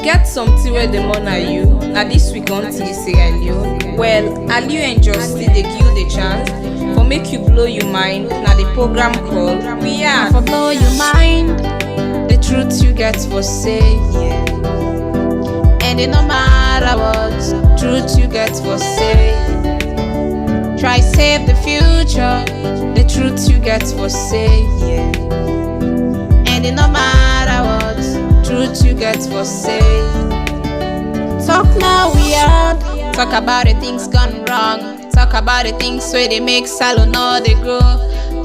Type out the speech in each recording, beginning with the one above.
Get something where the money are you. Now this week on say Aliu. Well, Aliu and Justy they give you the chance for make you blow your mind. Now the program called We Are for blow your mind. The truth you get for say, and it no matter what truth you get for say. Try save the future. The truth you get for say, and it no matter what truth you get for say. Talk now we are. Talk about the things gone wrong. Talk about the things where they make salon or they grow.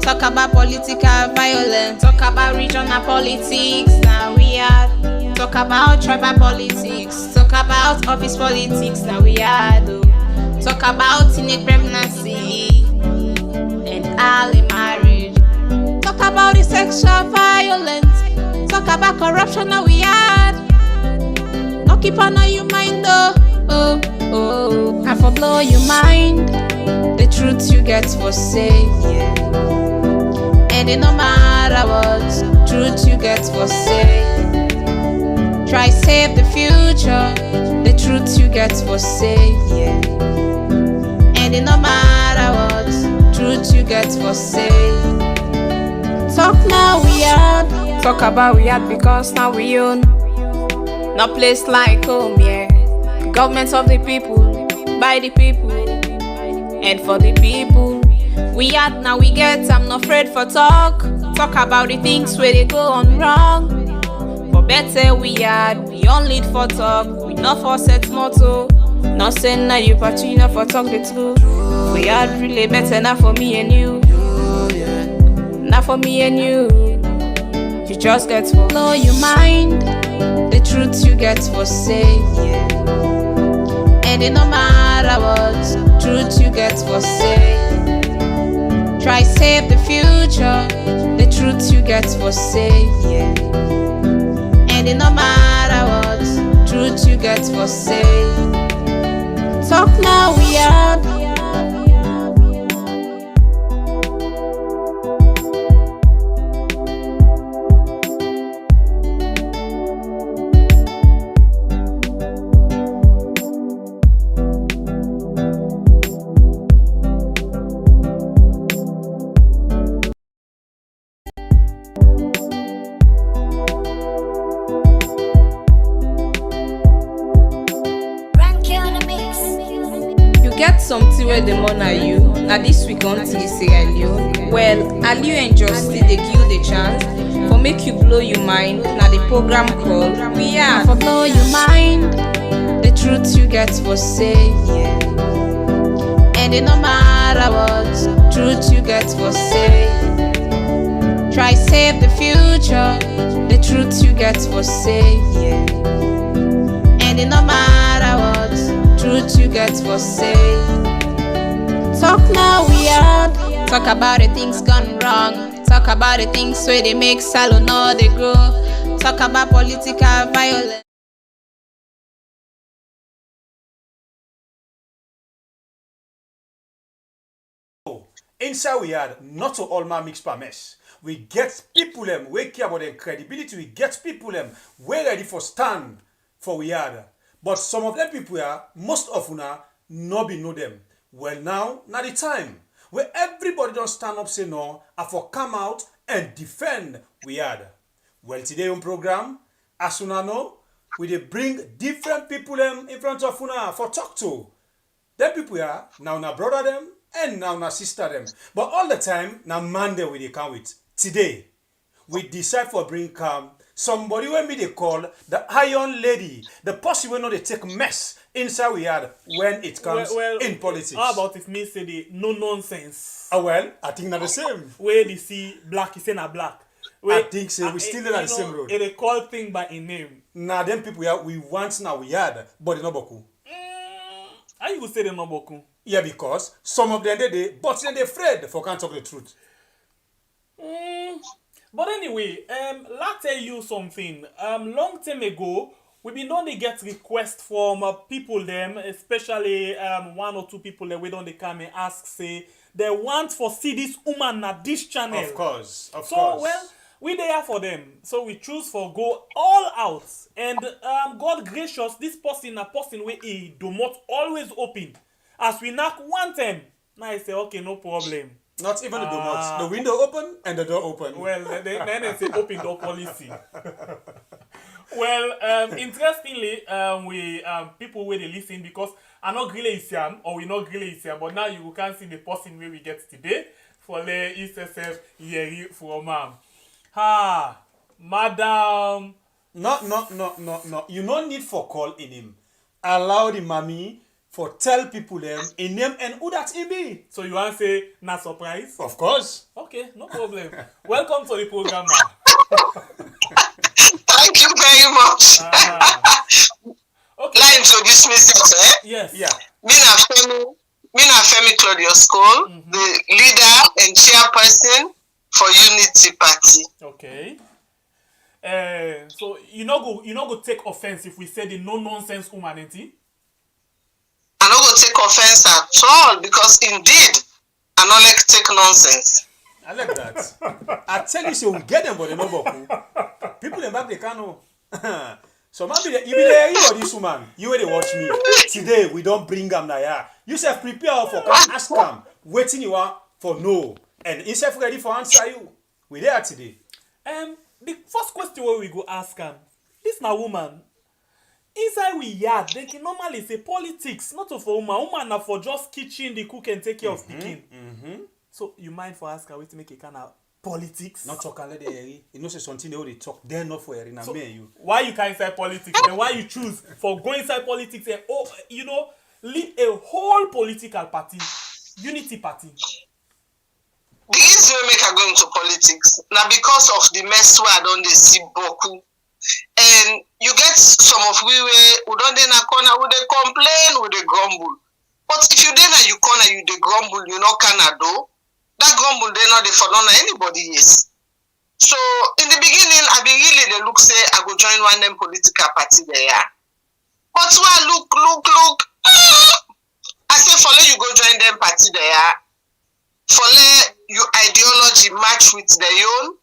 Talk about political violence. Talk about regional politics. Now we are. Talk about tribal politics. Talk about office politics. Now we are. Talk about teenage pregnancy and early marriage. Talk about the sexual violence. Talk about corruption. Now we are. No keep on your mind though. I for blow your mind. The truth you get for say, and it no matter what truth you get for say. Try save the future. The truth you get for say, and it no matter what truth you get for say. Talk now we are. Talk about we are because now we own. No place like home, yeah. Government of the people, by the people, and for the people. We had now we get, I'm not afraid for talk. Talk about the things where they go on wrong. For better we had, we only for talk. We not for set motto. Not saying now you party, not for talk the truth. We had really better not for me and you. Not for me and you. You just get for blow your mind. The truth you get for say, and it no matter what truth you get for say. Try save the future. The truth you get for say, and it no matter what truth you get for say. Talk now we are. Get something where the money are you. Now this week on say Aliu. Well, Aliu and Justy they give you the chance for make you blow your mind. Now the program called We Are for blow your mind. The truth you get for say, and it no matter what truth you get for say. Try save the future. The truth you get for say, and it no matter what truth you get for say. Talk now we are. Talk about the things gone wrong. Talk about the things where they make salon or they grow. Talk about political violence. Inside we had not to all man mix per mess. We get people them we care about their credibility. We get people them we ready for stand for we had. But some of them people are, most often are, no be know them. Well now the time where everybody don't stand up say no, and for come out and defend we had. Well today on program, as una know, we dey bring different people them in front of una for talk to. Them people are now na brother them and now na sister them. But all the time, now man them we dey come with. Today, we decide for bring calm. Somebody when me they call the iron lady, the person will not they take mess inside we had when it comes in politics. How about if me say the no nonsense? Well, I think not the same. Where they see black, he say na black. I think so. We still in the same road. They call thing by a name. Now them people are we want now we had, but they no boku. How you go say they no boku? Yeah, because some of them they but then they afraid for can't talk the truth. But anyway, let tell you something. Long time ago, we been don't they get requests from people them, especially one or two people that we don't they come and ask say they want for see this woman at this channel. Of course. So well, we there for them. So we choose for go all out. And God gracious, this person a person where he do not always open. As we knock one time, now I say, okay, no problem. Not even the doormat. The window open and the door open. Well, then they say open door policy. Well, interestingly, we people where they listen because I'm not really Isiam or we not really Isiam, but now you can see the person where we get today for the ISSF Yeri from Madam. No. You no need for call in him. Allow the mommy for tell people them in name and who that he be. So you want to say na surprise? Of course. Okay, no problem. Welcome to the program, ma. Thank you very much. Okay. Let me introduce myself, eh? Yes. Yeah. Me na Femi Claudius-Cole, the leader and chairperson for Unity Party. Okay. So you not go take offense if we say the no nonsense humanity. I no go take offense at all because indeed I no like take nonsense. I like that. I tell you, so we get them, but they no boku. People in back they can't know. So maybe you be there, you or this woman. You where they watch me. Today we don't bring them now. You say prepare for come ask them. Waiting you are for no. And instead ready for answer you. We there today. The first question where we go ask him, this na woman. Inside we yard, they can normally say politics, not for woman. Woman na for just kitchen, the cook and take care of picking. So you mind for ask her to make a kind of politics? Not talk and let they you know say something they already talk. They're not for Erina. So, Me and you. why you can't inside politics? And why you choose for go inside politics and lead a whole political party, unity party? The reason we make I go into politics now because of the mess where I don't dey see boku. And you get some of we don't dey na corner, we dey complain, we dey grumble. But if you dey na you corner, you dey grumble, you know Canada. That grumble they not dey for none anybody yes. So in the beginning, I be really dey look say I go join one them political party there. But when I look, I say for let you go join them party there. For let your ideology match with their own,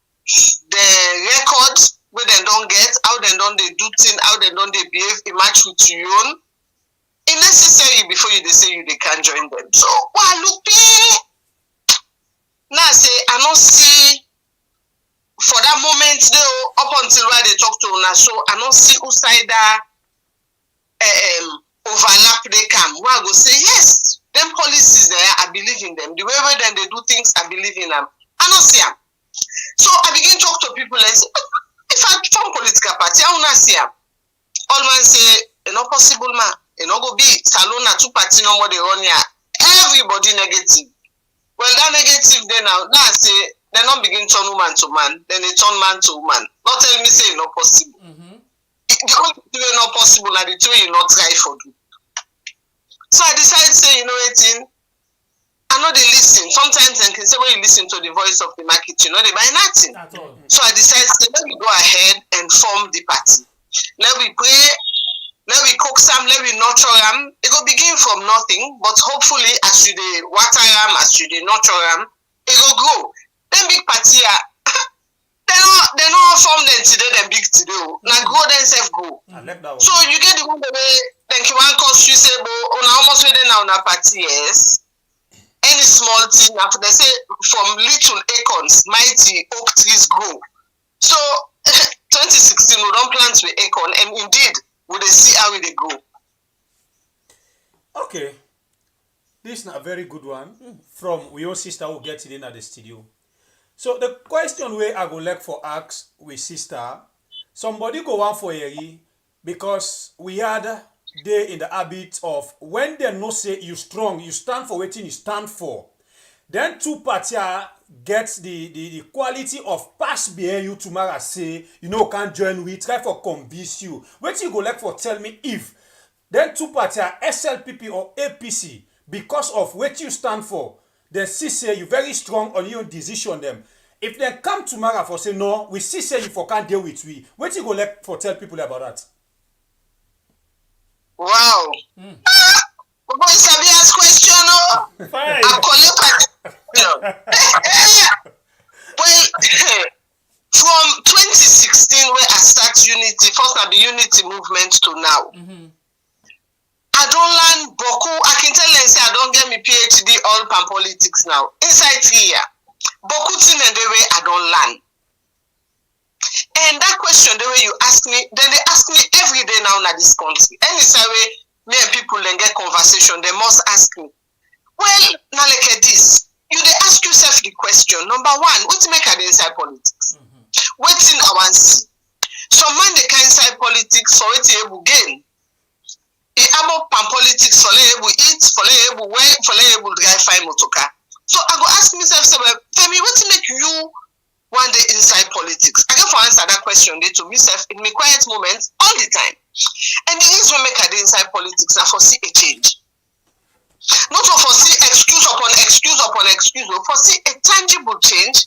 the record where they don't get, how they don't they do things, how they don't they behave, it match with your own. It's necessary before you they say you they can't join them. So well look now say I don't see for that moment though up until where they talk to una so I don't see who side that overlap they come. Where I go say yes. Them policies there, I believe in them. The way then they do things, I believe in them. I don't see them. So I begin to talk to people and say, if I form political party, I will not see them. All man say, it's not possible, man. It not go be Salona two party no more they run here. Everybody negative. Well, that negative then now say they not begin turn woman to man, then they turn man to woman. Not tell me say it's not possible. The only thing not possible are the two you not try for do. So I decided to say, you know what, I know they listen. Sometimes they can say when you listen to the voice of the market, you know they buy nothing. So I decided to say, let me go ahead and form the party. Let we pray, let we cook some, let we nurture them. It will begin from nothing, but hopefully as you dey water them, as you dey nurture them, it will grow. Then big party they not form them today, then big today. Now grow themselves go. So you get the one way then you want cause you say on almost within now na party, yes. Any small thing after they say from little acorns, mighty oak trees grow. So 2016 we don't plant with acorn and indeed we dey see how they grow. Okay. This is a very good one from your sister who gets it in at the studio. So the question where I go like for ask with sister, somebody go on for a because we had they in the habit of when they no say you strong, you stand for what you stand for. Then two parties gets the quality of pass behind you tomorrow say, you know, can't join we try for convince you. What you go like for tell me if then two parties are SLPP or APC because of what you stand for. They see say you very strong on your decision them. If they come tomorrow for say no, we see say you for can't deal with we. What you go like for tell people about that? Wow. Boy, Sabia's question, oh. Fine. I collect well, from this unity, first na the unity movement to now. I don't learn boku. I can tell them say I don't get me PhD all pan politics now. Inside 3 years, boku thing and the way I don't learn. And that question, the way you ask me, then they ask me every day now in this country. Any way me and people then get conversation, they must ask me. Well, now look at this. You they ask yourself the question. Number one, what make I inside politics? Waiting I want see. Some man they can inside politics so it's able gain. It about pan politics for able eat, for able work, for able drive fine motorcar. So I go ask myself, Femi, what make you one day inside politics? I get for answer that question they to myself in my quiet moments all the time. And the reason make I inside politics I foresee a change. Not to foresee excuse upon excuse upon excuse, but foresee a tangible change.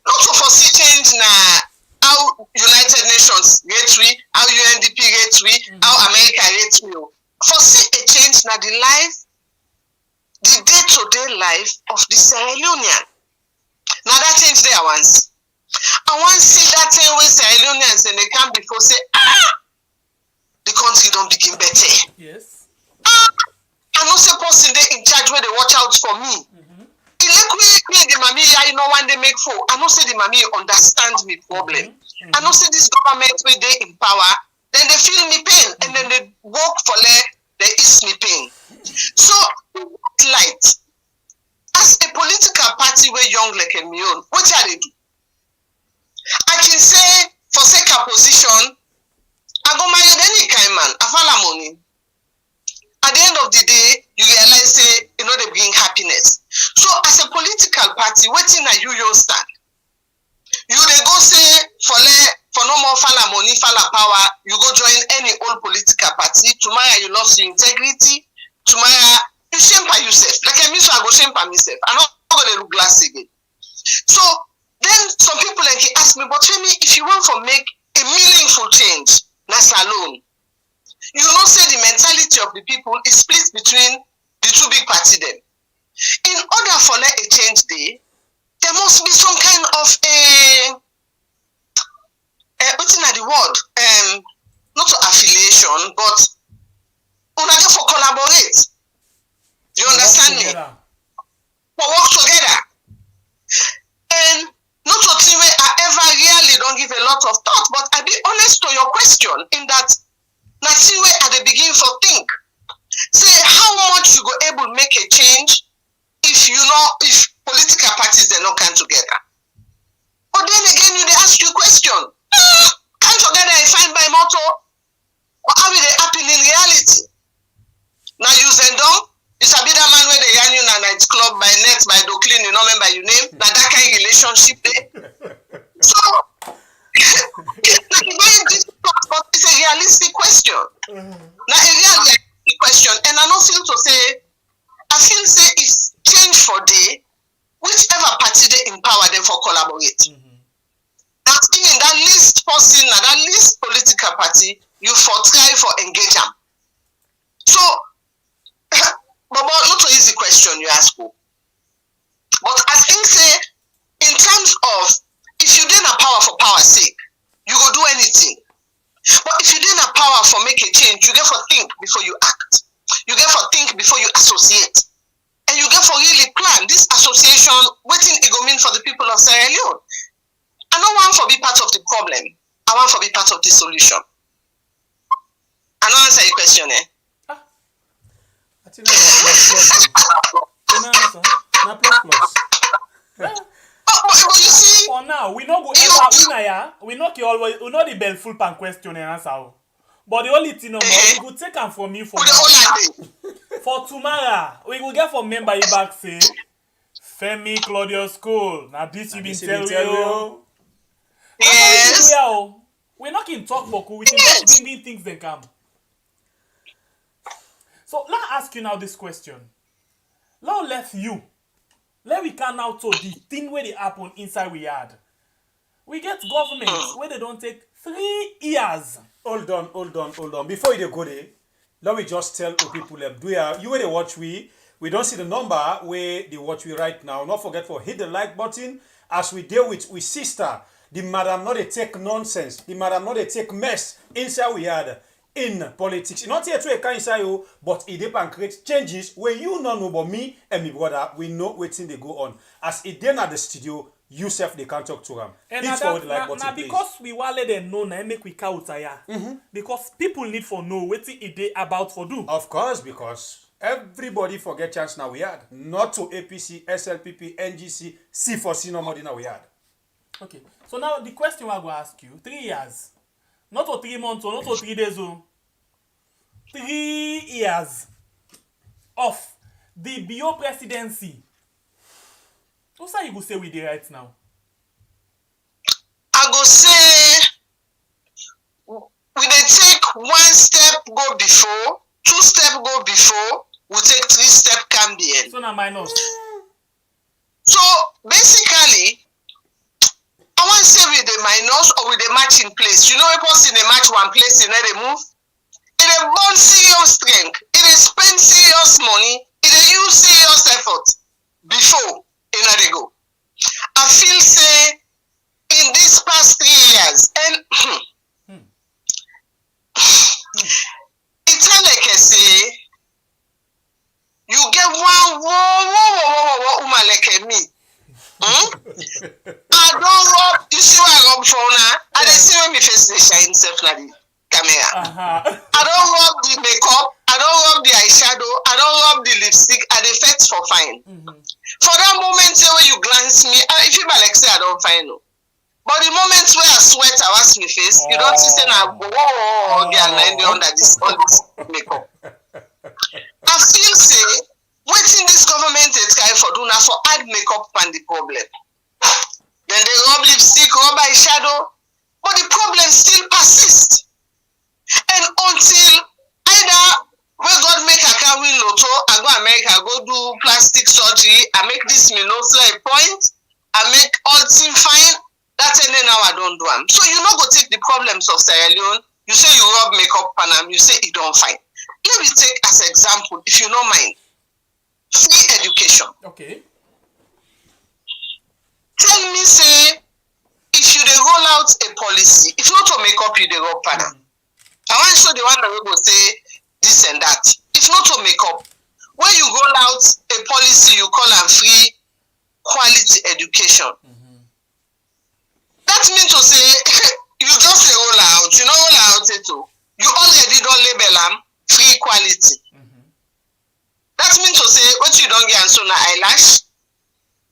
Not to foresee change na how United Nations rate we, how UNDP rate we, how America rate we. Foresee a change na the life, the day-to-day life of the Sierra Leonean. Now that change there once. I want to see that thing where Sierra Leoneans and they come before say, the country don't begin better. Yes. I know say person they in charge where they watch out for me. The mommy, I know when they make for. I know say the mommy understand me problem. I know say this government where they in power, then they feel me pain and then they work for they ease me pain. So light as a political party where young like a me own, what are they do? I can say for sake of position, I go marry any kind man, I follow money. At the end of the day, you realize say you know they bring happiness. So as a political party, waiting at you stand. You they go say for no more follow money, follow power, you go join any old political party. Tomorrow you lost your integrity. Tomorrow you shame by yourself. Like I mean, so I go shame by myself. I'm not gonna look glass again. So then some people like ask me, but Femi, if you want to make a meaningful change, that's alone. You know, say the mentality of the people is split between the two big parties. Then, in order for a change there must be some kind of what's in the word? Not affiliation, but for collaborate. You understand me? For work together. And not to see where I ever really don't give a lot of thought, but I be honest to your question in that. Now see where at the beginning for think. Say how much you go able to make a change if political parties they not come together. But then again they ask you question. Come together and find by motto. Or how will they happen in reality? Now you Zendong, you sabi that man where they yarn you na nightclub by net by do clean, you know remember your name. Now that kind of relationship there. So it's a realistic question. Now a realistic question, and I don't feel to say, I feel say it's change for day, whichever party they empower them for collaborate. That thing in that least person, that least political party, you for try for engage them. So, but not an easy question you ask for. But I think say, in terms of if you didn't have power for power's sake, you go do anything. But if you didn't have power for make a change, you get for think before you act. You get for think before you associate. And you get for really plan this association, what it go mean for the people of Sierra Leone. I don't want to be part of the problem. I want to be part of the solution. I don't answer your question, I think But you see, for now, we not go ever we not the bell full pan question and answer. But the only thing we go take them from you for now. For tomorrow, we will get from member you back say Femi Claudius-Cole. Now this you been tell you. yes. We're not in talk boku, we can just bring things they come. So let me ask you now this question. Let we can now to the thing where they happen inside we had. We get governments where they don't take 3 years. Hold on. Before you go there, let me just tell the people you where they watch we don't see the number where they watch we right now. Not forget for hit the like button as we deal with sister. The madam not they take nonsense. The madam not they take mess inside we had in politics. Not here to a inside you, but it depend create changes where you not know, but me and my brother, we know waiting they go on. As it then at the studio, you self they can't talk to them. And It's forward like what now it because we want let them know now make we count because people need for know what it they about for do. Of course, because everybody forget chance now we had. Not to APC, SLPP, NGC, C4C no more than we had. Okay, so now the question I'm going to ask you: 3 years, not for 3 months or not for 3 days, 3 years of the Bio presidency. What's that you go say with the right now? I go say we dey take 1 step go before, 2 step go before, we take 3 step can be end. So now minus. So basically, I want to say with the minus or with the match in place. You know, a person they match one place, and then they move. It is burn serious strength. It is spend serious money. It is use serious effort before they go. I feel say in these past 3 years, and it's like I say, you get one woman like me. I don't rub, you see what I rub for now? I don't see when my face they shine self like the camera. I don't rub the makeup, I don't rub the eyeshadow, I don't rub the lipstick, and the effects for fine. For that moment when you glance me, if you like say I don't find no. But the moments where I sweat I wash my face, you don't see say now whoa they are lying under this all this makeup. I feel say waiting this government is kind for do now for add makeup and the problem. Then they rub lipstick, rub eyeshadow, but the problem still persists. And until either when God make a can win lotto, I go America, go do plastic surgery, I make this me no a point, I make all thing fine, that's and then now I don't do them. So you not go take the problems of Sierra Leone, you say you rub makeup on them, you say it don't fine. Let me take as example, if you don't mind, free education. Okay. Tell me, say, if you dey roll out a policy, if not to make up you the roll panel. I want to show the one that we go say this and that. If not to make up, when you roll out a policy, you call them free quality education. That means to say, you just say roll out, you know roll out it too. You already don't label them free quality. That means to say, what you don't get so now eyelash,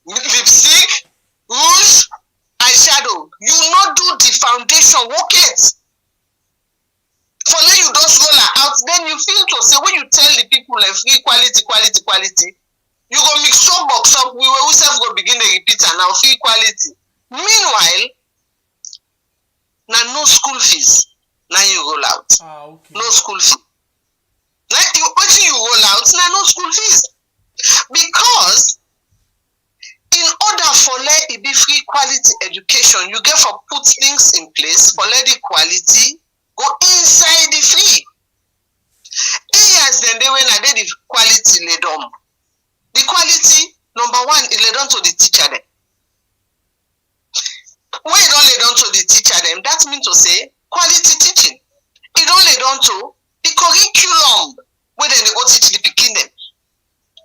lipstick, rouge, eyeshadow. You not do the foundation work it. For then you don't roll out, then you feel to say when you tell the people like free quality, you go mix up box up, we will self go begin to repeat and now free quality. Meanwhile, now no school fees. Now you roll out. Okay. No school fees. Like you you roll out, now no school fees. Because in order for let it be free quality education, you get for put things in place for let the quality go inside the free. Years then they when I did the quality laid on. The quality, number one, it laid on to the teacher then. When it don't laid on to the teacher them, that means to say quality teaching. It don't laid on to the curriculum where they go teach the picking them.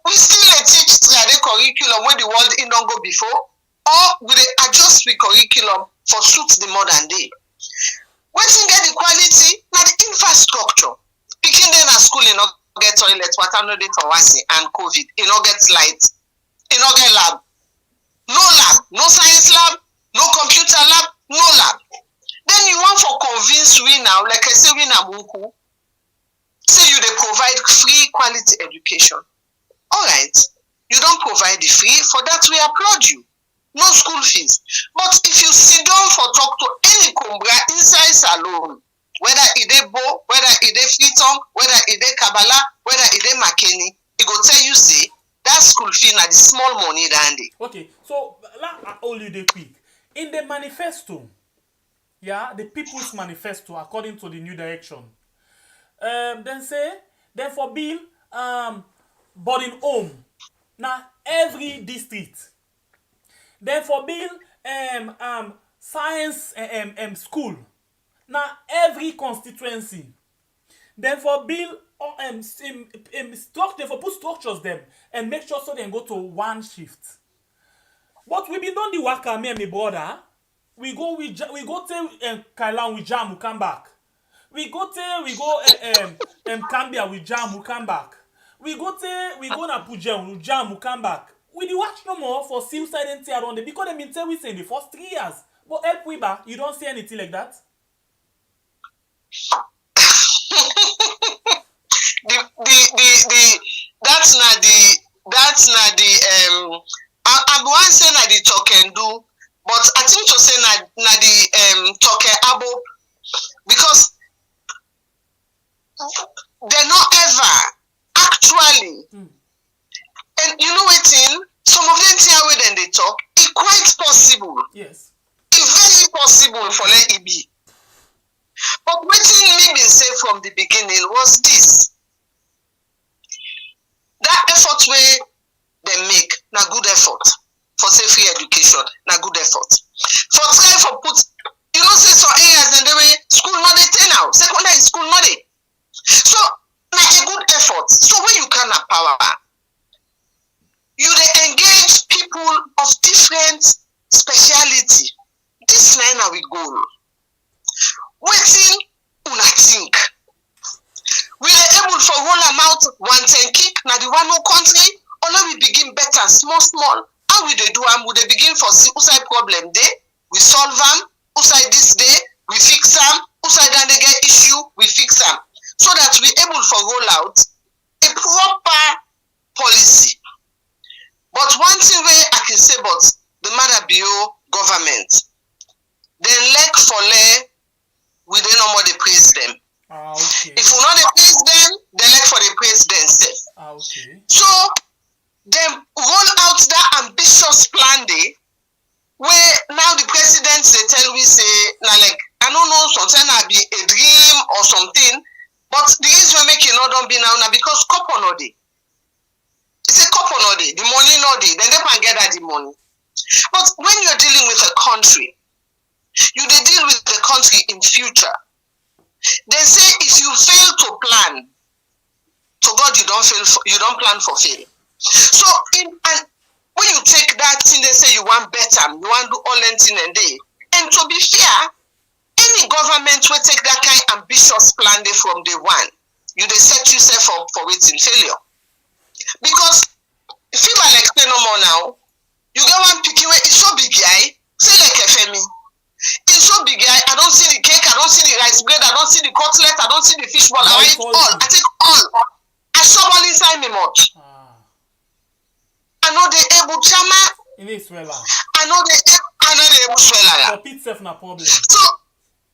We still teach the curriculum where the world in don't go before, or we adjust the curriculum for suit the modern day. When you get the quality, now the infrastructure. Picking them at school, you know, get toilet, water, no day for washing, and COVID, you know, get light, you know, get lab. No science lab, no computer lab, no lab. Then you want for convince we now, like I say, we now say you they provide free quality education. All right, you don't provide the free, for that we applaud you. No school fees. But if you sit down for talk to any Kumbra inside salon, whether it is Bo, whether it is Friton, whether it is Kabbalah, whether it is McKinney, it go tell you say that school fee na the small money than they. Okay, so I hold you the quick. In the manifesto, yeah, the People's Manifesto, according to the New Direction, then for bill boarding home. Now every district. Then for bill science school. Now every constituency. Then for build structure, for put structures them and make sure so they go to one shift. But we be done the work, me and my brother. We go to Kailan, we jam, we come back. We go Cambia, we jam, we come back. We go na Puja, we jam, we come back. We do watch no more for suicide and tear around it because they mean tell we say in the first 3 years. But help we back, you don't see anything like that. That's not the I want to say na the talk and do, but I think to say na the talk abo, because they're not ever actually and you know what in some of them tell way then they talk, it's quite possible. Yes. It's very possible for let it be. But what me been say from the beginning was this. That effort way they make, na good effort. For say free education, na good effort. For try for put, you know say some areas and the way school not they take now, secondary school not they. So na a good effort. So when you can power, you they engage people of different speciality. This line na we goal. Waiting una think. We are able for roll them out 110 kick na the one no country, or now we begin better small. How we they do am? We they begin for outside problem day, we solve them, outside this day, we fix them, outside then they get issue, we fix them. So that we able for roll out a proper policy. But one thing way I can say about the Maada Bio government, they lack for lay, we don't know more they praise them. Okay. If we not they praise them, they like for the praise themselves. Okay. So them roll out that ambitious plan day where now the presidents they tell we say now like I don't know sometimes I be a dream or something, but the reason we make it not don't be now because couple no day. It's a couple no day, the money no day, then they can get that the money. But when you're dealing with a country, you they deal with the country in future. They say if you fail to plan, to God you don't plan for fail. So and when you take that thing, they say you want better, you want to do all thing and day. And to be fair, any government will take that kind of ambitious plan day from day one. You they set yourself up for waiting failure. Because if you are like say no more now, you get one picking where it's so big guy, say like a Femi. It's so big guy, I don't see the cake, I don't see the rice bread, I don't see the cutlet, I don't see the fish ball, I eat all, I take all. I saw one inside me much. I know they able chama. In Israel. I know they able swallow. For pizza na problem. So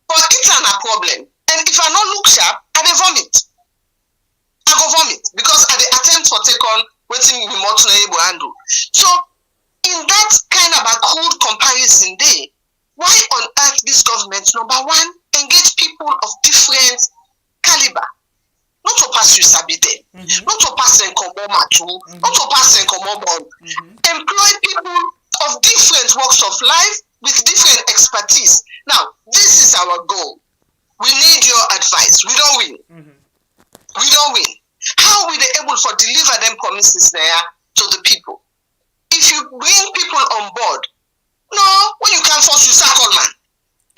for it's a problem. And if I not look sharp, I dey vomit. I go vomit because I dey attempt for take on waiting we much not able handle. So in that kind of a crude comparison day, why on earth this government, number one, engage people of different caliber? Not to pass you sabide, not to pass and come not to pass and come employ people of different walks of life with different expertise. Now, this is our goal. We need your advice. We don't win. We don't win. How will they able to deliver them promises there to the people? If you bring people on board, no, when you can't force you sack all man.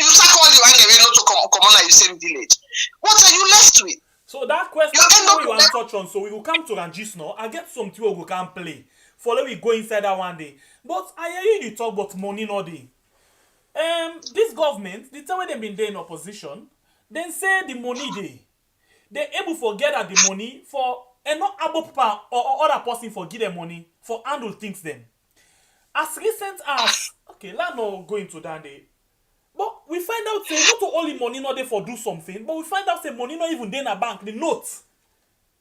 You sack all you and not to come on like you same village. What are you left with? So that question you want to touch on, so we will come to Ranjis now. I get something we can play. For let we go inside that one day. But I hear you talk about money no day. This government, the time when they been there in opposition, then say the money they able to get at the money for and not able people or other person for give them money for handle things them. As recent as okay, let's not go into that day. But we find out say not only money not there for do something, but we find out say money not even there in a bank, the notes.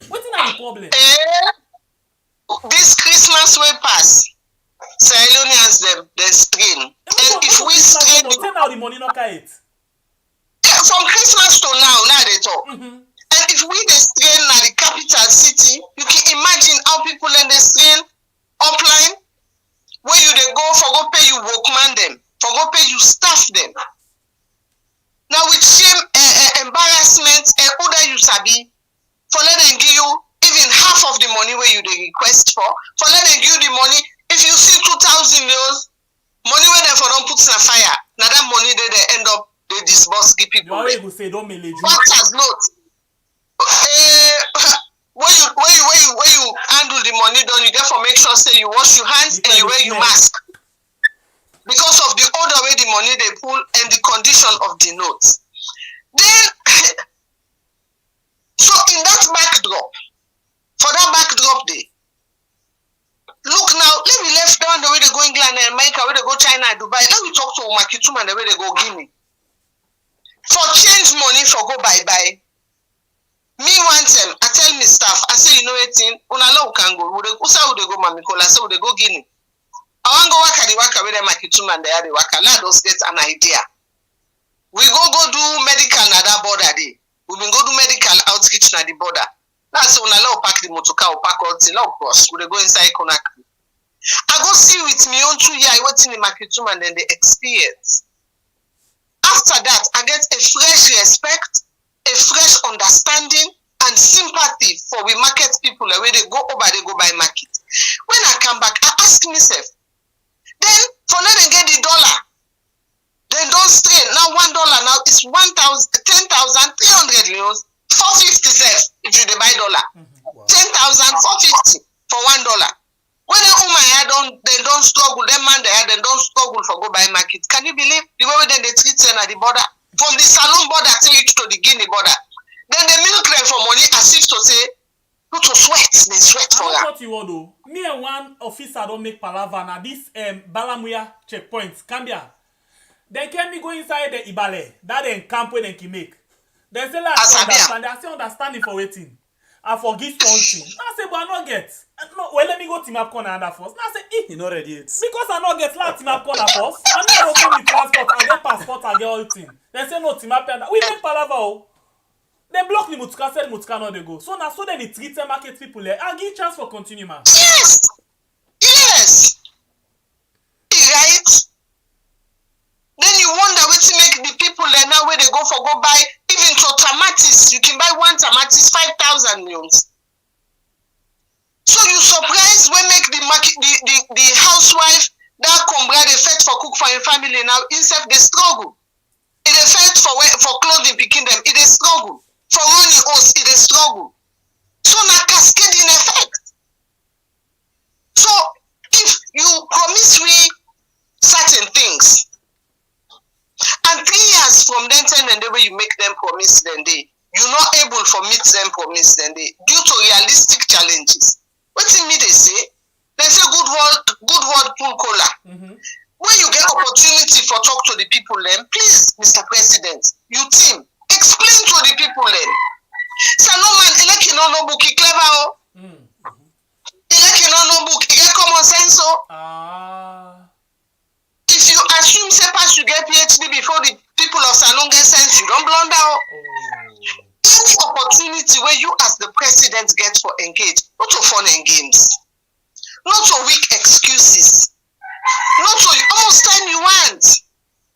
What is the problem? This Christmas way pass. Sierra them strain. And if we strain now the money not it. From Christmas to now they talk. And if we the strain at the capital city, you can imagine how people in the strain upline where you they go for go pay you workman them. for go pay you staff them. Now with shame, embarrassment, and other you sabi, for let them give you even half of the money where you dey request for let them give you the money. If you see 2,000 euros, money where they for don't put in a fire, now that money they end up they disburse give people. You already go say don't mail you. Factors note. When you handle the money done, you therefore make sure say you wash your hands and you wear your mask. Because of the order where the money they pull and the condition of the notes. Then so in that backdrop, for that backdrop day, look now, let me left down the way they go England and America, where they go China and Dubai. Let me talk to Umakituma and the way they go Guinea. For change money for go bye-bye. Me want them, I tell me staff, I say, you know what, unala can go. Usa would they go Mamikola, so would they go Guinea. I want to go waka the waka with them Makituma and the waka. Let us get an idea. We go do medical na that border day. We been go do medical outreach na the border. That's when I pack the motoka or pack all the law cross. We go inside Konakri. I go see with me own 2 years what's in the Makituma and then the experience. After that, I get a fresh respect, a fresh understanding and sympathy for we market people the way they go over, they go buy market. When I come back, I ask myself, then for let them get the dollar, then don't strain. Now $1 now it's 10,300 euros, 450 if you dey buy dollar. 10,450 for $1. When they don't struggle, them man they don't struggle for go buy market. Can you believe the way then they treat them at the border? From the Salon border take it to the Guinea border. Then they milk them for money as if to say, not to sweat, they sweat for that. What you want to? Me and one officer don't make palaver na this Balamuya checkpoint, Cambia. They can be go inside the Ibale, that then camp when they can make. They say like understand, they say understanding for waiting. I forgive something. I say, but I not get. No, well, let me go team up corner under first. I say, You not ready yet. because I not get flat team up corner first. I not open with transport, I get passport, I get all thing. They say no team up under. We make palaver. Oh. They block the mutuka, said mutuka not they go. So now so then it treats the market people there. I give chance for continue, man. Yes! Yes! Right? Then you wonder what to make the people there now where they go for go buy even to tomatoes. You can buy one tomatoes 5,000 euros. So you surprised when make the market the housewife that come the effect for cook for your family now instead they struggle. It effect for clothing picking them, it is struggle. For running house, it is struggle. So now cascading effect. So if you promise me certain things, and 3 years from then and the way you make them promise then you're not able to meet them promise then due to realistic challenges. What's in me they say good word pull cola. When you get opportunity for talk to the people then, please, Mr. President, you team, explain to the people then. So no man, eleki no book, he clever. Eleki no book, he get common sense. If you assume say pass you get PhD before the people of Salon get sense, you don't blunder. Any opportunity where you as the president get for engage, not to fun and games, not to weak excuses, not to almost time you want.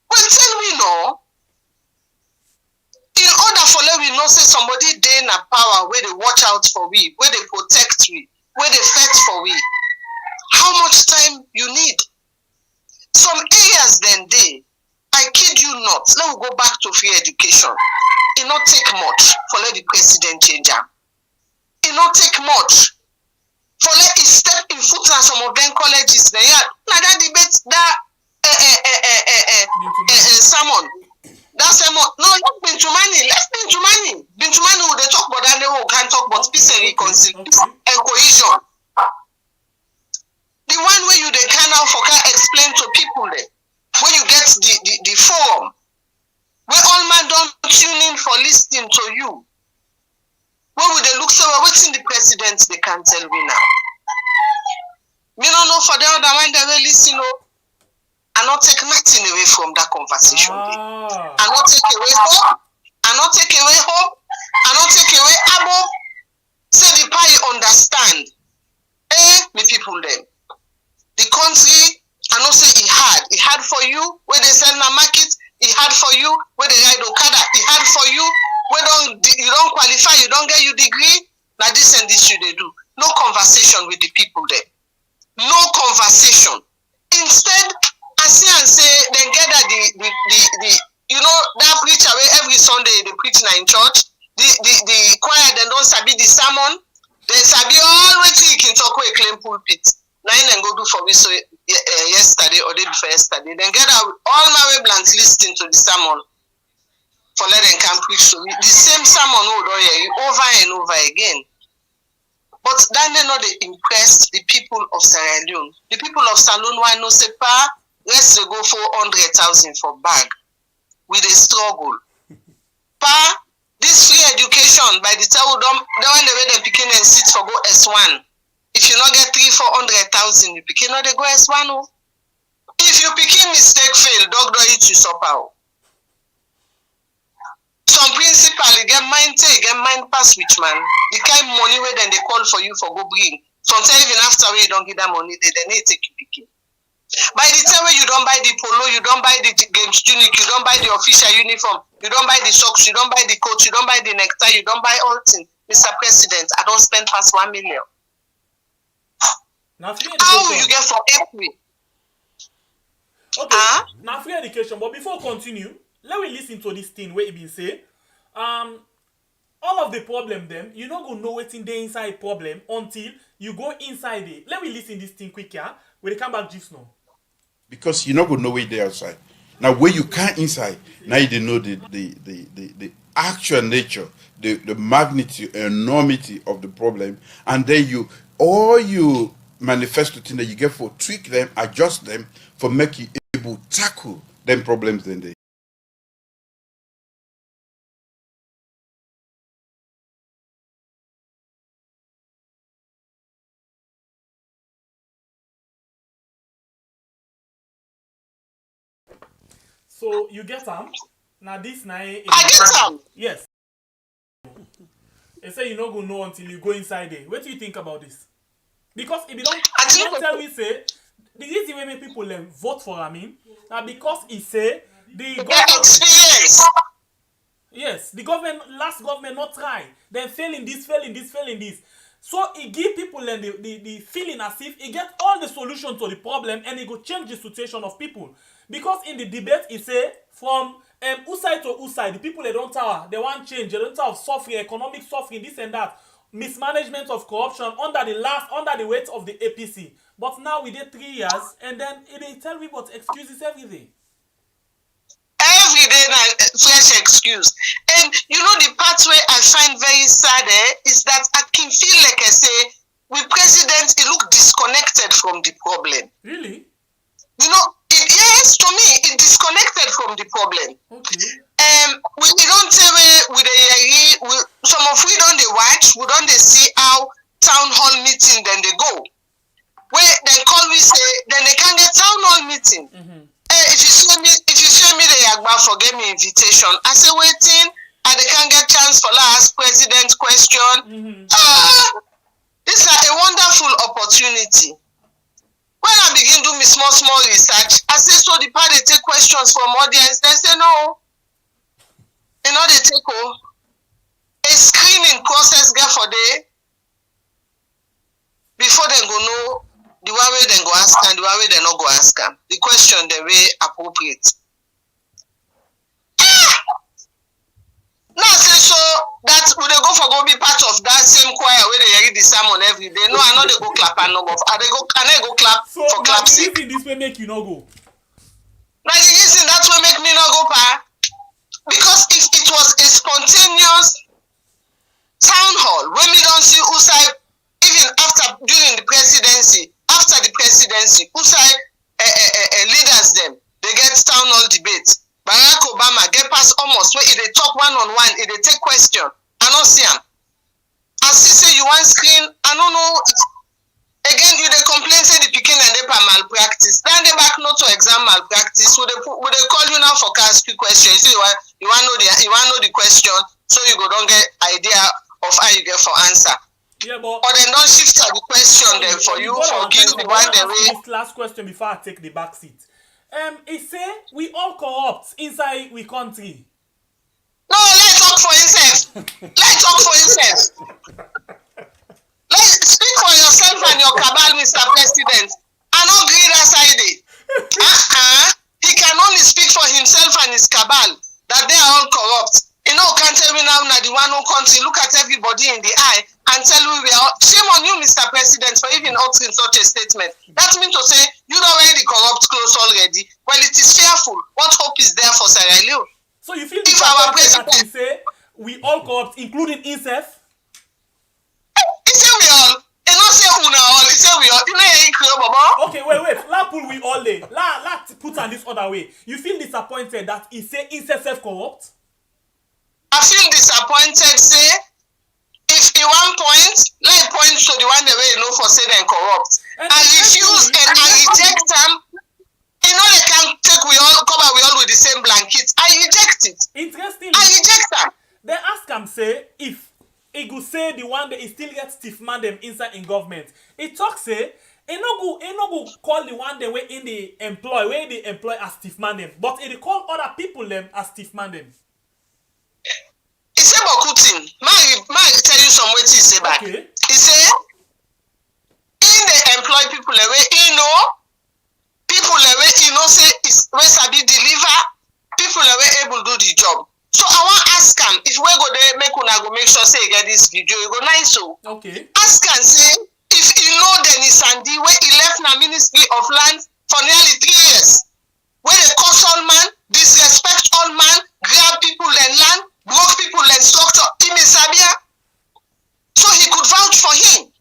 Well, tell me no. In order for let we know say somebody dey in a power where they watch out for we, where they protect we, where they fight for we, how much time you need? Some areas then I kid you not, let me go back to free education. It not take much for let the president change them. It not take much for let it step in foot and some of them colleges there. Now that debate that sermon. That sermon. No, not Bintumani. Let's Bintumani. Bintumani will they talk about that they can talk about peace and reconciliation and cohesion. The one where you they can now for explain to people there. When you get the forum, where all man don't tune in for listening to you. Where would they look so what's in the president they can't tell me now? Me don't know for the other one they will listen and not take nothing away from that conversation. And not take away hope. And not take away hope. And not take away above. Say the party understand. Me people them. The country, I not say it hard for you where they send na market, he hard for you where they ride Okada, he hard for you where you don't qualify, you don't get your degree. Now this and this you they do. No conversation with the people there. No conversation. Instead, I see and say, then get that the you know that preacher where every Sunday they preach in church. The choir then don't sabi the sermon. They sabi all which you can talk with claim pulpit. Now then go do for me so yesterday or day before yesterday. Then get out all my way blunt listening to the sermon for let them come preach to me. The same sermon over and over again. But then they know they impressed the people of Sierra Leone. The people of Salon why no say pa, let's go 400,000 for bag. With a struggle. Pa, this free education by the time the one the way they picking and sit for go S1. If you not get 300,000, you picking not they go S1. Oh. If you picking mistake fail, dog don't eat you supper. Some principal you get mind take, get mind pass which man. The kind of money where then they call for you for go bring. Sometimes even after you don't get that money, they take you picking. By the time when you don't buy the polo, you don't buy the games tunic, you don't buy the official uniform, you don't buy the socks, you don't buy the coat, you don't buy the necktie, you don't buy all things. Mr. President, I don't spend past 1 million. Now free How education. you get for April? Okay. Now free education, but before we continue, let me listen to this thing where it been say. All of the problem them, you not go know what's in the inside problem until you go inside it. Let me listen this thing quick here. When they come back just now. Because you're not going to know where they outside. Now, where you can't inside, now you know the actual nature, the magnitude, enormity of the problem, and then you manifest the thing that you get for tweak them, adjust them, for make you able to tackle them problems then they. So you get them. Now this night. I get them. Yes. They say you not gonna know until you go inside there. What do you think about this? Because if you don't tell me say the easy way make people vote for him. Now because he say the government. Yes, the last government not try. Then failing this. So he give people the feeling as if he get all the solution to the problem and he go change the situation of people. Because in the debate he say from Usai to Usai, the people they don't have, they want change, they don't have suffering, economic suffering, this and that, mismanagement of corruption under the weight of the APC. But now we did 3 years and then they tell me what excuses everything. Every day now, fresh excuse. And you know the part where I find very sad is that I can feel like I say, with president, he look disconnected from the problem. Really? You know, yes, to me, it disconnected from the problem. Okay. We don't say some of we don't they watch, we don't they see how town hall meeting then they go. Where they call we say, then they can get town hall meeting. Mm-hmm. If you show me the Yagba forget me invitation, I say waiting, and they can't get chance for last president question. Mm-hmm. This is a wonderful opportunity. When I begin do me small research, I say so the party take questions from audience. They say no. You know they take a screening process get for day before they go know the one way they go ask and the one way they not go ask them. The question they way appropriate. Now say so that would they go for go be part of that same choir where they read the sermon every day. No, I know they go clap and no go. Can they go clap so for clap sake? So this way make you not go. Now the reason that will make me not go pa. Because if it was a spontaneous town hall, when we don't see Usai, even during the presidency, Usai leaders them, they get town hall debate. Barack Obama get past almost where they talk one-on-one, they take question. I don't see him. As he say you want screen, I don't know. Again, you they complain say the picking and they malpractice. Then they back not to exam malpractice. Would they call you now for ask you question? You say you want know the question, so you go don't get idea of how you get for answer. Yeah, but or then don't shift the question then for you for give the one the way. This last question before I take the back seat. He say we all corrupt inside we country. No, let's talk for himself. Let's talk for himself. Let's speak for yourself and your cabal, Mr. President. I no agree that side. He can only speak for himself and his cabal that they are all corrupt. You know, can't tell me now that the one who country look at everybody in the eye and tell me we are. Shame on you, Mr. President, for even uttering such a statement. That means to say you know where the corrupt close already. Well, it is fearful. What hope is there for Sierra Leone? So you feel If our that he president say we all corrupt, including himself? he say we all, he not say una all, he say we all. You know he Baba. Okay, wait. La pull we all day. La put on this other way. You feel disappointed that he say himself corrupt? I feel disappointed, say, if in one point, let point to the one the way you know for say them corrupt. And I refuse and I reject them. You know they can take we all, cover we all with the same blanket. I reject it. Interestingly, I reject them. they ask him say if he go say the one that he still get stiff man them inside in government. He talk say he no go call the one them way in the employ, where they employ as stiff man them, but he dey call other people them as stiff man them. He say Bokutin. Man tell you some way to say back. Okay. He say in the employ people the way he know, people the way he know say is wey sabi deliver, people the way able do the job. So I want ask him if we go there make una go make sure say you get this video, you go nice so. Okay. Ask him say if you know Dennis Sandy where he left na Ministry of Land for nearly 3 years, where they curse all man, disrespect all man, grab people and land, broke people and structure him in Sabia, so he could vouch for him.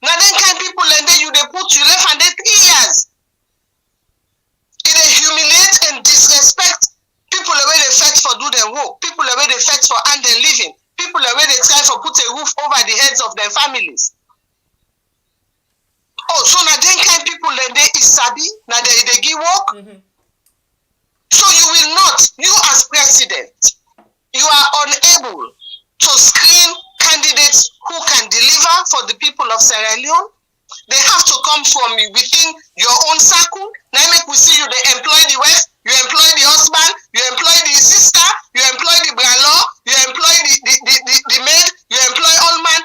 Now then kind people and then you they put you left and they 3 years. They humiliate and disrespect people the way they fight for do their work, people the way they fight for earn their living, people the way they try for put a roof over the heads of their families. Oh, so now then kind people and they is sabi, now they give work. So you will not, you as president, you are unable to screen candidates who can deliver for the people of Sierra Leone. They have to come from within your own circle. Now make we see you, they employ the wife, you employ the husband, you employ the sister, you employ the brother-in-law, you employ the maid, you employ all man.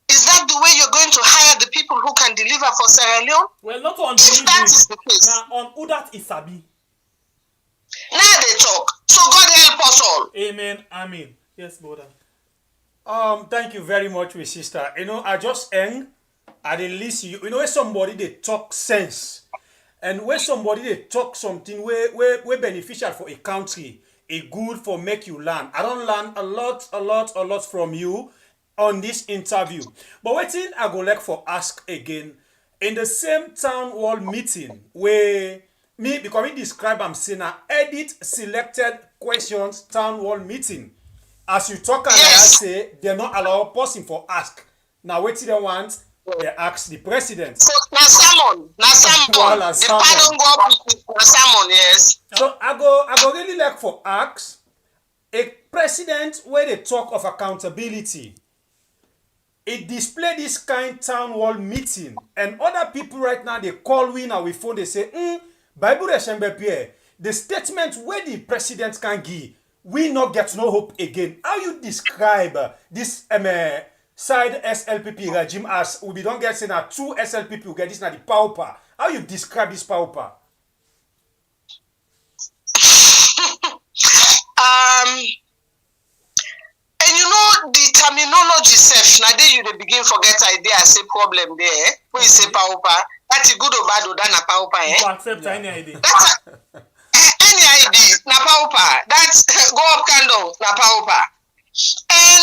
Is that the way you're going to hire the people who can deliver for Sierra Leone? Well, not on If that is the case. now on who that is sabi. Now they talk. So God help us all. Amen. Amen. Yes, brother. Thank you very much, my sister. You know, I just end at the least you know when somebody they talk sense, and when somebody they talk something where beneficial for a country, a good for make you learn. I don't learn a lot from you on this interview. But waiting, I go like for ask again in the same town hall meeting where me because we describe I'm saying a edit selected questions town hall meeting. As you talk and I say they're not allow person for ask. Now what they want, they ask the president. So na salmon. Voilà, The salmon. pardon go up with na salmon, yes. So I go really like for ask a president where they talk of accountability. It display this kind town hall meeting and other people right now they call we now with phone they say Bible Pierre, the statement where the president can give, we not get no hope again. How you describe this side SLPP regime as we don't get say now 2 SLPP will get this now the pauper. How you describe this pauper? And you know the terminology self, now there you dey begin forget idea say problem there. When you say pauper, that's a good or bad or na pauper, eh? You accept any idea. That's any idea, na pauper. That's go up candle, na pauper. And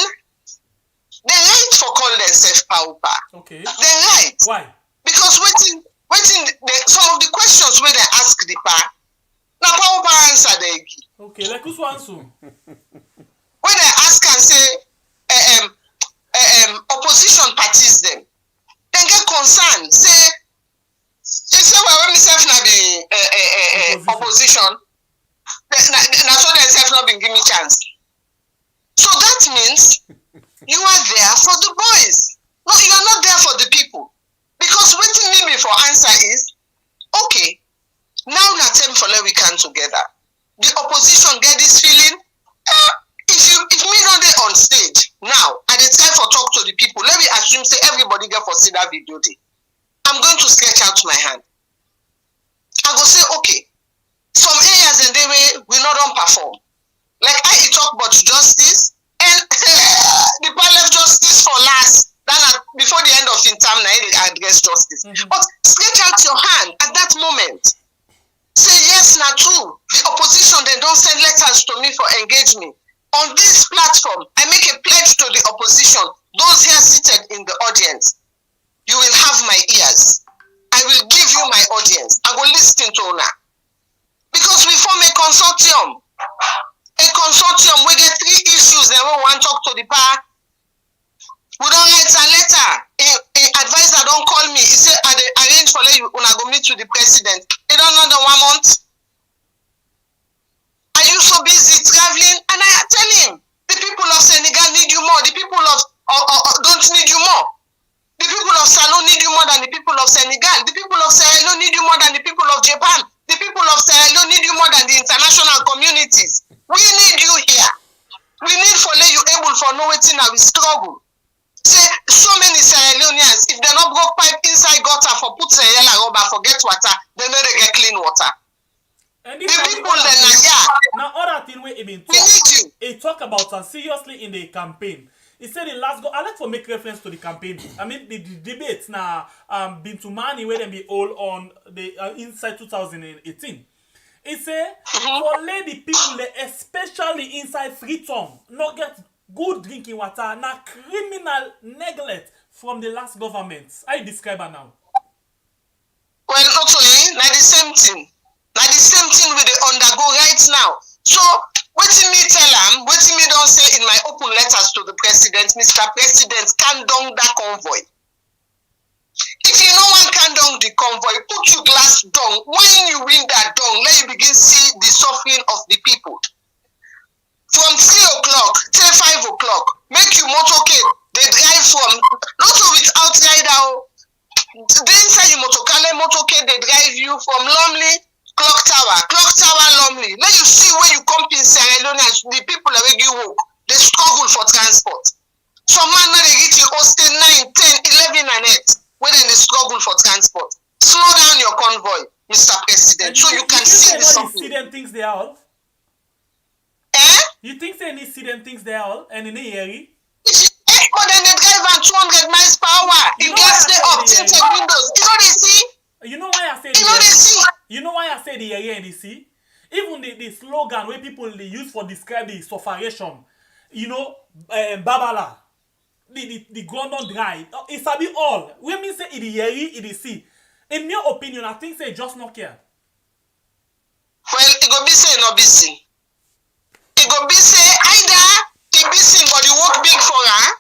they right for call themselves pauper. Okay. They right. Why? Because waiting some of the questions where they ask the pa, na pauper answer they give. Okay, like who's answer? When they ask and say opposition parties them, then get concerned. Say well when myself na be opposition, na so themselves not been give me chance. So that means you are there for the boys. No, you are not there for the people. Because waiting me before answer is okay. them for let we come together. The opposition get this feeling. If me don't dey on stage now, and it's time for talk to the people, let me assume say everybody get for see that video day. I'm going to stretch out my hand. I go say, okay, some areas and they we not don't perform. Like I talk about justice, and the part left justice for last. Before the end of in term, now they address justice. But stretch out your hand at that moment. Say yes, not true. The opposition they don't send letters to me for engage me. On this platform, I make a pledge to the opposition, those here seated in the audience. You will have my ears. I will give you my audience. I will listen to you now. Because we form a consortium. A consortium, we get 3 issues that we want to talk to the power. We don't write a letter. A advisor don't call me. He say, I arrange for you when I go meet with the president. They don't know the 1 month. Are you so busy traveling? And I tell him, the people of Senegal need you more. The people of don't need you more. The people of Salon need you more than the people of Senegal. The people of Sierra Leone need you more than the people of Japan. The people of Sierra Leone need you more than the international communities. We need you here. We need for you able for no waiting and we struggle. Say so many Sierra Leoneans, if they not broke pipe inside gutter for put Sierra rubber for get water, they know they get clean water. And the people then now other thing we need you. He talk about seriously in the campaign. He said the last go. I like to make reference to the campaign. I mean the debates now been to money where they be all on the inside 2018. He say for lady people, especially inside Freetown, not get good drinking water. Now criminal neglect from the last government. I describe her now. Well, actually, not the same thing. Now the same thing we dey undergo right now. So wetin me tell am, wetin me don say in my open letters to the president, Mr. President, calm down that convoy. If you no wan calm down the convoy, put your glass down. When you win that down, let you begin see the suffering of the people. From 3 o'clock till 5 o'clock, make you motorcade. They drive from not with outrider. They inside your motorcade, they drive you from Lumley. Clock tower, Lumley. Let you see where you come in Sierra Leone, the people that you work, they struggle for transport. Some man now they get you Austin 9, 10, 11 and 8, where they struggle for transport. Slow down your convoy, Mr. President, so you can see the suffering. You see them things they are all? You think they need see them things they are all? And in the area? But then they drive at 200 miles per hour. In gas they up, tinted windows. You know they see? You know why I say You know why I say the area and the sea? Even the slogan where people they use for describe the sufferation, you know, Babala, the ground dry. It's a bit all. When me say the area, it is sea. In my opinion, I think say just not care. Well, it go be say no be see. It go be say either it be seen but the work big for her.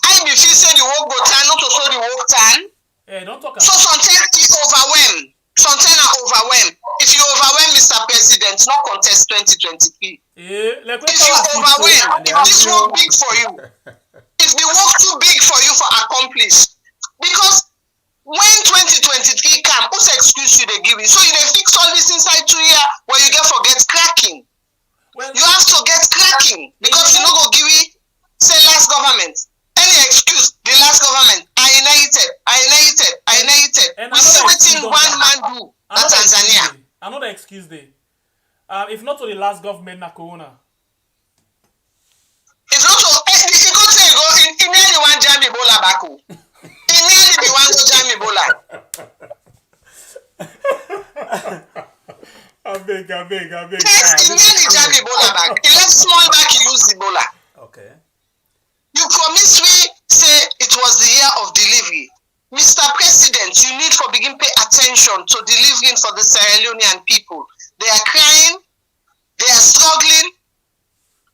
I be feel say the work go turn, not to show the work turn. Don't talk about so sometimes it overwhelm. Sometimes I overwhelm. If you overwhelm, Mr. President, not contest 2023. If you overwhelm, if this work big for you, if the work too big for you for accomplish, because when 2023 come, whose excuse you they give you? So you they fix all this inside 2 years where you get forget cracking. Well, you have to get cracking because you know go give you say last government. Any excuse, the last government, I inherited. And we see what one man do in Tanzania. Another excuse there. If not to the last government, na corona. If not to, you go say go in nearly one jam Ebola back. In nearly the one go jam Ebola. I beg. Yes, in nearly jam Ebola back. He left small back, he used Ebola. Okay. You promised me, say it was the year of delivery. Mr. President, you need for begin pay attention to delivering for the Sierra Leonean people. They are crying, they are struggling,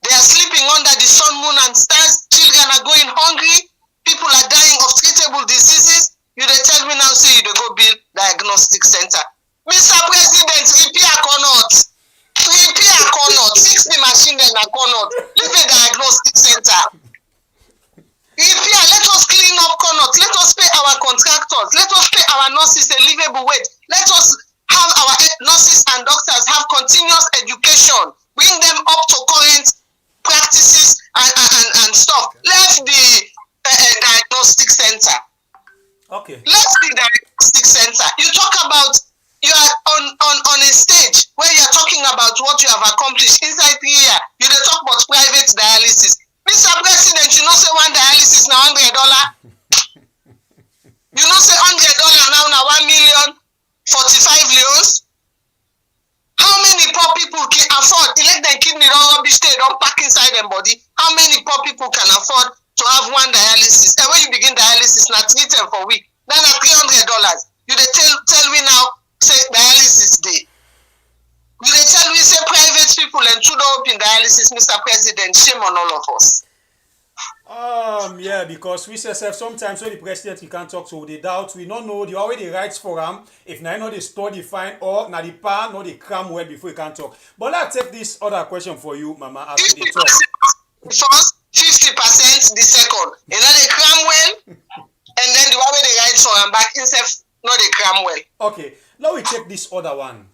they are sleeping under the sun, moon and stars. Children are going hungry, people are dying of treatable diseases. You they tell me now, say you they go build diagnostic center. Mr. President, repair cannot. Fix the machine then I cannot. Leave a diagnostic center. Repair, let us clean up Connaught, let us pay our contractors, let us pay our nurses a livable wage, let us have our nurses and continuous education, bring them up to current practices and stuff. Left the diagnostic center. Okay. Left the diagnostic center. You talk about, you are on a stage where you are talking about what you have accomplished inside 3 years. You dey talk about private dialysis. Mr. President, you know say one dialysis na $100. You know say $100 now na 1,045,000 leons. How many poor people can afford? Elect them kidney don't rubbish, they don't pack inside them body. How many poor people can afford to have one dialysis? And when you begin dialysis, na 310 for week. Then at $300. You dey tell me now, say dialysis day. You dey tell me say private people and two up in dialysis, Mr. President. Shame on all of us. Yeah, because we say sometimes when the president we can't talk, so they doubt, we don't know the already rights for him. If now know the study fine or na the pan or the cram well before you can talk. But let's take this other question for you, Mama, after the talk. First, 50% the second. You know the cram well, and then the one where the rights for him back instead not the cram well. Okay, now we take this other one.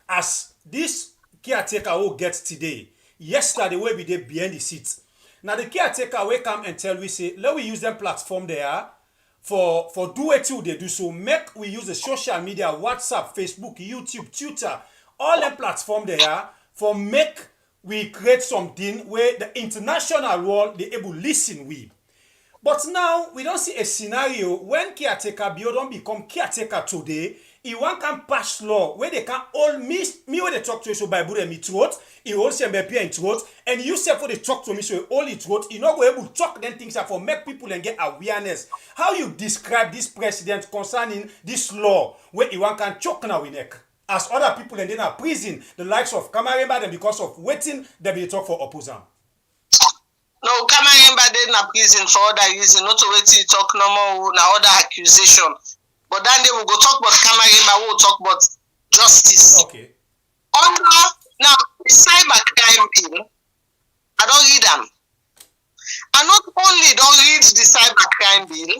As this caretaker who gets today, yesterday we be there behind the seats. Now the caretaker will come and tell we say, let we use them platform there for do it till they do so. Make we use the social media, WhatsApp, Facebook, YouTube, Twitter, all them platform there for make we create something where the international world they able listen with. But now we don't see a scenario when caretaker Bio don't become caretaker today. He want can pass law where they can all me when they talk to you so by Buddha me throat, he also be in throat, and you say for they talk to me so all it throat, you not go able to talk them things for make people and get awareness. How you describe this president concerning this law where he want can choke now in neck as other people and then are prison the likes of Kamaremba them because of waiting they be talk for opposing. No, Kamaremba they na prison for other reason, not to wait till talk no more na other accusation. But then they will go talk about Kamaremba, we'll talk about justice. Okay. Now, the cybercrime bill, I don't read them. I not only don't read the cybercrime bill,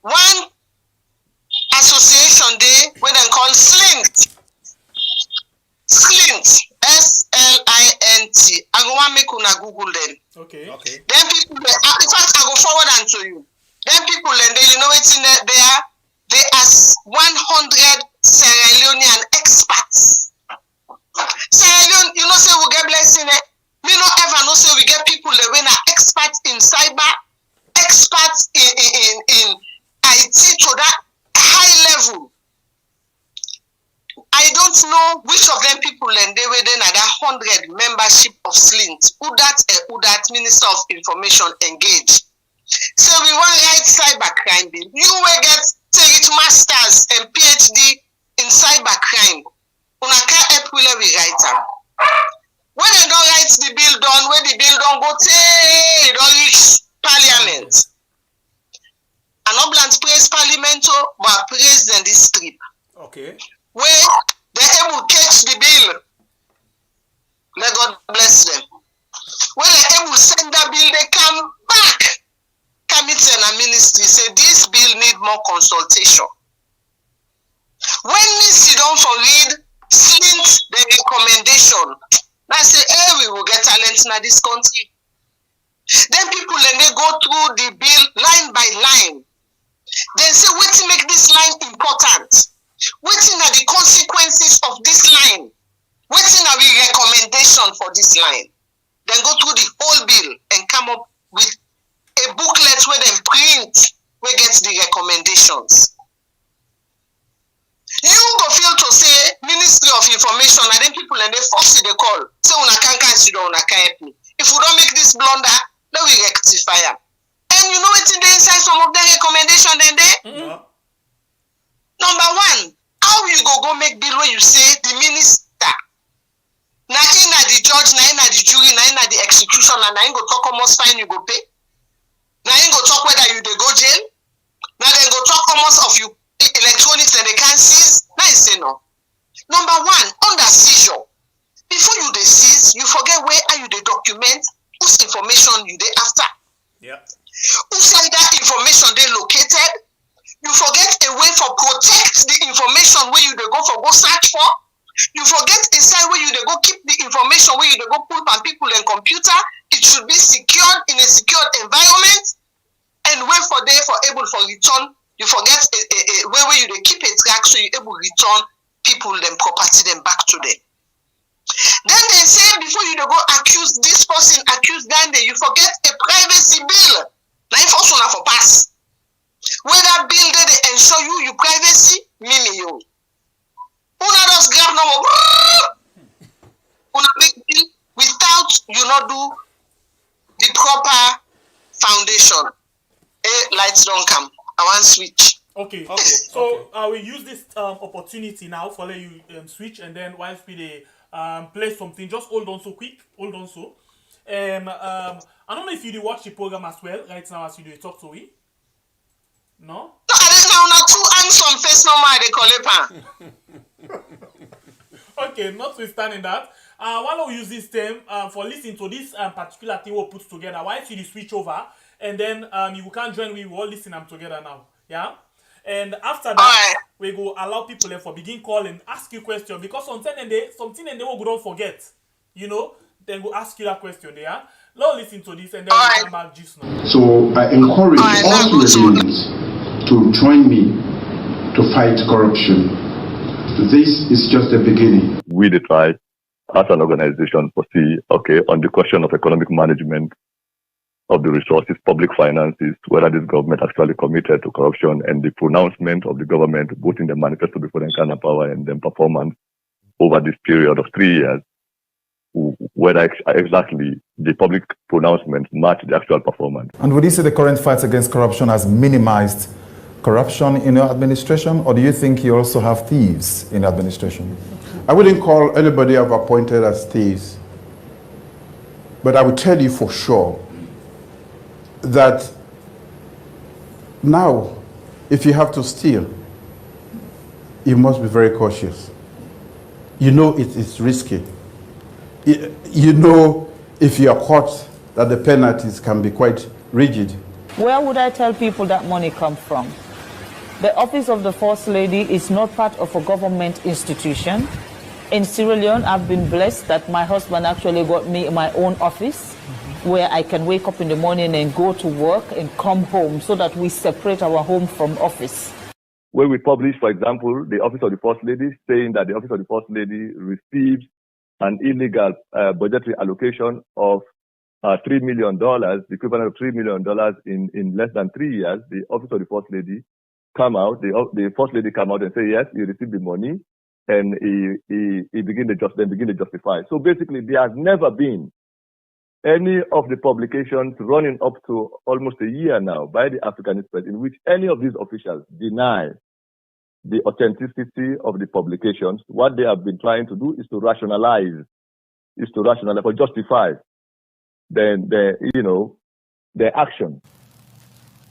one association day where they call SLINT. SLINT. SLINT. I go want make una Google them. Okay. Then people, in fact, I go forward them to you. Then people, you know what's in there? They are 100 Sierra Leonean experts. Sierra Leone, you know, say we get blessing. Me no ever know say we get people that we are experts in cyber, experts in IT to that high level. I don't know which of them people and they were then at that 100 membership of SLINT. Who that Minister of Information engage. So we want to write cybercrime bill. You will get take masters and PhD in cybercrime. Una can't help we write them. When they don't write the bill done, when the bill don't go it don't reach Parliament. And not bland praise Parliament, but praise them this strip. Okay. Where they able catch the bill. Let God bless them. When they able send that bill, they come back. Committee and ministry say this bill need more consultation. When me sit down for read SLINT the recommendation, I say, hey, we will get talent in this country. Then people then they go through the bill line by line. Then say, what to make this line important? What are the consequences of this line? What are the recommendation for this line? Then go through the whole bill and come up with a booklet where they print where gets the recommendations. You go feel to say Ministry of Information and then people and they force the call. Say una can't consider una can't help me. If we don't make this blunder, then we rectify them. And you know what's in the inside some of the recommendation then there? Mm-hmm. Number one, how you go make bill where you say the minister na in the judge, na in the jury, na in the execution, and na in go talk almost fine you go pay. Now you go talk whether you they go jail. Now they go talk almost of you electronics and they can't seize. Now you say no. Number one, under seizure. Before you they seize, you forget where are you they document, whose information you they after. Yeah. Who said that information they located? You forget a way for protect the information where you they go search for. You forget inside where you dey go keep the information, where you dey go put on people and computer. It should be secured in a secured environment, and wait for they for able for return. You forget where you dey keep a track, so you able return people them property them back to them. Then they say before you dey go accuse this person, accuse that day, you forget a privacy bill. Now if also for pass. Where that bill they ensure you privacy, mimi you. Una just grab no more. Una make bill without you not do the proper foundation. Lights don't come. I want switch. Okay. So I will use this opportunity now for let you switch, and then whilst we play something, just hold on so quick. Hold on so. I don't know if you watch the program as well right now as you do talk to me. No? No, I don't know. Two handsome face no more they call it. Okay, notwithstanding that, while we use this term for listening to this particular thing we put together, why see the switch over, and then you can join, we will listen them together now. Yeah? And after that, we go allow people for begin call and ask you question, because something and they will don't forget. You know, then go ask you that question there. Let's listen to this and then we come back just now. So I encourage all Sudanese to join me to fight corruption. This is just the beginning. We the tribe, as an organization, foresee, on the question of economic management of the resources, public finances, whether this government actually committed to corruption, and the pronouncement of the government, both in the manifesto before the kind of power and then performance over this period of 3 years, whether exactly the public pronouncement match the actual performance. And would you say the current fight against corruption has minimized corruption in your administration, or do you think you also have thieves in administration? I wouldn't call anybody I've appointed as thieves, but I would tell you for sure that now, if you have to steal, you must be very cautious. You know it is risky. You know if you are caught that the penalties can be quite rigid. Where would I tell people that money comes from? The office of the First Lady is not part of a government institution. In Sierra Leone, I've been blessed that my husband actually got me my own office where I can wake up in the morning and go to work and come home, so that we separate our home from office. Where we publish, for example, the office of the First Lady, saying that the office of the First Lady receives an illegal budgetary allocation of $3 million, the equivalent of $3 million in less than 3 years. The office of the First Lady the First Lady come out and say, yes, he received the money, and he begin to justify. So basically, there has never been any of the publications running up to almost a year now by the African Express in which any of these officials deny the authenticity of the publications. What they have been trying to do is to rationalize, or justify their action.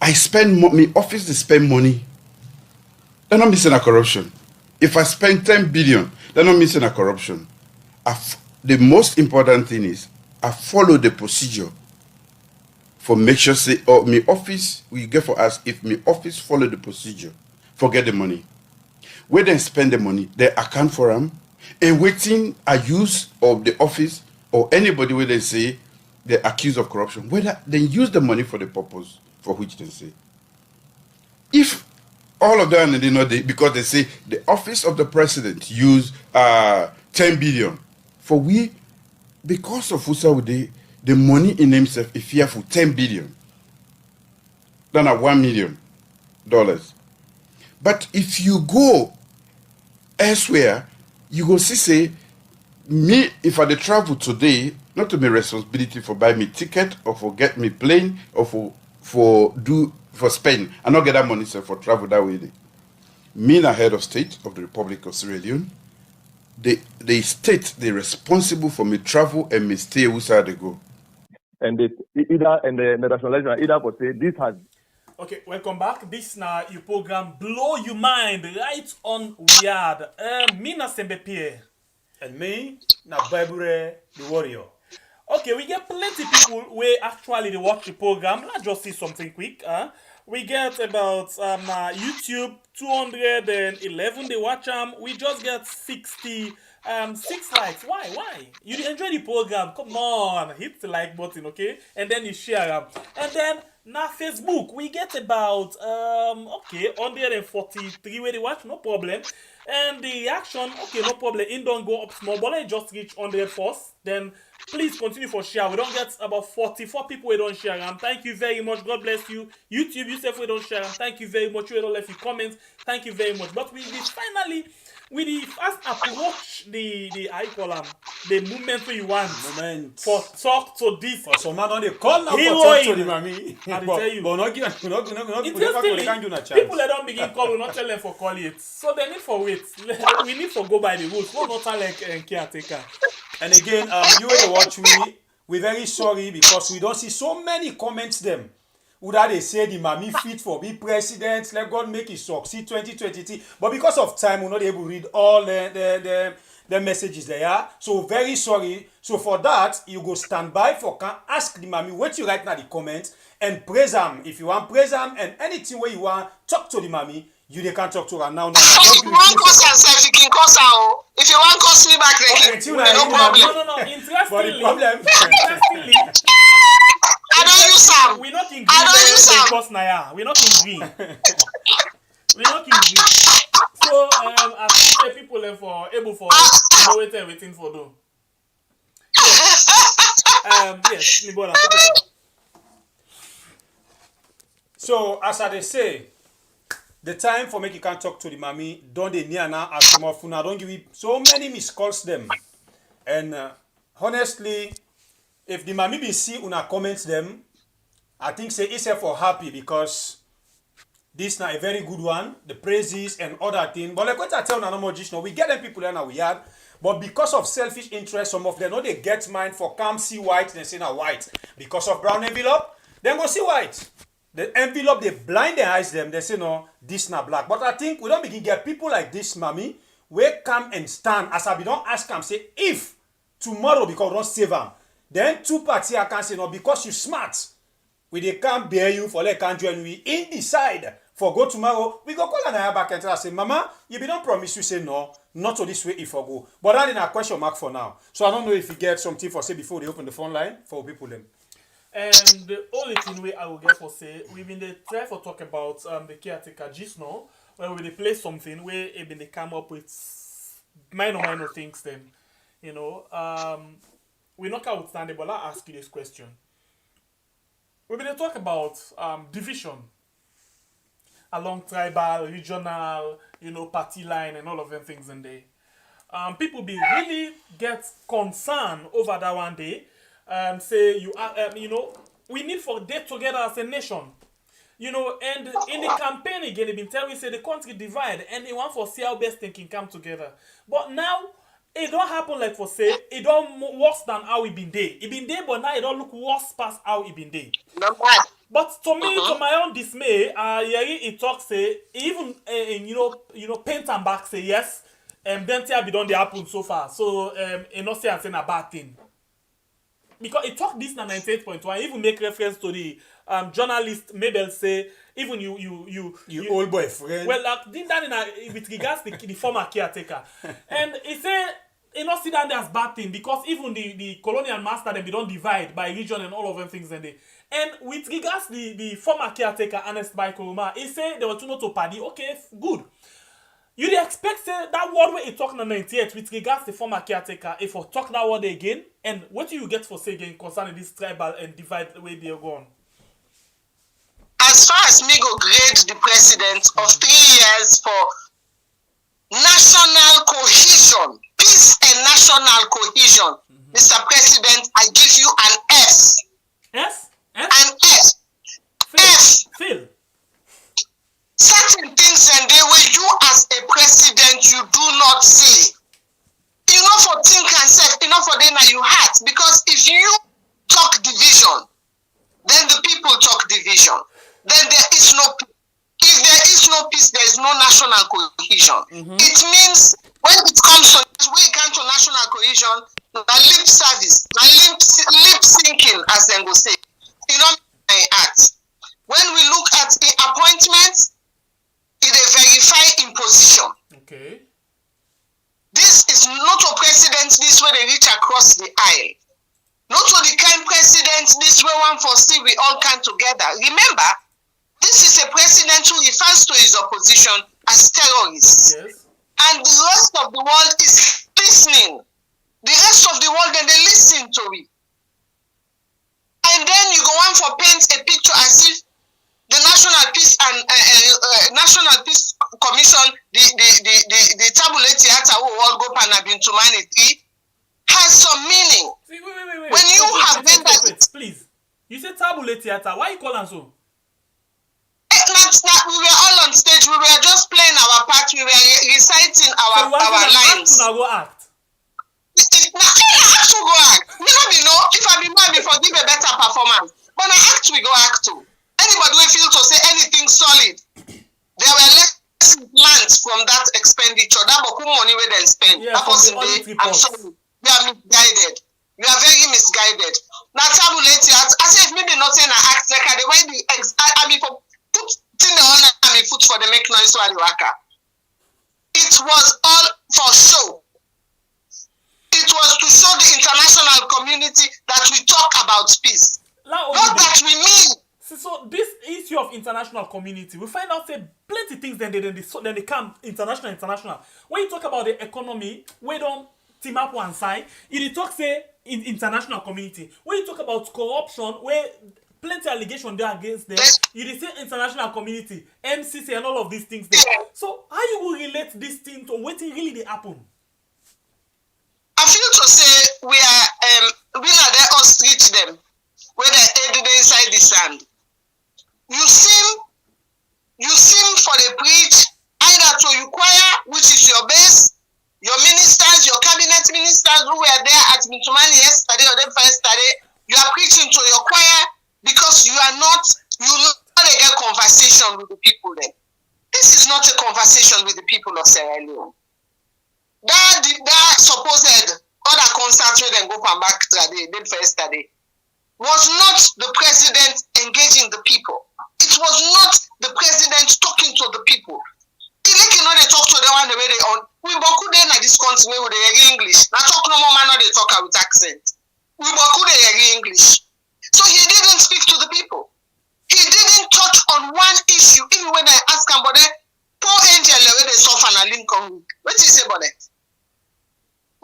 I spend my office, they spend money. They're not missing a corruption. If I spend 10 billion, they're not missing a corruption. The most important thing is I follow the procedure for make sure say, my office, we get for us, if my office follow the procedure, forget the money. Where they spend the money, they account for them, and waiting a use of the office or anybody where they say they're accused of corruption, whether they use the money for the purpose for which they say. If all of them, they know because they say the office of the president use 10 billion, for we, because of Usaudi, the money in himself is here for 10 billion, than at $1 million. But if you go elsewhere, you go see, say, me, if I travel today, not to be responsibility for buy me ticket or for get me plane or for spend. I not get that money sir, for travel that way. Me, the head of state of the Republic of Sierra Leone, the state they responsible for me travel and me stay where they go. And the nationalization either for say this has. Okay, welcome back. This now your program Blow Your Mind right on Weird. Me na Sembe Pierre. And me na Babure the Warrior. Okay, we get plenty people where actually they watch the program. Let's just see something quick. We get about YouTube 211 they watch we just get 66 likes. Why you enjoy the program? Come on, hit the like button, okay, and then you share and then now Facebook we get about 143 where they watch, no problem, and the reaction, okay, no problem, in don't go up small, but I just reach 100 first, then please continue for share. We don't get about 44 people we don't share. Thank you very much. God bless you. YouTube yourself we don't share. Thank you very much. You don't left your comments. Thank you very much. But we finally the first approach the I call the movement where you want for talk to this. For some man on the call now heroine. for talk to the mommy. I tell you. But Interestingly, people that don't begin call will not tell them for call it. So they need for wait. We need for go by the rules. We're not like caretaker. And again, you will watch me. We're very sorry because we don't see so many comments them. Would they say the mommy fit for be president? Let God make it succeed 2023. But because of time, we're not able to read all the messages there. So very sorry. So for that, you go stand by for can ask the mommy what you write now the comments and praise them. If you want praise them and anything where you want talk to the mommy, you they can't talk to her now. If you want curse yourself, you can curse her. If you want curse me back, no problem. No. Interestingly, interestingly, I don't use Sam. We're not in green. I don't use Sam. We're not in green. We're not in green. So I think the people are able for waiting for them. Yes, Nibola. So as I say, the time for make you can talk to the mommy, don't they near now as some of una don't give you so many missed calls them. And honestly, if the mommy be see una comments them, I think say it's for happy because this now a very good one, the praises and other things. But like what I tell no more just now, we get them people there now we had, but because of selfish interest, some of them know they get mine for come see white, they say now white. Because of brown envelope, then go see white. The envelope, they blind their eyes them, they say no, this not black. But I think we don't begin get people like this, mommy, where come and stand, as I be don't ask them, say, if tomorrow, because we don't save them, then two parts here can say no, because you smart, we they can't bear you for like can't join we in the side for go tomorrow, we go call an back and tell her, say, Mama, you be don't promise you say no, not to this way if I go. But that in a question mark for now. So I don't know if you get something for say before they open the phone line for people then. And the only thing we I will get for say, we've been try for talk about the caretaker just now, where we play something where they been they come up with minor things then. You know, we're not outstanding, but I'll ask you this question. We've been talk about division along tribal, regional, you know, party line and all of them things in there. People be really get concerned over that one day. Say you are, you know, we need for them together as a nation, you know, and in the campaign again, they've been telling me say the country divide and they want for see how best thinking come together. But now it don't happen like for say it don't worse than how it been there. It been there, but now it don't look worse past how it been there. But to me, to my own dismay, it talks say even you know paint and back say yes, then tell be done they happen so far. So not say I'm saying a bad thing. Because it talk this na 98.1, even make reference to the journalist Mabel say even you old boyfriend. Well, like did that with regards to the former caretaker, and he say he not see that as bad thing because even the colonial master them they don't divide by region and all of them things and they. And with regards the former caretaker Ernest by Koroma, he say they were too not to party. Okay, good. You dey expect say that word where he talk in 98 with regards to former caretaker, if we talk that word again, and what do you get for say again concerning this tribal and divide the way they are going? As far as me go grade the president of 3 years for national cohesion, peace and national cohesion, Mr. President, I give you an S. S? An S. F. Phil. Certain things and the way you as a president you do not say. You know for think and say, you know for then you heart. Because if you talk division, then the people talk division. Then there is no peace. If there is no peace, there is no national cohesion. It means when it comes to national cohesion, the lip service, lip syncing, as they go say, you know, my act. When we look at Okay. This is not a president this way they reach across the aisle. Not to the kind president this way one for see we all come together. Remember, this is a president who refers to his opposition as terrorists. Yes. And the rest of the world is listening. The rest of the world, then they listen to it. And then you go on for paint a picture as if the National Peace and National Peace Commission, the tabula theater who all go pan have been to humanity, has some meaning. See, wait. When you have made that, please. You said tabula theater. Why you call them so? We were all on stage. We were just playing our part. We were reciting our lines. Now go act. Now I act to go act. Never be no. If I be mad, before give a better performance. But I act we go act to. Anybody will feel to say anything solid. There were lessons learned from that expenditure. That money we then spend. Yeah, that was in the. I'm sorry. We are misguided. We are very misguided. Now tabulate it. I say if maybe not saying I act like the way the I mean for put in the honor I mean foot for the make noise for the worker. It was all for show. It was to show the international community that we talk about peace. Not that we mean. So this issue of international community, we find out say plenty things then they come international. When you talk about the economy, we don't team up one side. You talk say in international community. When you talk about corruption, where plenty allegation there against them, you say international community, MCC and all of these things there. So how you will relate this thing to what really they happen? I feel to say we are there ostrich them where they inside the sand. You seem for the preach either to your choir, which is your base, your ministers, your cabinet ministers who were there at Mitumani yesterday or the first day, you are preaching to your choir because you not get conversation with the people then. This is not a conversation with the people of Sierra Leone. That supposed other concerts where they go from back today, then first day, was not the president engaging the people. It was not the president talking to the people. They talk to the one the way they on. We boku then at this country where they hear English. Now talk no more man, they talk with accent. We boku they hear English. So he didn't speak to the people. He didn't touch on one issue. Even when I ask him about it, poor angel where they suffer and Lincoln. What do you say about it?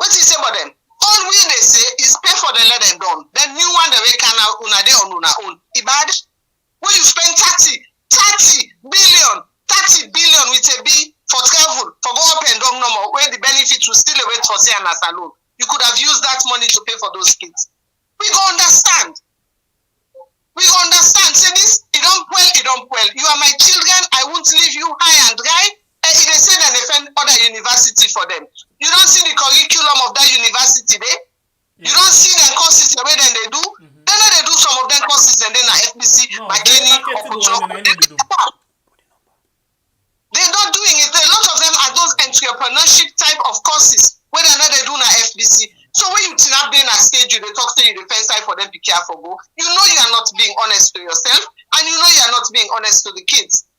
What do you say about them? All we they say is pay for the let them done. The new one that we can now una day on una own. Ibad, when you spend 30 billion with a B for travel, for go up and down no more, where the benefits will still await for say and as alone. You could have used that money to pay for those kids. We go understand. Say this, it don't well. You are my children, I won't leave you high and dry. And they say that they find other university for them. You don't see the curriculum of that university there. Yeah. You don't see the courses the way they do. Mm-hmm. Then they do some of them courses and then at FBC, McKinney, or they're not doing it. A lot of them are those entrepreneurship type of courses where they do na FBC. So when you turn up there na stage, you they talk to you defense side for them be careful go. You know you are not being honest to yourself, and you know you are not being honest to the kids.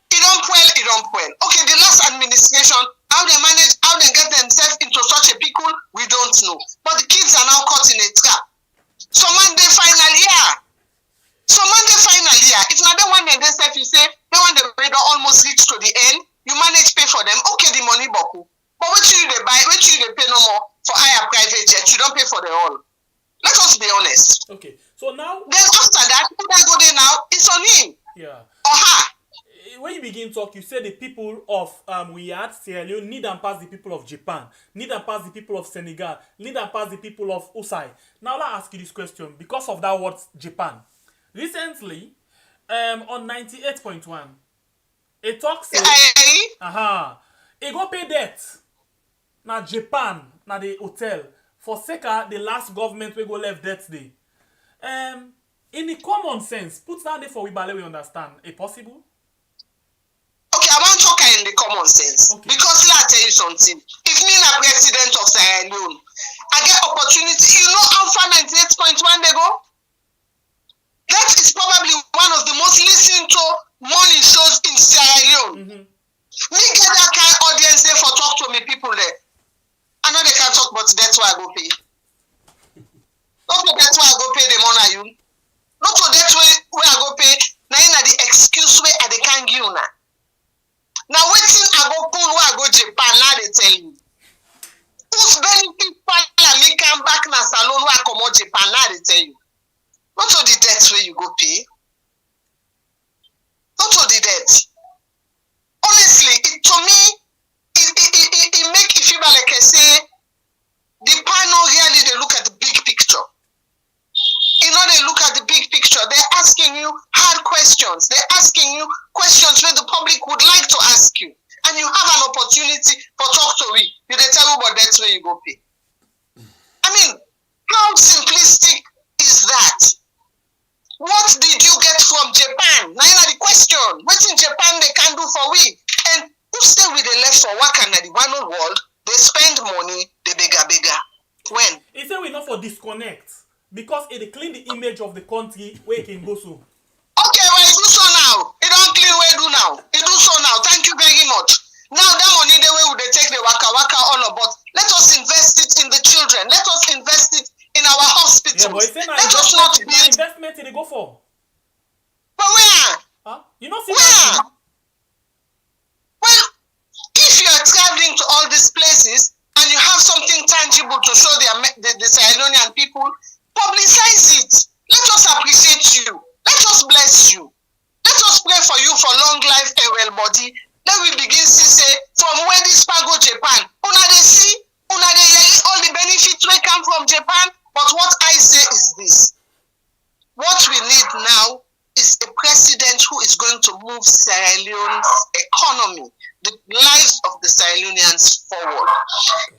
It don't well. Okay, the last administration, how they manage, how they get themselves into such a pickle, we don't know. But the kids are now caught in a trap. So Monday final year. If not the one they say, you say, the one they don't almost reach to the end, you manage pay for them. Okay, the money boku. But what you they buy, what you they pay no more for higher private jet, you don't pay for the all. Let us be honest. Okay, so now then after that, who that go there now, it's on him. Yeah. Or her. When you begin talk, you say the people of Sierra Leone need and pass the people of Japan, need and pass the people of Senegal, need and pass the people of Usai. Now let's ask you this question because of that word Japan. Recently, on 98.1, a talk say, it go pay debt. Now Japan, now the hotel for Seka, the last government we go left debt day. In the common sense, put down there for we understand. It possible? Okay, I want to talk in the common sense. Okay. Because let me tell you something. If me a president of Sierra Leone, I get opportunity. You know how far 98.1 they go? That is probably one of the most listened to morning shows in Sierra Leone. Mm-hmm. Me get that kind of audience there for talk to me people there. I know they can't talk, but that's why I go pay. Not to that's why I go pay the money you. Not to that's where I go pay. Now in the excuse way I they can't give you now. Now waiting I go pull where I go Japan, now they tell you. Who's benefit para me come back na salon where I come out Japan, now they tell you. Not to the debt where you go pay. Not to the debt. Honestly, to me, it make you feel like I say, the panel really they look at the big picture. You know, they look at the big picture. They're asking you hard questions. They're asking you questions where the public would like to ask you. And you have an opportunity for talk to me. You they tell you about that's where you go pay. I mean, how simplistic is that? What did you get from Japan? Now you know the question. What in Japan they can do for we? And who stay with the left for work and the one world? They spend money, they bigger. When? He said we not for disconnect. Because it clean the image of the country where it can go so. Okay, well it do so now. It don't clean where it do now. It do so now. Thank you very much. Now that money the way would they take the waka all about. Let us invest it in the children. Let us invest it in our hospitals. Yeah, but he said let us not build investment they go for. But where? Huh? You know see where? Well, if you are traveling to all these places and you have something tangible to show the Sierra Leonean people, publicize it. Let us appreciate you. Let us bless you. Let us pray for you for long life and well body. Then we begin to say, from where this go Japan, una they see, una they hear all the benefits will come from Japan. But what I say is this. What we need now is a president who is going to move Sierra Leone's economy, the lives of the Sierra Leoneans forward.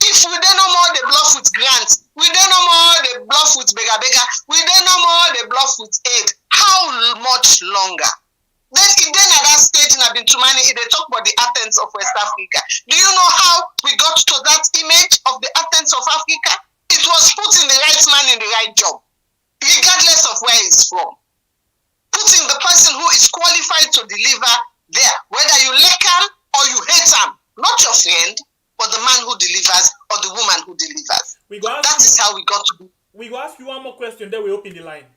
If we don't know more, they bluff with grants. We don't know more, they bluff with bega. We don't know more, they bluff with aid. How much longer? Then at that stage in Abintumani, they talk about the Athens of West Africa. Do you know how we got to that image of the Athens of Africa? It was put in the right man in the right job, regardless of where he's from. Putting the person who is qualified to deliver there, whether you like him or you hate him, not your friend, but the man who delivers or the woman who delivers. That is how we got to be. We go ask you one more question, then we open the line.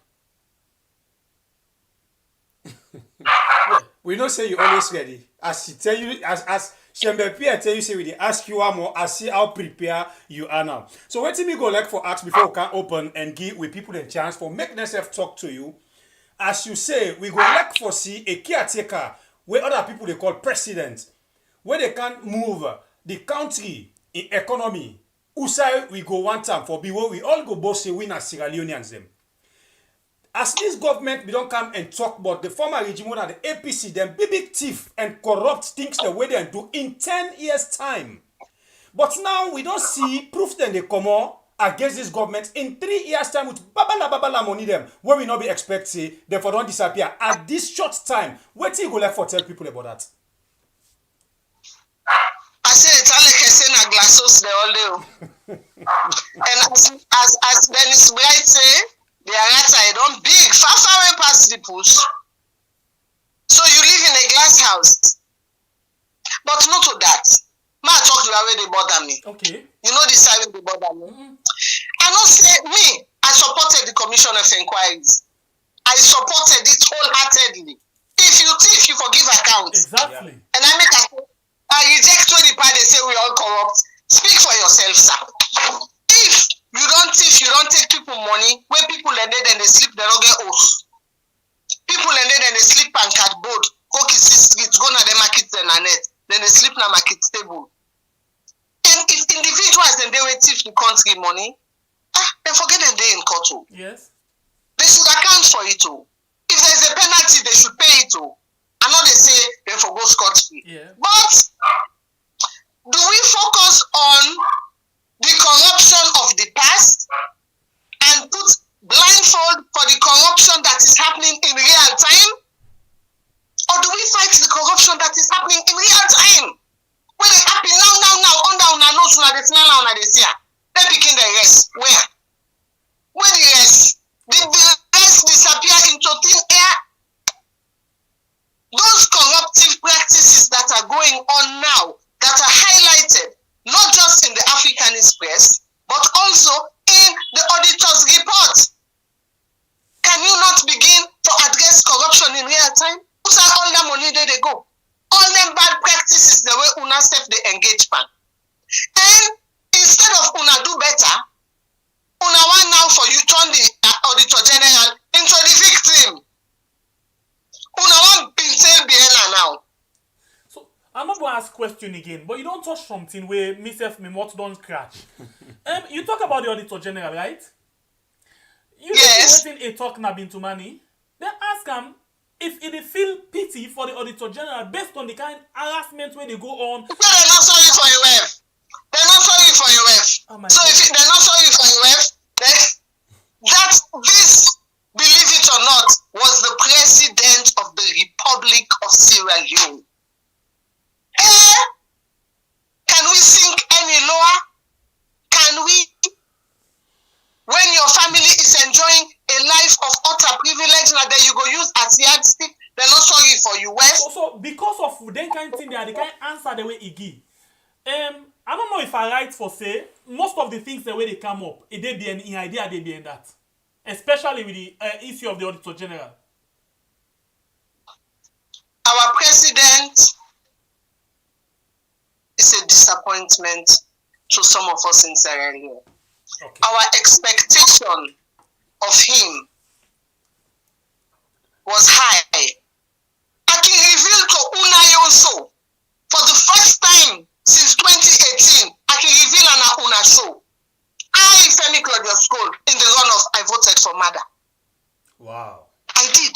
Yeah. We don't say you always ready. As she tell you, as Shembe Pierre tell you, say we dey ask you one more, I see how prepared you are now. So what me go like for ask before we can open and give with people a chance for make themselves talk to you. As you say, we go like for see a caretaker where other people they call president, where they can move the country in economy. Usai we go one time for be where we all go both say we na Sierra Leoneans them. As this government, we don't come and talk about the former regime and the APC, them big thief and corrupt things the way they do in 10 years' time. But now we don't see proof that they come on against this government in 3 years' time with babala money them, where we not be expect say they for don't disappear at this short time. What do you go like for tell people about that? I say it's all like I say na glasses they all do. And as Dennis Bright say, the Arata don't big, far away past the push. So you live in a glass house. But not to that. Ma talk to the way they bother me. Okay. You know this way they bother me. I don't say me, I supported the Commission of Inquiries. I supported it wholeheartedly. If you thief, you forgive account. Exactly. And I reject when the part they say we all corrupt. Speak for yourself, sir. If you don't thief, you don't take people money, where people ended and they sleep, they don't get oath. People ended and they sleep on cardboard, go kiss the streets, go na the market and net, then they sleep na market table. And if individuals and they will thief the country money, then forget them they in court too. Yes. They should account for it too. If there's a penalty, they should pay it too. I know they say they for go scot-free. Yeah. But do we focus on the corruption of the past and put blindfold for the corruption that is happening in real time? Or do we fight the corruption that is happening in real time? When it happen now, under una nose, una dey smell, una dey see. Then begin the rest. Where? Where the rest? Did the rest disappear into thin air? Those corruptive practices that are going on expressed, but also in the auditor's report. Can you not begin to address corruption in real time? Who's all the money there they go? All them bad practices the way una step the engagement. And instead of una do better, una want now for you turn the auditor general into the victim. Una want Bintel Biela now. So I'm not going to ask question again, but you don't touch something where myself me what don't scratch. You talk about the auditor general, right? You Yes. waiting a talk na to money. Then ask him if they feel pity for the auditor general based on the kind of harassment where they go on. They're not sorry for your wife. They're not sorry for your wife. Oh my So God. if they're not sorry for your wife, then that this, believe it or not, was the president of the Republic of Sierra Leone. Can we sink any lower? Can we? When your family is enjoying a life of utter privilege, now that you go use as yardstick, they're not sorry for you. Well, So because of that kind of thing, they are the kind of answer the way he give. I don't know if I right for say most of the things the way they come up, it they be an idea they be in that, especially with the issue of the auditor general. our president is a disappointment to some of us in Sierra Leone. Okay. Our expectation of him was high. I can reveal to Unai also, for the first time since 2018, I can reveal on Una show. I, Femi Claudius-Cole, in the runoff, I voted for Maada. Wow. I did.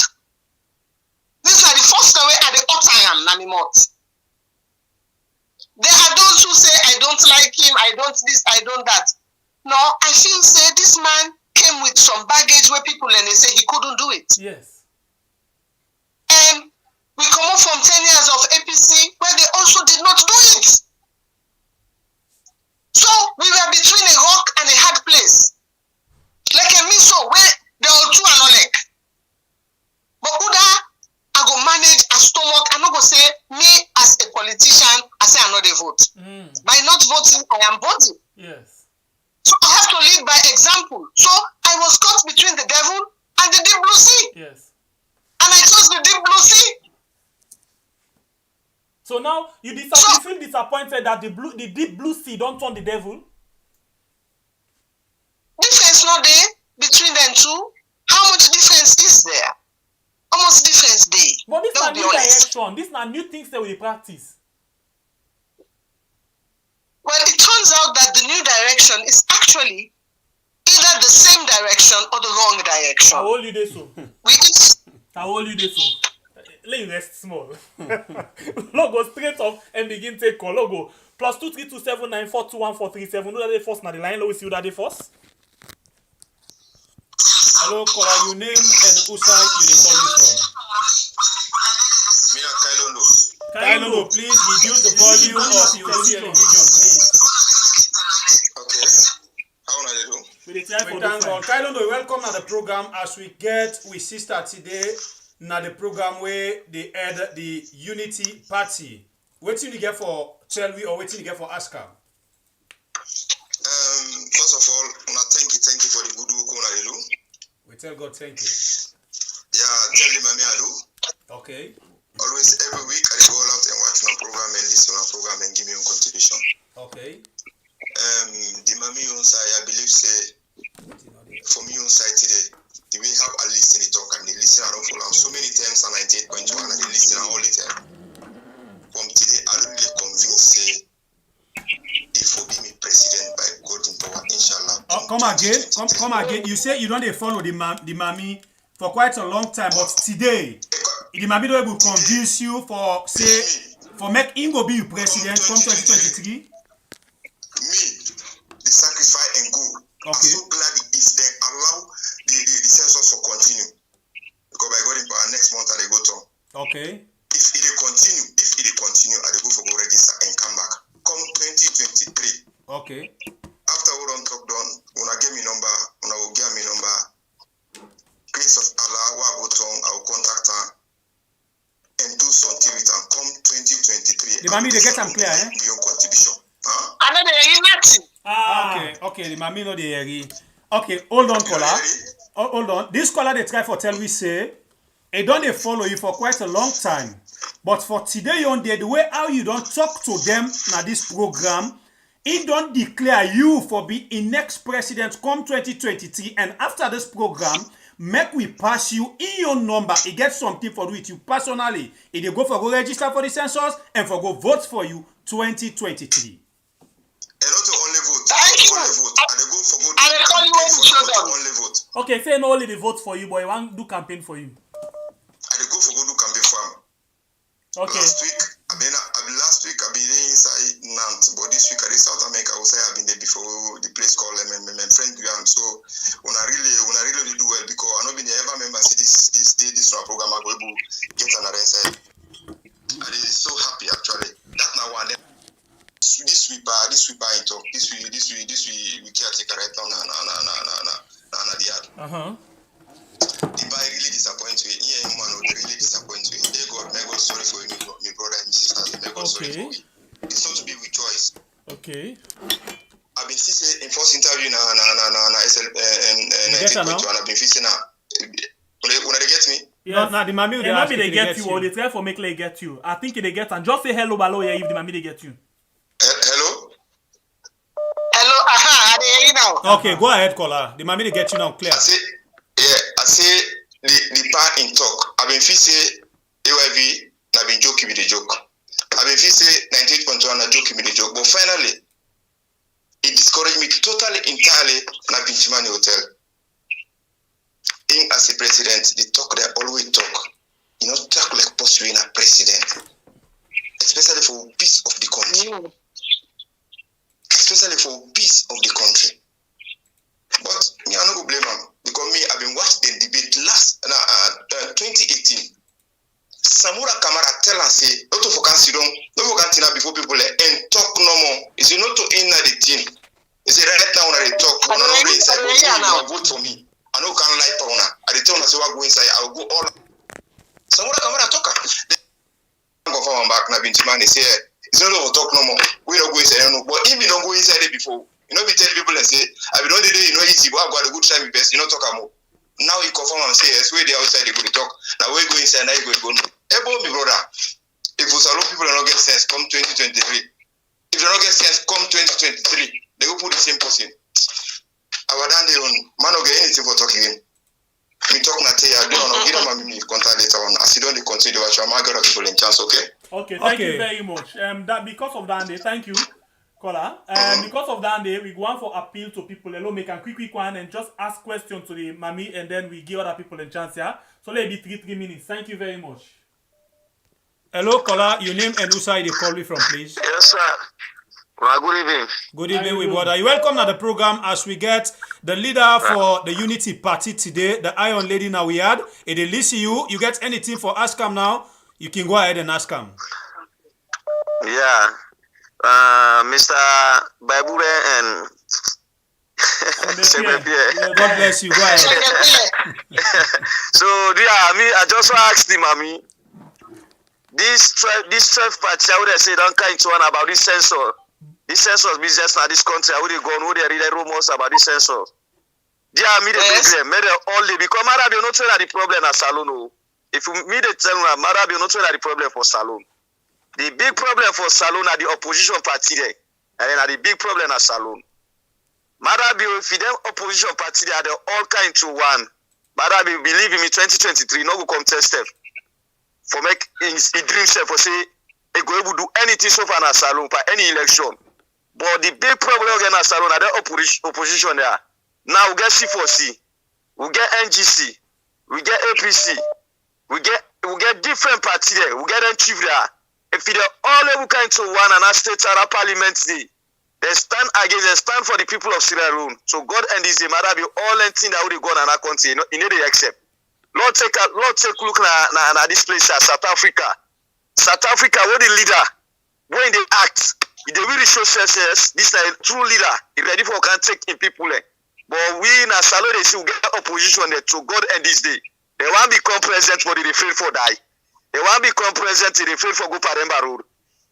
This is the first time I the Otaram Namimot. There are those who say, I don't like him, I don't this, I don't that. No, I feel say this man came with some baggage where people and they say he couldn't do it. Yes. And we come up from 10 years of APC where they also did not do it. So we were between a rock and a hard place. Like a miso where there are two and like. But Uda, I go manage a stomach. I'm not going to say me as a politician, I say I'm not a vote. By not voting, I am voting. Yes. So I have to lead by example. So I was caught between the devil and the deep blue sea. Yes. And I chose the deep blue sea. So now you feel disappointed that the deep blue sea don't turn the devil? Difference not there between them two. How much difference is there? How much difference there? But this is Let's a be new honest. direction. These are new things that we practice. Well, it turns out that the new direction is actually either the same direction or the wrong direction. How old you dey so? How old you dey so? Let you rest small. Logo straight up and begin take call. Logo +23279421437. Who that dey first na the line? Let we see who that dey first. Hello, caller. Your name and who side you dey calling from? Mina Kailondo. Kailondo, please reduce the volume of your television, please. Okay. How are you doing? We thank God. Kailondo, welcome to the program. As we see start today, na the program where they add the Unity Party. Waiting to get for Chelwi or waiting to get for Askam? First of all, thank you for the good work on Alilu. We tell God thank you. Yeah, tell him I do. Okay. Always every week I go out and watch my program and listen to my program and give me a contribution. Okay. The Mami on side, I believe say for me on side today, the way how I listen it talk and they listen I don't follow so many times and 98.1 and they listen all the time. From today I don't really convinced say if will be me president by God in power, inshallah. Come again. You say you don't follow the Mami for quite a long time, but today the Mami don't able to convince you for make him go be your president from 2023. Me, the sacrifice and go. Okay. I'm so glad if they allow the census to continue. Because by God in power next month I go to. Okay. If it continue, I go for go register and come back. Come 2023. Okay. After we don't talk done, when I get me number, when I will get me number, grace of Allah, I will contact her and do something with her. Come 2023. The Mami, they get them clear, eh? Your contribution. Huh? I know they are nothing. Okay, the mami no dey hear. Okay, hold on, caller. Hold on. This caller they try for tell we say, they don't they follow you for quite a long time. But for today on day, the way how you don't talk to them na this program, it don't declare you for be in next president come 2023. And after this program, make we pass you in your number. It gets something for with you personally. If they go register for the census and go vote for you 2023. And not to only vote. Thank you. Only vote. And they go for vote. And they call you when you show them. Only vote. Okay, say no only the vote for you, but you want do campaign for you. And they go for go do campaign for him. Okay. Last week I've been inside Nantes, but this week I in South America. I would say I've been there before. The place called my friend Guam. So when I really do well because I not been ever member see this program I go able get another inside. And it is so happy actually. That now one this sweeper in talk. This we caretaker right now na the yard. The buy really disappoint me. Yeah, man, really disappoint me. Hey God, may God sorry for me, my brother and sisters. May God sorry for me. It's not to be with choice. Okay. I've been facing in first interview na SL and I've been facing now. When they get me. Yes. No, the mami they get you or they try for make they get you. I think they get and just say hello balo here if the mami they get you. Hello? Hello, I hear you now. Okay, go ahead, caller. The mami they get you now clear. I say the part in talk. I've been say AYV, I've been joking with the joke. I've been say 98.1, I joking with the joke. But finally, it discouraged me totally, entirely, na Pinchimani Hotel. Him as a president, the talk they always talk. You know, talk like possibly a president. Especially for peace of the country. Especially for peace of the country. But me, I no go blame him. Because me, I've been watching the debate last 2018. Samura Kamara tell us say, not to focus on before people and talk no more. Is it not to end the team? Is it right now when they talk? When I don't inside, vote for me. I know can't lie to una. I tell una say what go inside, I'll go all. Samura Kamara talk. Then go forward back na Bintimani say, it's not to talk no more. We don't go inside no. But if we don't go inside it before. You know, we tell people and say, I will know the day, you know, easy, but I've got a good time best, you know, talk about. Now you confirm and say, yes, where they outside, they go to talk. Now we go inside, now you go. Ebo, me brother, if we allow people to not get sense, come 2023. If they don't get sense, come 2023, they go put the same person. I was done there on, man, don't get anything for talking again. Me talk na tell you, I don't know, give them a contact later on. As you don't continue, I shall get people in chance, okay? Okay, thank you very much. That because of that, thank you. Caller. Because of that, we go on for appeal to people. Hello, make a quick one and just ask questions to the mami, and then we give other people a chance. Yeah. So let it be 3 minutes. Thank you very much. Hello, caller. Your name and who side you call me from, please? Yes, sir. Well, good evening. Good evening, we brother. You welcome to the program as we get the leader for the Unity Party today, the Iron Lady now we had. If they listen you get anything for ask him now, you can go ahead and ask him. Yeah. Mr. Babure and God bless you. Go ahead. So, I just asked the mommy. This 12 party, I would say, don't kind to one about this censor. This census business in this country, I would have gone, would they read rumors about this censor? They are me the problem, made all day because Maada Bio not trying the problem at Salon. If you me the tell Maada Bio not trying the problem for Salon. The big problem for Salon are the opposition party there. And then are the big problem at Salon. Maada Bio, if them opposition party they are the all kind to one. Maada Bio believe in me 2023, no go contest them. For make a dream self for say they go able to do anything so far at Salon for any election. But the big problem again at Salon are the opposition there. Now we get C4C, we get NGC, we get APC, we get different parties there, we get them chief there. If they all able kind to one and a state and parliament they stand against, they stand for the people of Sierra Leone. So God and this Maada Bio all anything that would go on our country, in they accept. Lord take a look na this place South Africa. South Africa, where the leader, when they act, they really show success. This is a true leader. He ready for can take in people. But we in Salon they see we get opposition there to God and this day. They want to become president for the refrain for die. They want to become president to refrain for go Paremba Road.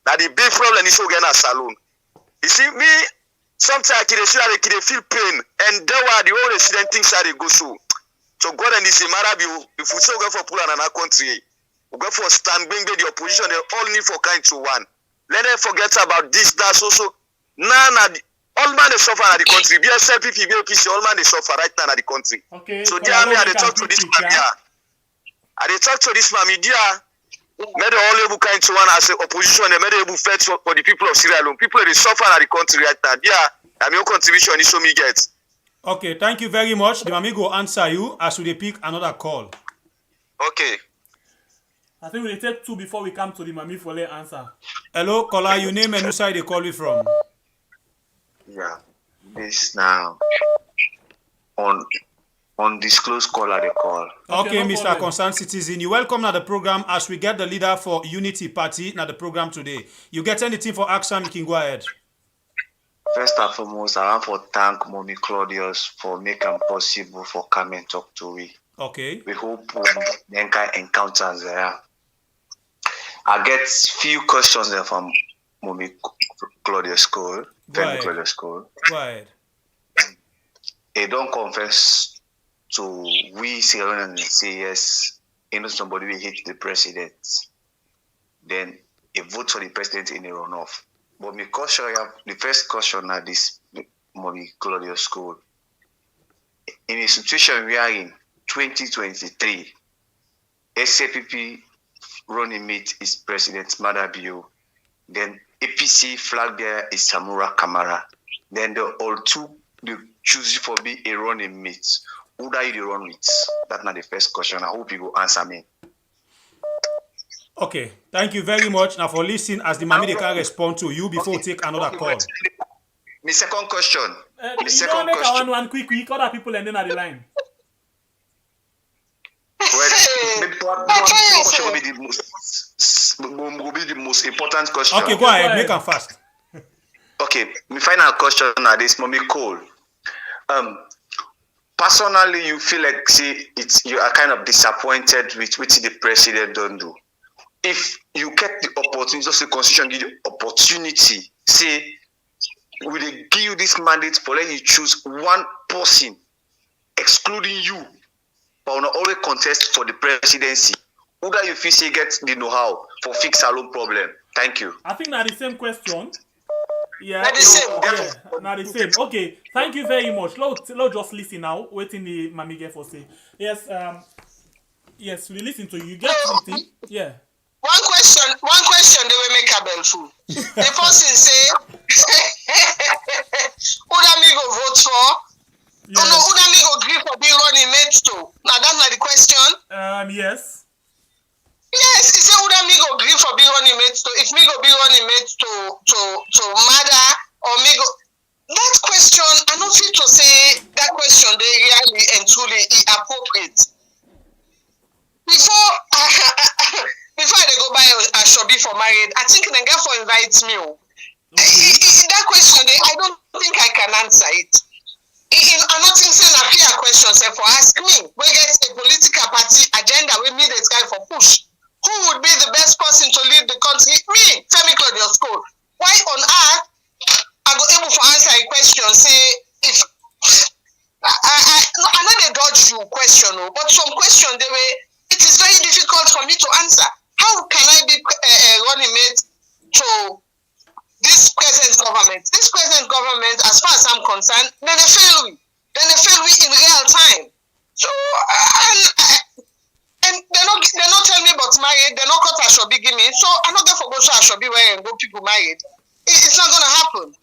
Now the big problem is again at Salon. You see me sometimes they feel pain, and that why the whole resident things that they go through. So God and this Maada Bio, if we still go for pull another country, we go for stand, bring the opposition, they all need for kind to one. Let them forget about this, that, so. Nah, all man they suffer at the country. BSL, BPC, all man they suffer right now at the country. Okay. So dear me, I talk to this man here. I talk to this man, dear. Made all able kind to one as opposition, they made able fight for the people of Sierra Leone. People they suffer at the country right now. Yeah, and your contribution is so me get. Okay, thank you very much. The Mami go answer you as we pick another call. Okay. I think we'll take 2 before we come to the Mami for the answer. Hello, caller, your name and who side they call you from? Yeah, this now on undisclosed caller they call. Okay, no Mr. problem. Concerned Citizen, you welcome now the program as we get the leader for Unity Party now the program today. You get anything for action, you can go ahead. First and foremost, I want to thank Mommy Claudius for making possible for come and talk to we. Okay. We hope then can encounters there. I get few questions there from Mommy Claudius-Cole. Femi Claudius-Cole. Go ahead. They don't confess to we and say yes, somebody will hit the president. Then a vote for the president in a runoff. But me caution you have the first caution at this Mommy Claudius-Cole. In a situation we are in 2023, SAPP running mate is President Maada Bio. Then APC flag bearer is Samura Kamara. Then the all two they choose for be a running mate. Who do you run with? That's not the first question. I hope you will answer me. Okay, thank you very much. Now for listening as the Mami they can respond to you before we take another call. My second question. You don't make one quick, other people and then at the line. Will be the most important question. Okay, go ahead. Make them fast. Okay, my final question now this Mommy Cole. Personally, you feel like you are kind of disappointed with what the president don't do. If you get the opportunity, just the constitution give you opportunity, say, will they give you this mandate for let you choose one person, excluding you, but will always contest for the presidency? Who do you feel say get the know-how for fix our own problem? Thank you. I think that's the same question. Yeah, Not the same. Yeah, not the same. Okay, thank you very much. Let's just listen now. Waiting the Mami get for say. Yes, yes, we listen to you. You get something? Yeah. One question they will make a bell fool. The person say, who that me go vote for? Yes. Oh no, who that me go agree for being running mates to? Now that's not the question. Yes. Yes, he said, who that me go agree for being running mates to? If me go be running mates to Maada or me go. That question, I don't feel to say that question they really and truly appropriate. Before they go buy a shobby for married, I think the girl for invites me. That question, I don't think I can answer it. I'm not saying a clear question, say for ask me. We get a political party agenda, we need this guy for push. Who would be the best person to lead the country? Me, Femi Claudius-Cole. Why on earth I go able to answer a question? Say if I know they dodge you question, but some question it is very difficult for me to answer. How can I be running mate to this present government? This present government, as far as I'm concerned, then they fail me. Then they fail me in real time. So and they're not telling me about married. They're not cut Ashobi give me. So I'm not going for go to Ashobi where and go people married. It's not gonna happen.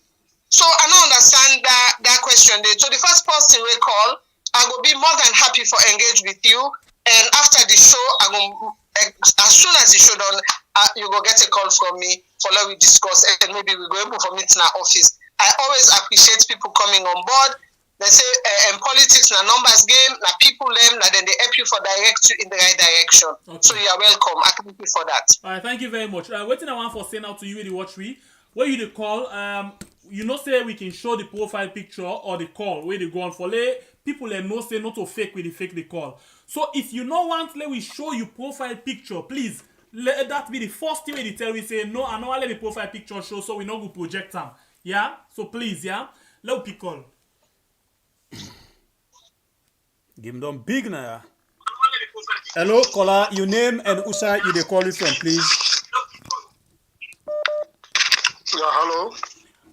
So I don't understand that question there. So the first person we call, I will be more than happy for engage with you. And after the show, as soon as the show done, you go get a call from me for let we discuss and maybe we go able for meet in our office. I always appreciate people coming on board. They say in politics, na numbers game, na people them, na then they help you for direct you in the right direction. Okay. So you are welcome. I thank you for that. All right, thank you very much. Waiting I want for saying out to you in the watch we. Where you the call, you know say we can show the profile picture or the call where they go on for people they know say not to fake with the fake the call. So if you don't want let we show you profile picture, please let that be the first thing we tell we say no, I know let the profile picture show so we not go project them. Yeah? So please, yeah. Let me call. Give them big now. Hello, caller. Your name and Usa you they call you from, please. Yeah, hello.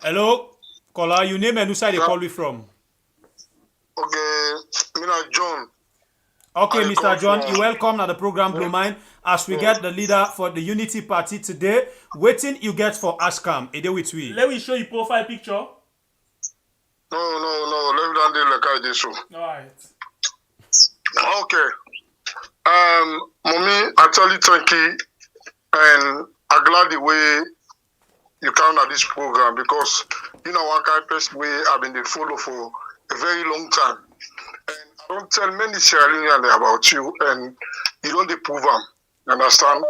Hello, caller. Your name and Usa they call you from. Okay, Mina John. Okay, Mr. John, you're welcome at the program Blue Mind. As we get the leader for the Unity Party today, waiting you get for Ashcam. Ede with we. Let me show you profile picture. No. Let me down like I did so. All right. Okay. Mommy, I tell you thank you, and I'm glad the way you count at this program because you know one kind of person way I've been the follow for a very long time. And I don't tell many Sierra Leoneans about you, and you don't prove them. You understand?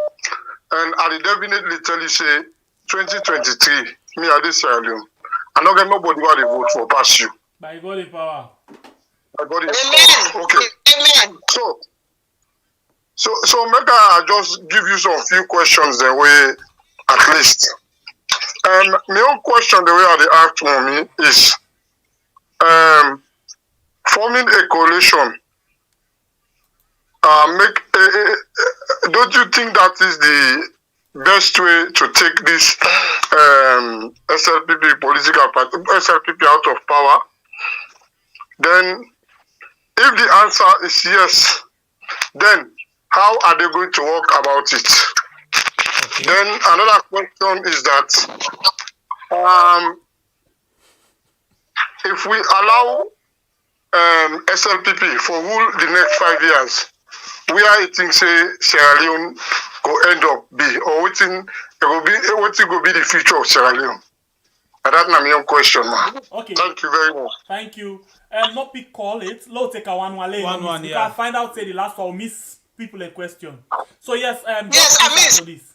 And I definitely tell you, say, 2023, me at this Sierra Leone, I don't get nobody who they vote for past you. By God in power. By God in power. Okay. Amen. So make I just give you some few questions the way, at least. And my own question the way I asked Mommy is, forming a coalition, don't you think that is the best way to take this SLPP political party, SLPP out of power? Then, if the answer is yes, then how are they going to work about it? Okay. Then another question is that if we allow SLPP for whole the next 5 years, we are eating say Sierra Leone go end up be or waiting go be the future of Sierra Leone. And that's my own question, man. Okay. Thank you very much. Thank you. Not pick call it. Low take a one. You can find out say the last one miss people a question. So yes, yes, I miss.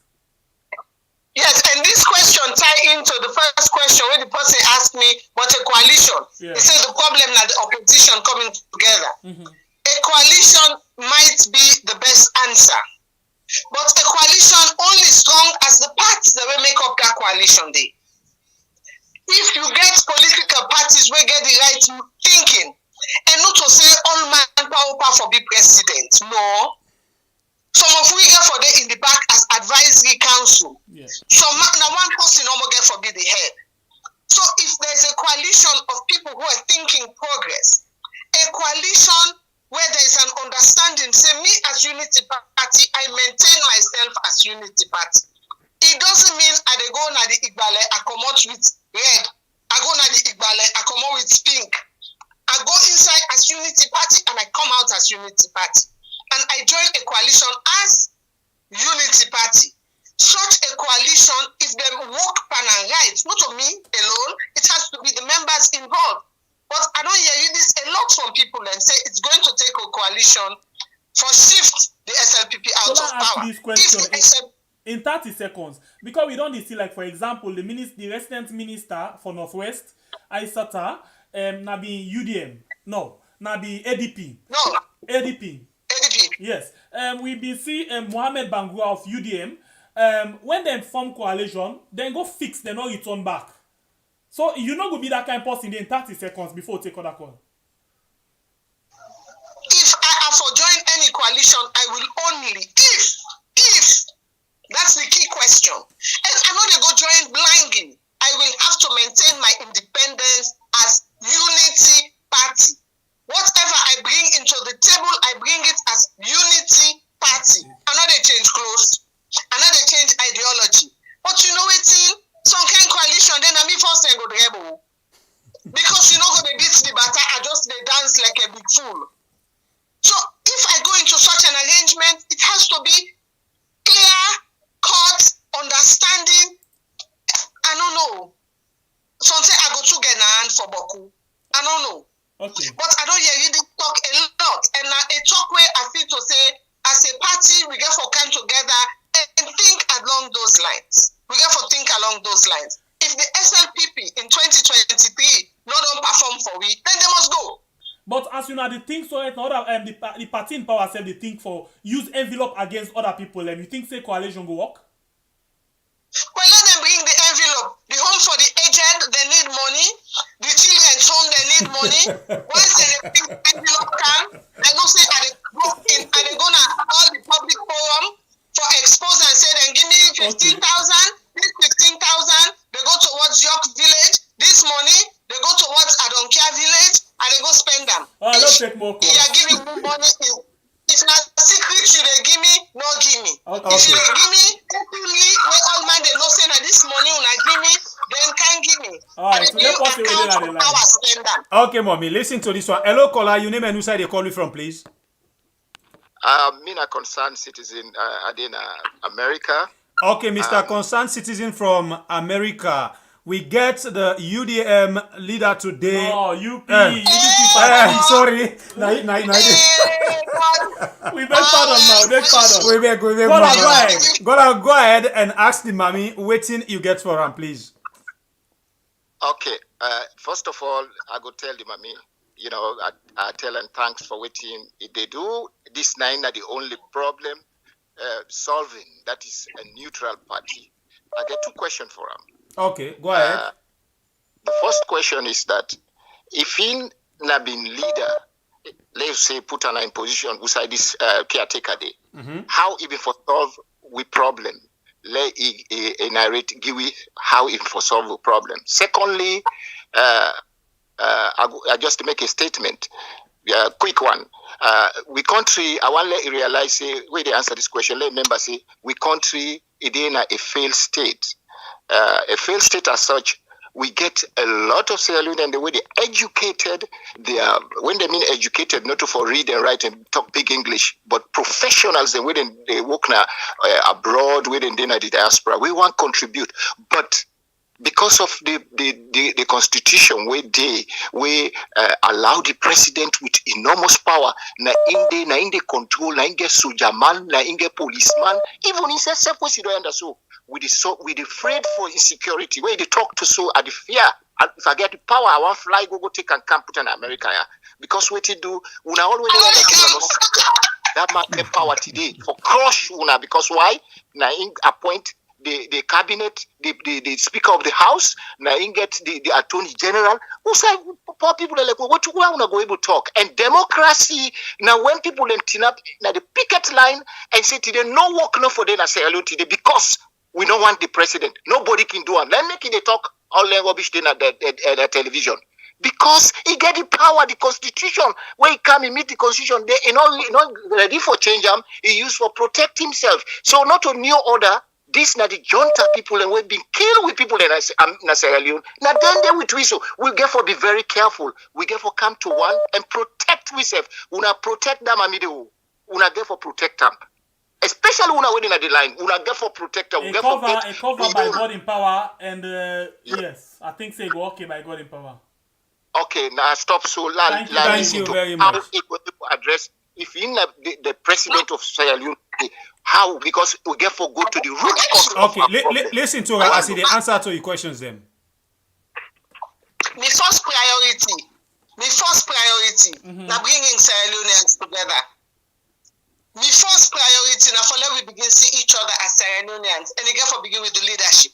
Yes, and this question tie into the first question where the person asked me what a coalition. Yeah. He said the problem that the opposition coming together. Mm-hmm. A coalition might be the best answer, but a coalition only strong as the parts that will make up that coalition day. If you get political parties where get the right thinking, and not to say all manpower for be president, no. Some of we get for them in the back as advisory council. Yeah. Some now one person no more get for be the head. So if there's a coalition of people who are thinking progress, a coalition where there's an understanding, say me as Unity Party, I maintain myself as Unity Party. It doesn't mean I go na the Igbale, I come out with red. I go na the Igbale, I come out with pink. I go inside as Unity Party and I come out as Unity Party. And I join a coalition as Unity Party. Such a coalition, if they work pan and right, not to me alone, it has to be the members involved. But I don't hear you this a lot from people and say it's going to take a coalition for shift the SLPP out of power. This question in 30 seconds, because we don't see, like for example, the resident minister for Northwest, Aisata, na be UDM, no, na be ADP, no, ADP. Yes, we be see Mohammed Bangura of UDM. When they form coalition, then go fix, then no return back. So you not go be that kind of person in 30 seconds before take other call. If I have to join any coalition, I will only if that's the key question. And I'm not go join blindly. I will have to maintain my independence as Unity Party. Whatever I bring into the table, I bring it as Unity Party. I'm not a change clothes. I'm not a change ideology. But you know it's some kind of coalition, then I mean first then go to rebel. Because you know when they beat the batter, I just they dance like a big fool. So if I go into such an arrangement, it has to be clear, cut, understanding. I don't know. Something I go to get a hand for Boku. I don't know. Okay. But I don't hear you talk a lot. And a talk where I feel to say, as a party, we get for come together and think along those lines. We get for think along those lines. If the SLPP in 2023 not don't perform for we, then they must go. But as you know, the thing so the party in power said they think for use envelope against other people, and you think say coalition go work? Well, let them bring the envelope. The home for the agent, they need money. The children money. Once they come, they go say, are they gonna call the public forum for expose and say, then give me 15,000, this 15,000, they go towards York Village. This money, they go towards Adonkia Village, and they go spend them. Let's take more calls. You are giving me money. It's not secret. Should they give me? No, give me. Okay. If you give me, openly, where all man they know say that this money when I give me, then can't give me. All right, so let's pause it within the line. Okay, mommy, listen to this one. Hello, caller. Your name and who side they call you from, please? Me a concerned citizen in America. Okay, Mr. Concerned Citizen from America. We get the UDM leader today. Oh, UP. Sorry. We beg pardon now. Beg pardon. We beg go ahead and ask the mommy waiting you get for him, please. Okay. First of all, I go tell the mommy, I tell them thanks for waiting. If they do, this nine are the only problem solving. That is a neutral party. I get two questions for him. Okay, go ahead. The first question is that if in Nabin leader, let's say put in position beside this caretaker day, how even for solve we problem? Let narrate give we how even for solve the problem. Secondly, I just make a statement, quick one. We country, I want to realize say where they answer this question. Let members say we country it in a failed state. A failed state as such, we get a lot of Sierra Leone and the way they educated, when they mean educated, not for read and write and talk big English, but professionals, the way they work now abroad, within the diaspora, we want to contribute. But because of the constitution where they allow the president with enormous power, na in the control, na inge sojaman, na inge policeman, even in self we don't understand. With the afraid for insecurity, where they talk to so at the fear. If I get the power, I want fly go take and camp put in America, yeah. Because what they do, una always that man get power today for crush una because why? Na in appoint the cabinet, the speaker of the house, na in get the attorney general. Who say poor people are like, what you wanna go able to talk? And democracy now when people then turn up na the picket line and say today no work no for them I say hello today because we don't want the president. Nobody can do it. Let me they talk all the rubbish then at the television. Because he get the power, the constitution, where he come and meet the constitution, they not ready for change them, he used for protect himself. So not a new order, this na the junta people and we've been killed with people in Sierra Leone. Now then they with we so we get for be very careful. We get for come to one and protect ourselves. Una protect them amido. Una get for protect them. Especially when we're in the line, we get for protector. A cover by God in power, and yes, I think say go okay by God in power. Okay, now stop. So thank you very much. How it will address if in the president of Sierra Leone, how because we get for go to the root cause. Okay, listen to her as the answer to your questions. Then, the first priority, now bringing Sierra Leoneans together. The first priority now for let we begin see each other as Sierra-Leoneans and you get for begin with the leadership.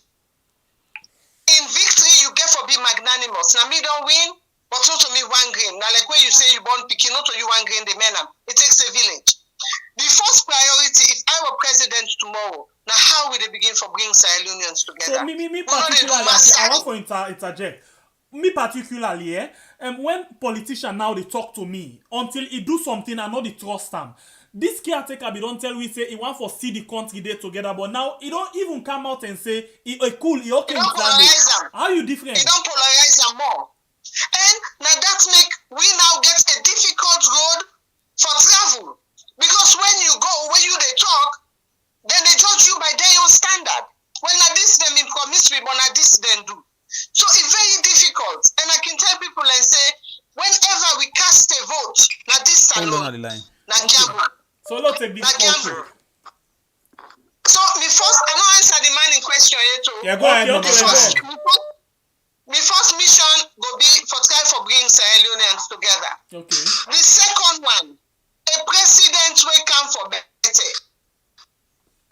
In victory, you get for be magnanimous. Now me don't win, but not to me one grain. Now like when you say you born picking, not to you one grain, the men it takes a village. The first priority, if I were president tomorrow, now how will they begin for bringing Sierra-Leoneans together? So me particularly, I want to interject. Me particularly, when politicians now they talk to me until he do something I know they trust them. This caretaker be don't tell we say he want for see the country there together, but now he don't even come out and say he cool, he okay with that. How you different? He don't polarize them more. And now that make we now get a difficult road for travel. Because when you go, when you they talk, then they judge you by their own standard. When at this them in promissory, but at this then do. So it's very difficult. And I can tell people and say, whenever we cast a vote, now this alone, now gamble. So let's take this also. So me first, I don't answer the man in question here too. Yeah, go ahead. My first mission will be for try for bring Sierra Leoneans together. Okay. The second one, a president will come for better,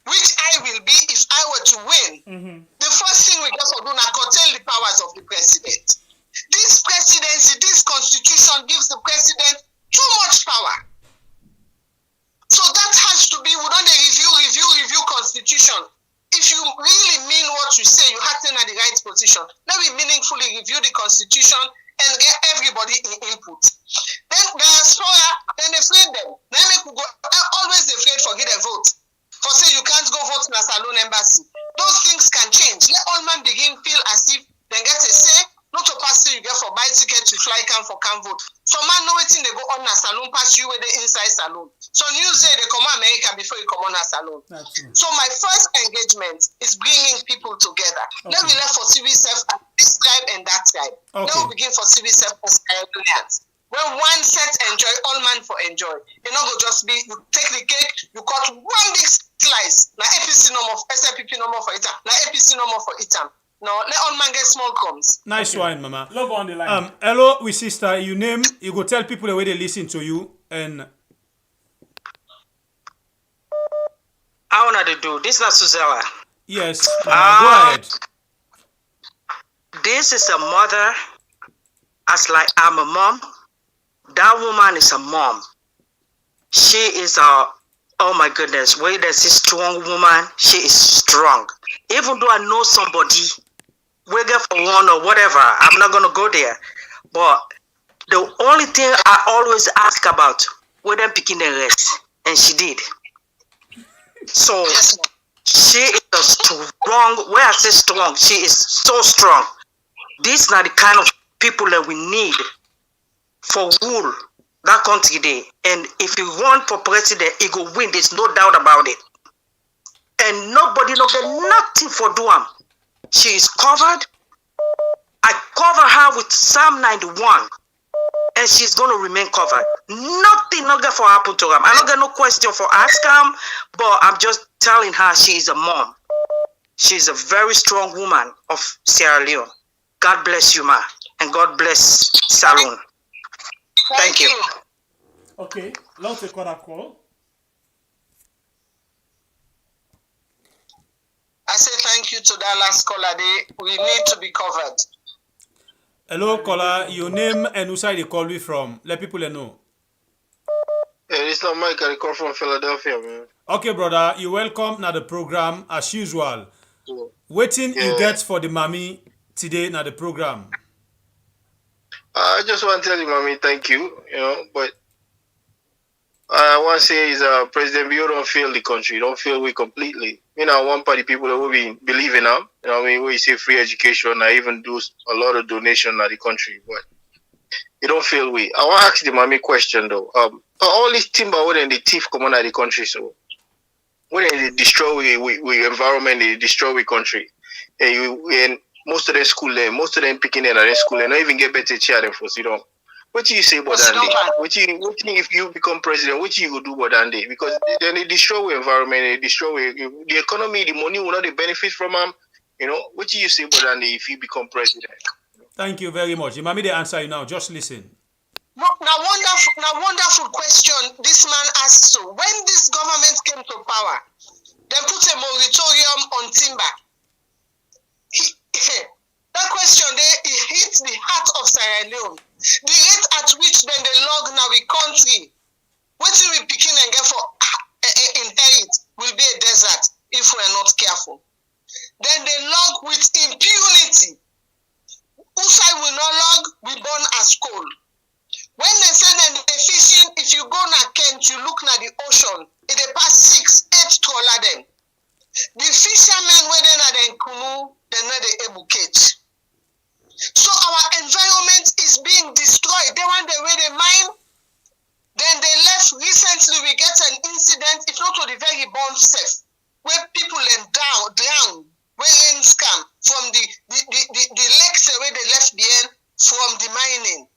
which I will be if I were to win. The first thing we got to do now curtail the powers of the president. This presidency, this constitution and get everybody in input. Then the Aspora, then they afraid them. Then they could go always afraid for get a vote. For say you can't go vote in a saloon embassy. Those things can change. Let all man begin feel as if they get a say, not a pass you get for buy ticket to fly can for can vote. Some man know it in they go on a saloon pass you with the inside saloon. So news say they come to America before you come on a saloon. So my first engagement is bringing people together. Okay. Then we left for civil self at this tribe and that tribe. Okay. Then we begin for civil self as Caribbeans. When one set enjoy, all man for enjoy. You know, go just be, you take the cake, you cut one big slice. Now APC no more, SLPP no more for itam. Now APC no more for itam. No, let all man get small crumbs. Nice one, Mama. Love on the line. Hello, we sister. You name, you go tell people the way they listen to you and. How wanna they do? This is not Suzella. Yes. Go ahead. This is a mother. As like I'm a mom. That woman is a mom. She is a, oh my goodness, where there's a strong woman, she is strong. Even though I know somebody, whether for one or whatever, I'm not going to go there. But the only thing I always ask about, whether I'm picking the rest, and she did. So she is a strong, when I say strong, she is so strong. These are the kind of people that we need for rule that country there. And if you run for president, he go win. There's no doubt about it. And nobody no get nothing for Duam. She is covered. I cover her with Psalm 91. And she's going to remain covered. Nothing not get for happen to her. I don't get no question for ask her, but I'm just telling her she is a mom. She's a very strong woman of Sierra Leone. God bless you, ma. And God bless Salon. Thank you. Okay, let's take another call. I say thank you to that last caller. We need to be covered. Hello, caller. Your name and who side you call me from? Let people know. Yeah, it's not Mike. I call from Philadelphia, man. Okay, brother. You welcome now the program as usual. Waiting you get for the mommy today now the program. I just want to tell you, mommy, thank you. You know, but I want to say is President Bio don't fail the country. Don't fail we completely. You know, one party people that will be believing them. You know, what I mean, we say free education. I even do a lot of donation at the country, but it don't fail we. I want to ask the mommy question though. All this timber when the thief come on at the country, so when they destroy we environment, they destroy we country, and most of them school there, most of them picking in at their school, and not even get better chair than for sit down. What do you say about that? What do you if you become president? What do you go do about that? Because then they destroy the environment, they destroy the economy, the money will not benefit from them. You know, what do you say about that if you become president? Thank you very much. Imami, they answer you now. Just listen. Now, wonderful question this man asked. So, when this government came to power, they put a moratorium on timber. That question there, it hit the heart of Sierra Leone. The rate at which then they log now the country, what we begin and get for inherit will be a desert if we are not careful. Then they log with impunity. Usai will not log, we burn as coal. When they say that they're fishing, if you go na Kent, you look na the ocean, it they pass 6-8 trawler then. The fishermen where they na the Kunu, they're not the able catch. So our environment is being destroyed. They want the way they mine. Then they left recently. We get an incident, if not to the very bomb safe, where people drown, where rain scam from the lakes where they left behind from the mining.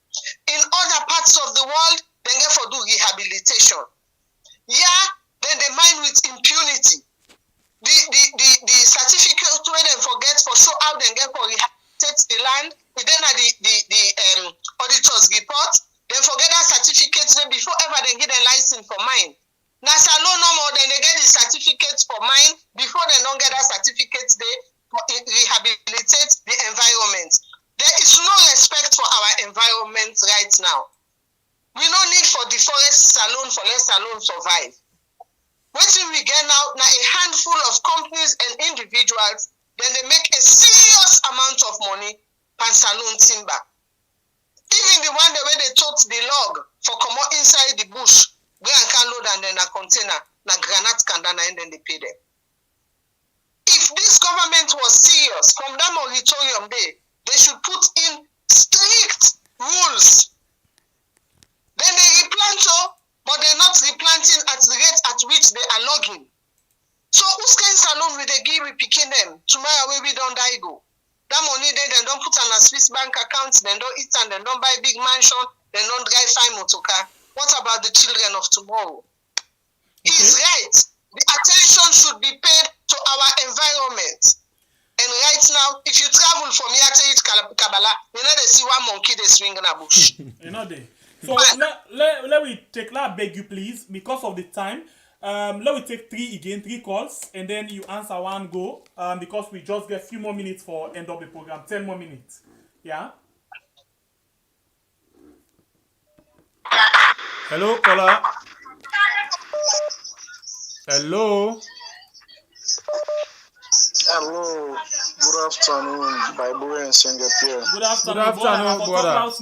In other parts of the world, they never do rehabilitation. Yeah, then they mine with impunity. The certificate where they forget for show how they get for rehabilitate the land, we then have the auditor's report, then forget that certificate before ever they get a license for mine. Now Salon no more, then they get the certificates for mine before they don't get that certificate they rehabilitate the environment. There is no respect for our environment right now. We no need for the forest salon for let salon survive. What we get now a handful of companies and individuals, then they make a serious amount of money per salon timber. inside the bush, go and can load and then a container, na granite kandana, and then they pay them. If this government was serious, from that moratorium day, they should put in strict rules. Then they replant, but they're not replanting at the rate at which they are logging. So whose kind salon will they give we picking them? Tomorrow we don't die go. That money they don't put on a Swiss bank account, then don't eat and then don't buy big mansion, then don't drive fine motorcar. What about the children of tomorrow? He's right. The attention should be paid to our environment. And right now, if you travel from here to reach Kabbalah, you know they see one monkey they swing in a bush. You know they. So let me take that, beg you please, because of the time. Let me take three calls, and then you answer one go. Because we just get a few more minutes for end of the program. 10 more minutes. Yeah. Hello, caller. Hello. Hello. Good afternoon, Bible and Singapore. Good afternoon, brother.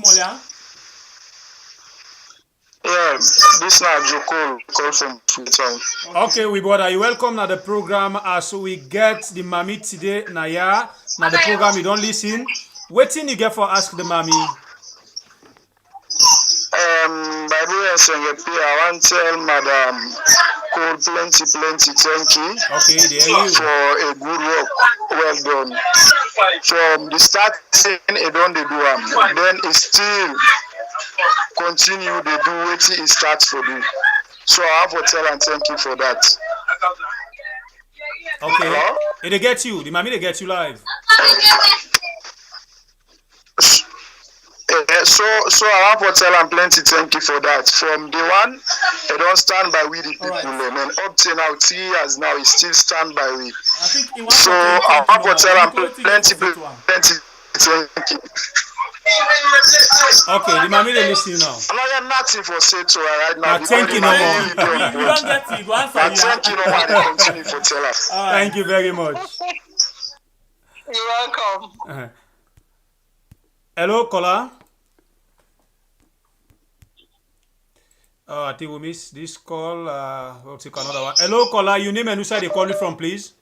Yeah, this now Joko call from Freetown. Okay, we brother, you welcome to the program as we get the mommy today. Naya, now the program you don't listen. Waiting you get for ask the mommy. Bible and Singapore, I want to tell Madam Cole plenty thank you. Okay, there you for a good work. Well done. From the start, it don't do then it still continue to do what it starts to do. So I have to tell and thank you for that. Okay. Hello? They get you. The mommy they get you live. So I have to tell and plenty thank you for that. From day one, I don't stand by with the people, and up to now 3 years now, it still stand by with. So I have to tell and plenty thank you. Okay, the mommy they listen now. I have nothing for say to her right now. Thank you no more. You don't get it. Go answer. Thank you no more. I continue for tell her. Thank you very much. You're welcome. Hello, caller. I think we missed this call. We'll take another one. Hello, caller. Your name and who they call you from, please?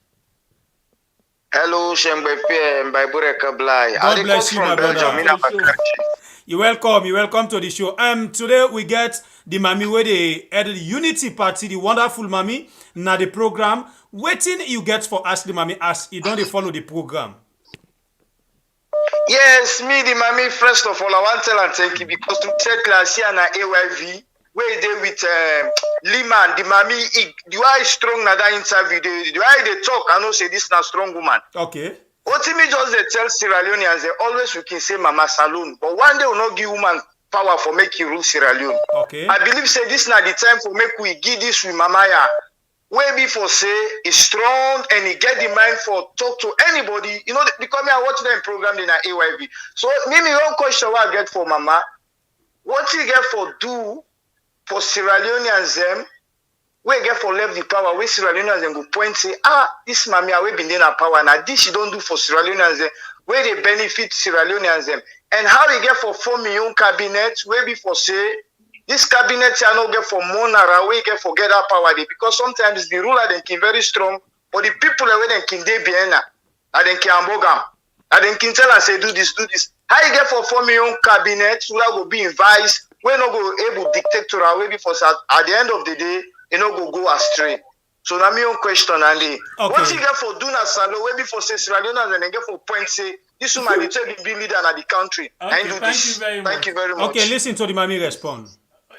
Hello, Shembepe, Mbabure Kablai. God bless you, my brother. You're welcome to the show. Today we get the mommy where they added the Unity Party, the wonderful mommy. Now the program. Waiting you get for Ask the Mommy as you don't follow the program. Yes, me the mommy. First of all, I want to tell and thank you because to take class here na AYV where they with Liman, the mommy. Do I strong na that interview? Do I they talk? I know say this na strong woman. Okay. What me just they tell Sierra Leoneans they always we can say Mama Saloon, but one day will not give woman power for making rule Sierra Leone. Okay. I believe say this na the time for make we give this with Mama ya. Where before say is strong and he get the mind for talk to anybody. You know because me I watch them program in a AYV. So maybe one question what I get for Mama, what you get for do for Sierra Leoneans them, we get for left the power, where Sierra Leoneans them go point say, this mommy we been in a power now. This she don't do for Sierra Leoneans them, where they benefit Sierra Leoneans them. And how we get for 4 million cabinet, where before say this cabinet I not get for monara, we get for get that power there. Because sometimes the ruler they can very strong, but the people where they can they be and they can ambogam. And they can tell and say do this. How you get for 4 million cabinet, ruler will be in vice. We not go able dictatorial way before at the end of the day, you know go astray. So now my own question and what you get for doing a salo way before say Sierra Leone and then get for point say this woman the tell be leader in the country. Okay, and do thank this. you very much. Thank you very much. Okay, listen to the mommy respond.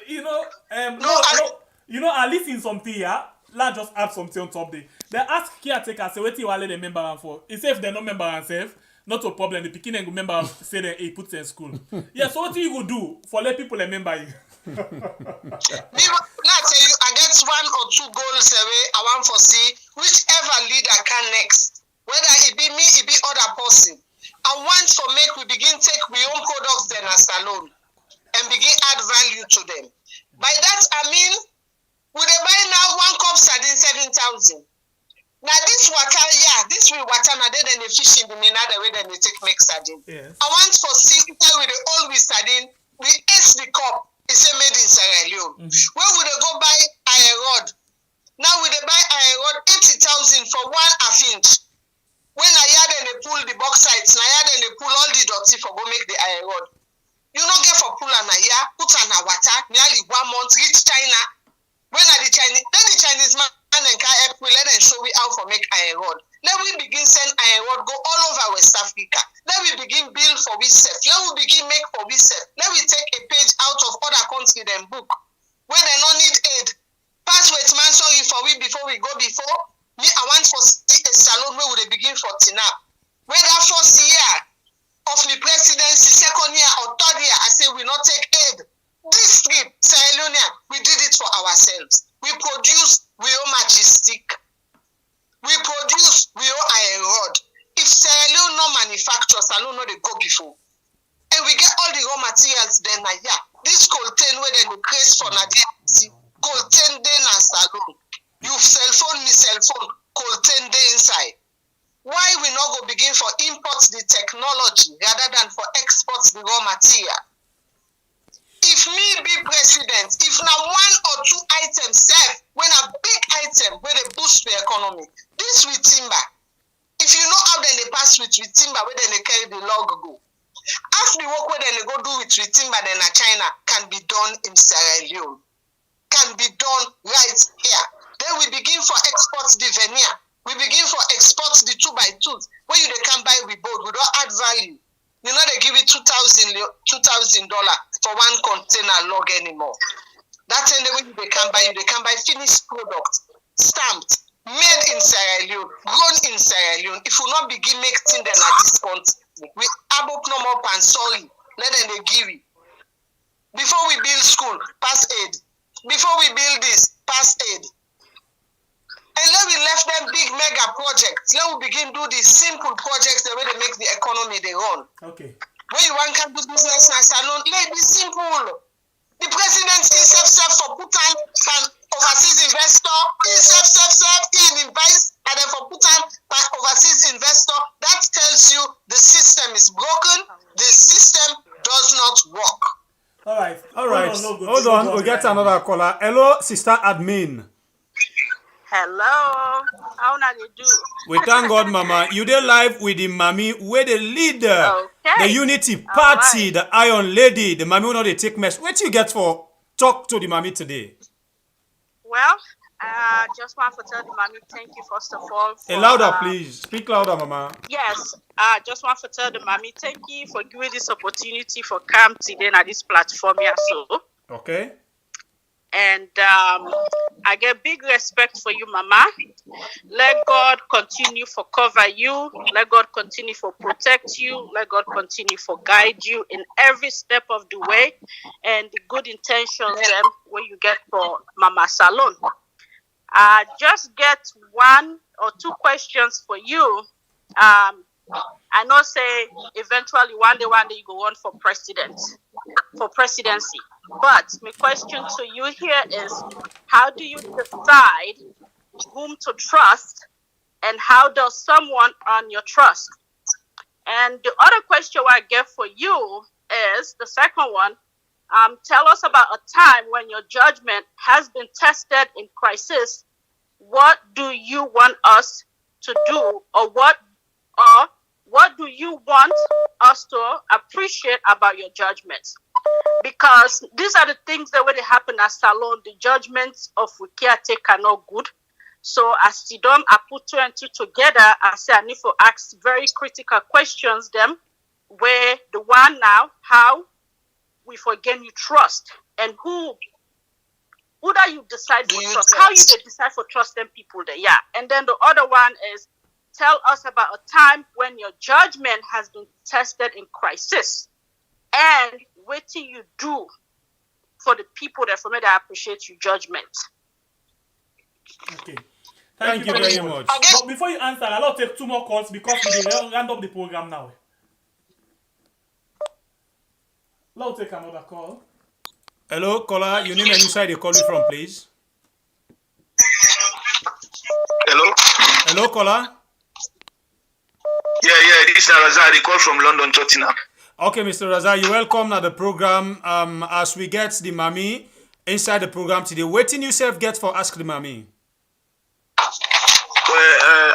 You know, I listen something here. Let's just add something on top there. They ask caretaker say what you want the member and for. If they no member and safe. Not a problem. The Pekin and member say that he puts in school. Yeah, so what you go do for let people remember you? Let's say I get 1 or 2 goals away. I want to see whichever leader can next. Whether it be me, it be other person. I want to make we begin take we own products then as alone and begin add value to them. By that I mean, we they buy now 1 cup sardine 7,000. Now this water, this will water now then they fish in the another way then they take make sardine. Yes. I want for see that with the always sardine, we ace the cup, it's a made in Sierra Leone. pull an aya, put an water, nearly 1 month, reach China. When are the Chinese man and can help we let them show we how for make iron rod. Let we begin send iron rod go all over West Africa. Let we begin build for we self. Let we begin make for we self. Let we take a page out of other country them book where they don't need aid. Pass with man sorry for we before we go before. Me I want for a salon where we begin for Tina. When that first year of the presidency, second year or third year, I say we not take aid. This trip, Sierra Leone, we did it for ourselves. We produce, we own majestic. We produce, we own iron rod. If Sierra Leone no manufacture, Sierra Leone no they go before. And we get all the raw materials then, yeah. This coltan where they create for Nadia, coltan then and salon. You cell phone, me cell phone, coltan day inside. Why we not go begin for import the technology rather than for export the raw material? If me be president, if now 1 or 2 items serve, when a big item where they boost the economy, this with timber. If you know how then they pass with timber, where then they carry the log go. As the work where then they go do with timber, then China can be done in Sierra Leone, can be done right here. Then we begin for export the veneer. We begin for export the 2x2s. Where you they can buy with both, we don't add value. You know they give it $2,000 for 1 container log anymore. That's the way they can buy. They can buy finished product, stamped, made in Sierra Leone, grown in Sierra Leone. If we not begin making them at this point, we above no more pan sorry. Let them they give it. Before we build school, pass aid. Before we build this, pass aid. And then we left them big mega projects. Let we begin do these simple projects the way they make the economy they run. Okay. When you want to do business and salon, let it be simple. The president is self for Putan and overseas investor. He self, he invest, and then for Putan and overseas investor. That tells you the system is broken. The system does not work. All right. Hold on. We'll get another caller. Hello, sister admin. Hello, how na they do? We thank God, Mama. You dey live with the mommy where the leader, the Unity Party, the Iron Lady, the mommy who know they take mess. What you get for talk to the mommy today? Well, just want to tell the mommy thank you first of all. For, louder, please. Speak louder, Mama. Yes, just want to tell the mommy thank you for giving this opportunity for come today at this platform here. So okay. And I get big respect for you, Mama. Let God continue for cover you. Let God continue for protect you. Let God continue for guide you in every step of the way. And the good intentions where you get for Mama Salon. I just get 1 or 2 questions for you. I know say eventually one day you go on for presidency. But my question to you here is, how do you decide whom to trust and how does someone earn your trust? And the other question I get for you is, the second one, tell us about a time when your judgment has been tested in crisis. What do you want us to do, or what do you want us to appreciate about your judgments? Because these are the things that when they happen at Salon, the judgments of we caretaker are not good. So as Sidom, I put 2 and 2 together. I say I need to ask very critical questions them, where the one now, how we forget you trust, and who do you decide for trust? How you decide for trust them people there? Yeah. And then the other one is, tell us about a time when your judgment has been tested in crisis. And what do you do for the people that from it that appreciate your judgment? Okay. Thank you very much. But before you answer, I'll take 2 more calls because we will round up the program now. I'll take another call. Hello, caller. Your name and inside they call you from, please. Hello? Hello, caller. Yeah, this is Razak. They call from London, Tottenham. Okay, Mr. Razak, you're welcome at the program. As we get the mommy inside the program today, waiting yourself get for Ask the Mommy. Well,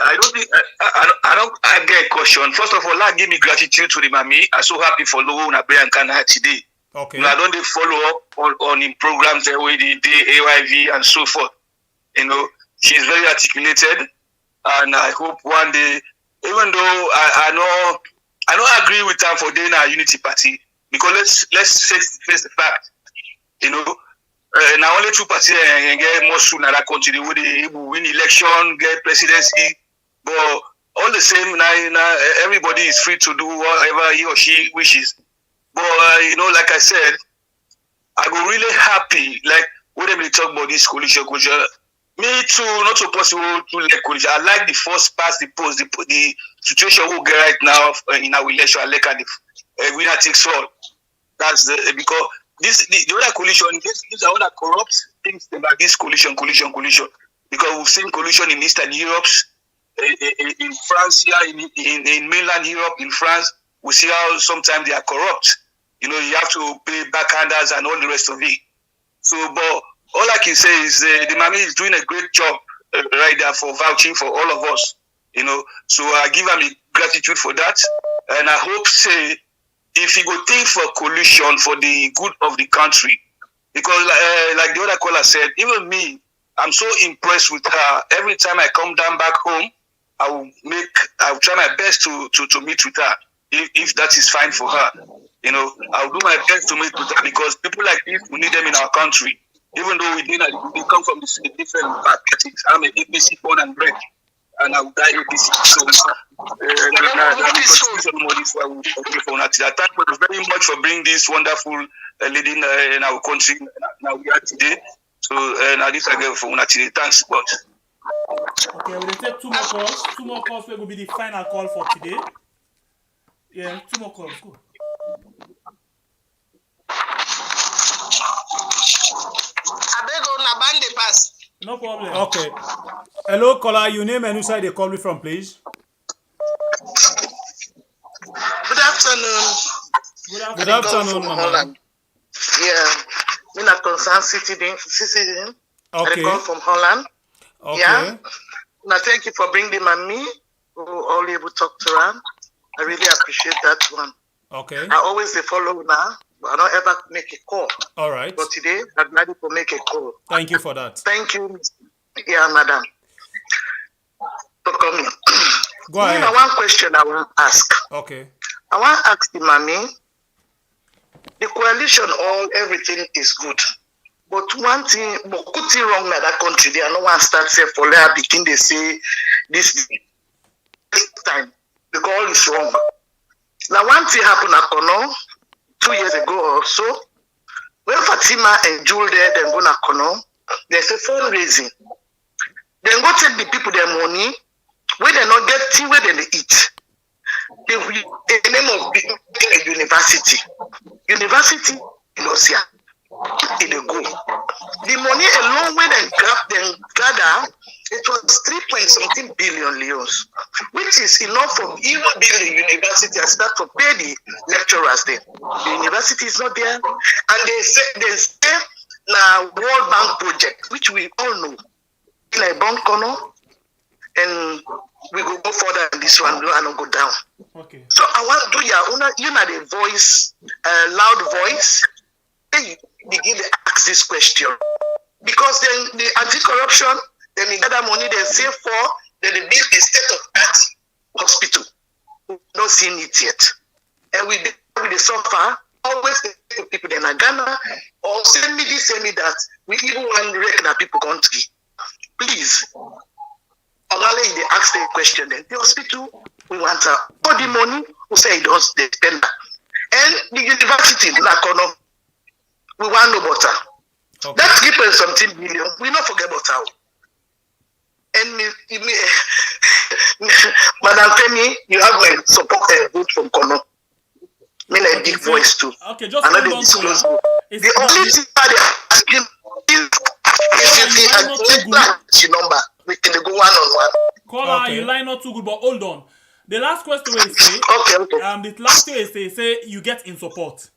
I get a question. First of all, give me gratitude to the mommy. I'm so happy for Lowo Nabe and Kana today. Okay. I don't follow up on in programs the way they AYV and so forth. She's very articulated, and I hope one day, even though I don't agree with her for doing a unity party, because let's face the fact, now only two parties and get more soon in that country where they win election, get presidency, but all the same, now everybody is free to do whatever he or she wishes. But like I said, I go really happy, like when they talk about this coalition. Me too, not so possible to like coalition. I like the first past the post, the situation we get right now in our election. I like the winner takes all. That's because the other coalition, these are all that corrupt things about this coalition. Because we've seen coalition in Eastern Europe, in France here, in mainland Europe, in France, we see how sometimes they are corrupt. You have to pay backhanders and all the rest of it. So, but all I can say is the Mami is doing a great job right there for vouching for all of us. So I give him gratitude for that, and I hope say if he go think for coalition for the good of the country, because like the other caller said, even me, I'm so impressed with her. Every time I come down back home, I'll try my best to meet with her if that is fine for her. I'll do my best to meet with her because people like this, we need them in our country. Even though we come from different parties. I'm a APC born and bred, and I will die APC. So, thank you very much for bringing this wonderful lady in our country. Now we are today. So, now this again for una today. Thanks, boss. Okay, we'll take two more calls. Two more calls will be the final call for today. Yeah, two more calls. Go. No problem. Okay. Hello, caller. Your name and who side they call me from, please? Good afternoon. Good afternoon, Mama. Yeah, I'm a concerned citizen. Okay. I come from Holland. Okay. Yeah. Now, thank you for bringing me who all able to talk to her. I really appreciate that one. Okay. I always follow now, but I don't ever make a call. All right. But today, I'm ready to make a call. Thank you for that. Thank you. Yeah, madam. For coming. Go ahead. I one question I want to ask. Okay. I want to ask the mommy, the coalition, everything is good. But one thing, but good thing wrong in that country, they are no one start say for there begin they say this time because all is wrong. Now one thing happened at Kono 2 years ago or so. When Fatima and Jule there, then go to Kono, there's a fundraising. Then go take the people their money, where they not get tea, where they eat. The name of the university in Osia. In the go. The money alone when they gather, it was 3.something billion leos, which is enough for even build the university and start to pay the lecturers there. The university is not there, and they say now World Bank project, which we all know, in a bank corner, and we go further than this one and go down. Okay. So I want to do you know the voice, loud voice. They begin to ask this question because then the anti-corruption, then they gather money, they save for, then they build a state-of-art hospital. We've not seen it yet, and we the suffer. Always the people in Ghana or send me this, send me that. We even want to reckon that people country. Please, Olale, they ask the question. Then the hospital, we want all the money. Who say it does they spend that, and the university, Nakono. We want no butter. Okay. That's 3.something billion. We not forget butter. And Madam Femi, you have my support and vote from Kono. Me like big voice too. Okay, just hold on to it. The only thing that they asking is the number. We can go one on one. Caller, you line not too good, but hold on. The last question will say. Okay. The last thing is say you get in support.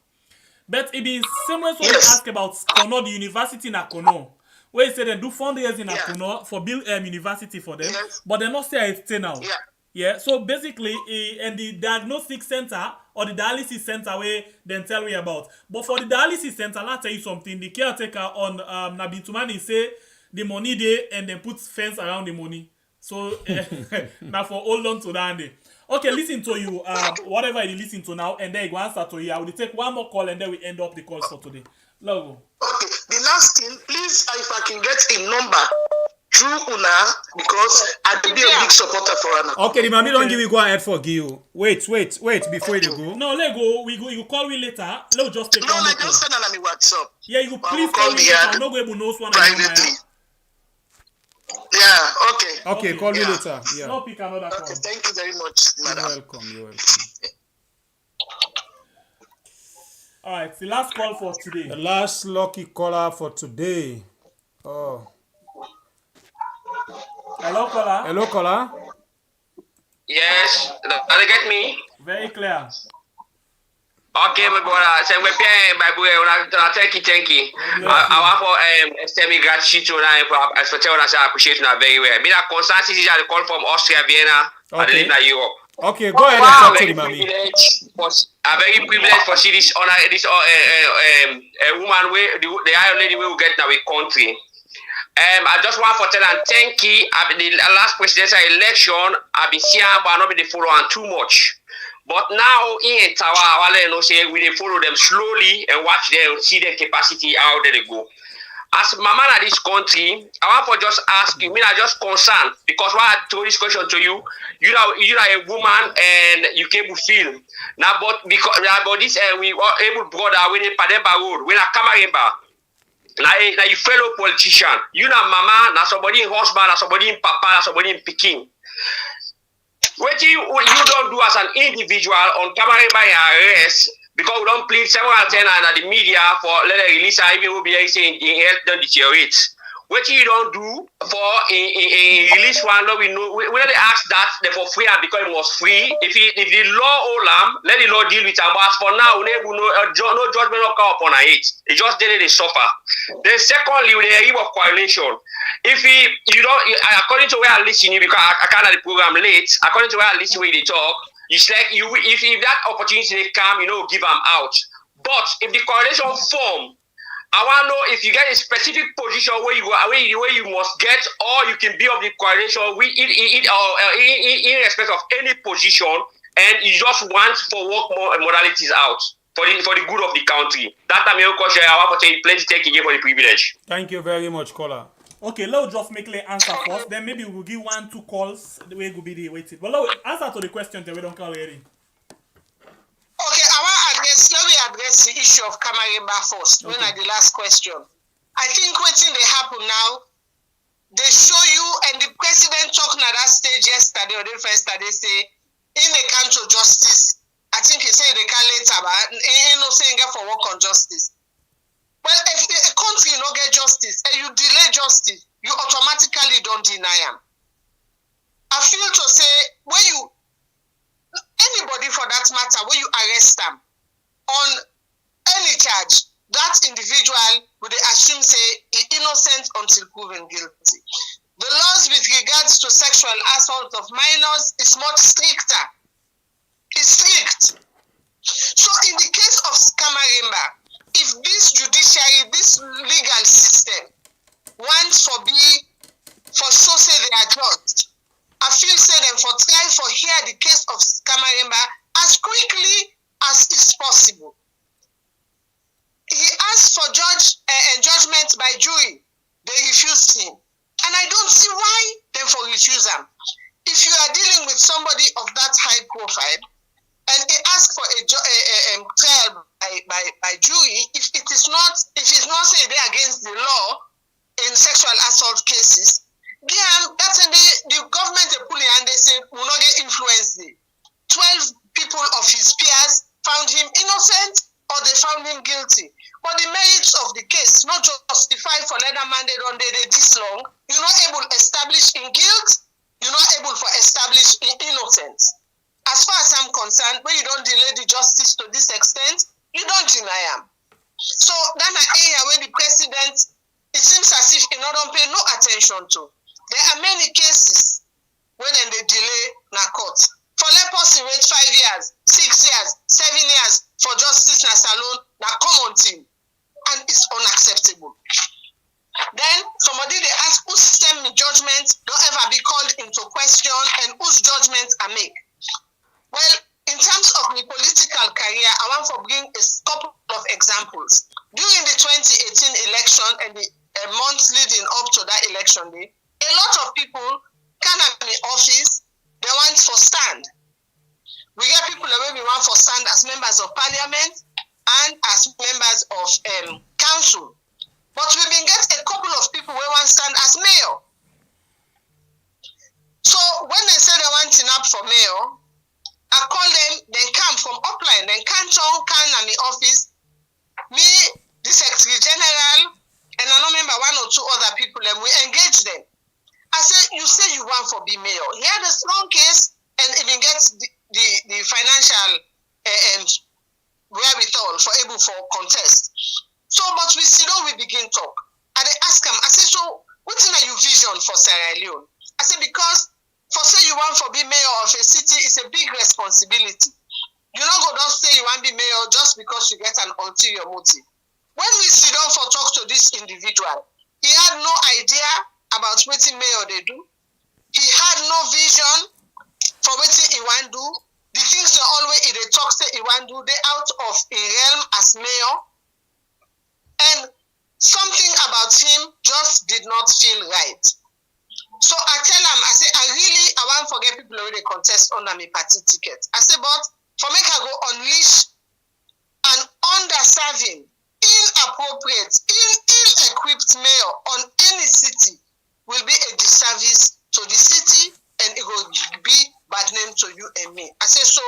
But it is similar to what you ask about Kono, the university in Kono, where you say they do fundraising in Kono for build university for them, but they not say it's now. Yeah. So basically, in the diagnostic center or the dialysis center where they tell me about. But for the dialysis center, I'll tell you something. The caretaker on Nabitumani say the money there and then put fence around the money. So now for hold on to that day. Okay, listen to you. Whatever you listen to now, and then you go answer to you. I will take one more call and then we end up the calls for today. Logo. Okay, the last thing, please, if I can get a number through Una, because I'd be a big supporter for Una. Okay, the mommy don't give you go ahead for Gil. Wait, before you go. No, let go. You call me later. Let's just take one more call. Just send on my WhatsApp. Yeah, you please call me later. I'm not going to know one privately. Yeah, okay. Okay, call me later. Yeah. No, pick another call. Okay, thank you very much, madam. You're welcome. All right, the last call for today. The last lucky caller for today. Oh. Hello, caller. Hello, caller. Yes, do you get me? Very clear. Okay, my brother. So we pay my boy. Thank you. I want for extend my gratitude to you for telling us I appreciate you very well. Me that constancy is a call from Austria, Vienna, and live in Europe. Okay, go ahead and talk to the mommy. I'm very privileged for see this honor, this woman where the Iron Lady will get now a country. I just want to tell and thank you. The last presidential election, I've been seeing, but not been following too much. But now in Tawa, we follow them slowly and watch them, see their capacity, how they go. As mama in this country, I want to just ask you, I just concerned because why I throw this question to you, you are a woman and you came to feel. Now, but because about this, we were able brother when they Pademba road, when I come in now you fellow politician, you know mama, now somebody in husband, now somebody in papa, now somebody in Peking. What you don't do as an individual on camera by arrest because we don't plead several times at the media for let a release and even will be saying in health don't deteriorate. What you don't do for a release one, we know we let ask that they for free and because it was free. If the law hold let the law deal with them. But as for now, no judgment will come upon it. It just did they suffer. Then secondly, with the eve of coalition, if you don't according to where I listen you because I can't the program late, according to where I listen where they talk, it's like you if that opportunity they come, give them out. But if the coalition form, I want to know if you get a specific position where you must get, or you can be of the coalition in respect of any position, and you just want for work more modalities out for the good of the country. That's my question. I want to tell you, plenty take again for the privilege. Thank you very much, caller. Okay, let's just make the answer first. Then maybe we'll give 1-2 calls. The way it will be the waiting. But let's answer to the question that we don't call hearing. Okay, let me address the issue of Kamarimba first. Okay. When I the last question. I think waiting they happen now, they show you and the president talking at that stage yesterday or the first day say in the country of justice, I think he said they can later, but saying for work on justice. Well, if a country not get justice and you delay justice, you automatically don't deny them. I feel to say when you anybody for that matter, when you arrest them on any charge, that individual would assume say innocent until proven guilty. The laws with regards to sexual assault of minors is much stricter. It's strict. So in the case of Kamarimba, if this judiciary, this legal system wants for so say they are judged, I feel say them for try for hear the case of Kamarimba as quickly as is possible. He asked for judgment by jury. They refused him. And I don't see why they for refuse him. If you are dealing with somebody of that high profile, and they ask for a trial by jury, if it's not say they're against the law in sexual assault cases, that's when the government they pull it and they say will not get influenced. 12 people of his peers found him innocent or they found him guilty. But the merits of the case not justified for leather mandate on this long. You're not able to establish in guilt. You're not able to establish in innocence. As far as I'm concerned, when you don't delay the justice to this extent, you don't deny them. So that's an area where the president, it seems as if he don't pay no attention to. There are many cases when they delay na court. For let person wait 5 years, 6 years, 7 years for justice na salon na common thing, and it's unacceptable. Then somebody they ask whose semi-judgment don't ever be called into question and whose judgments are made. Well, in terms of my political career, I want to bring a couple of examples. During the 2018 election and the months leading up to that election day, a lot of people come at my office, they want for stand. We get people that we want for stand as members of parliament and as members of council. But we been get a couple of people who want stand as mayor. So when they say they want to up for mayor, I call them, then come from upline, then come at my office, me, the Secretary General, and I remember one or two other people, and we engage them. I said, you say you want for be mayor. He had a strong case and even gets the financial wherewithal for able for contest. So, but we sit down, we begin talk. And they ask him, I said, so what's in your vision for Sierra Leone? I said, because for say you want for be mayor of a city, it's a big responsibility. You don't go don't say you want to be mayor just because you get an ulterior motive. When we sit down for talk to this individual, he had no idea about what mayor they do. He had no vision for what he want to do. The things they always in the talk say he want to do, they out of a realm as mayor. And something about him just did not feel right. So I tell him, I say, I want to forget people who they contest under my party ticket. I say, but for me, I go unleash an underserving, inappropriate, ill-equipped mayor on any city will be a disservice to the city and it will be bad name to you and me. I say, so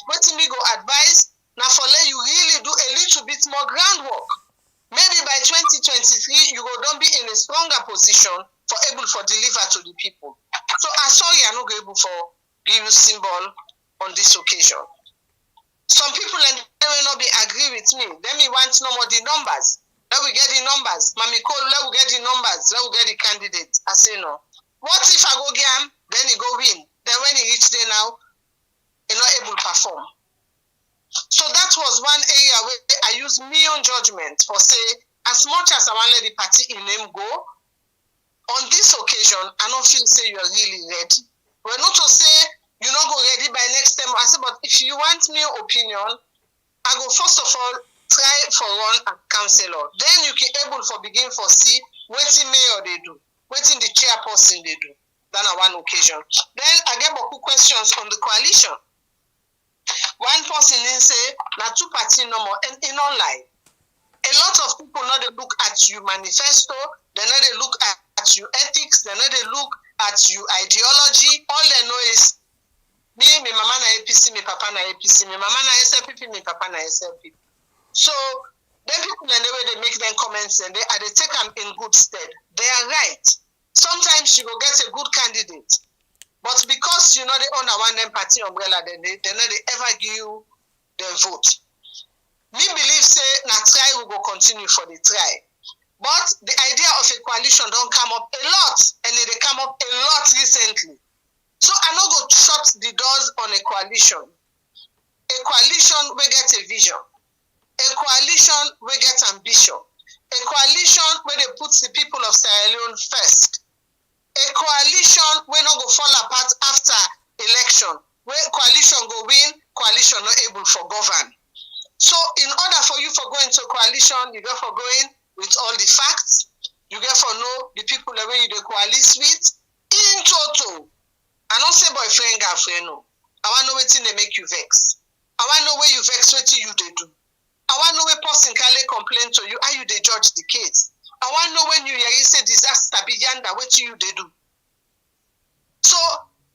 what me go advise, now for let you really do a little bit more groundwork. Maybe by 2023, you will don't be in a stronger position for able for deliver to the people. So I'm sorry I'm not able for give you symbol on this occasion. Some people and they will not be agree with me. Then we want no more the numbers. Let we get the numbers. Mami Cole, let we get the numbers. Let we get the candidate. I say no. What if I go get him, then he go win? Then when he reach there now, he not able to perform. So that was one area where I use my own judgment for say, as much as I want to let the party in name go, on this occasion, I don't feel say you're really ready. We're not to say you're not go ready by next time. I say, but if you want me opinion, I go first of all try for run as councillor. Then you can able for begin for see what the mayor they do, what in the chairperson they do. Than on one occasion. Then I get beaucoup questions on the coalition. One person in say, na two party no more, and in online. A lot of people now they look at you manifesto, they know they look at you ethics, they know they look at you ideology. All they know is me mama na APC, me papa na APC, me mama na SLPP, me papa na SLPP. So then people and the way they make them comments and they take them in good stead. They are right. Sometimes you will get a good candidate, but because you know they own a one party umbrella, then they know they ever give you the vote. Me believe say na try we go continue for the try, but the idea of a coalition don't come up a lot, and they come up a lot recently. So I no go shut the doors on a coalition. A coalition we get a vision. A coalition we get ambition. A coalition where they put the people of Sierra Leone first. A coalition will not go fall apart after election. Where coalition go win, coalition not able for govern. So in order for you for going to coalition, you get for going with all the facts. You get for know the people that way you the coalition with. In total, I don't say boyfriend, girlfriend, no. I want to know what they make you vex. I want to know where you vex, what you they do. I want to know where person can complain to you, how you they judge the case. I want to know when you hear you say disaster be yonder, what you they do. So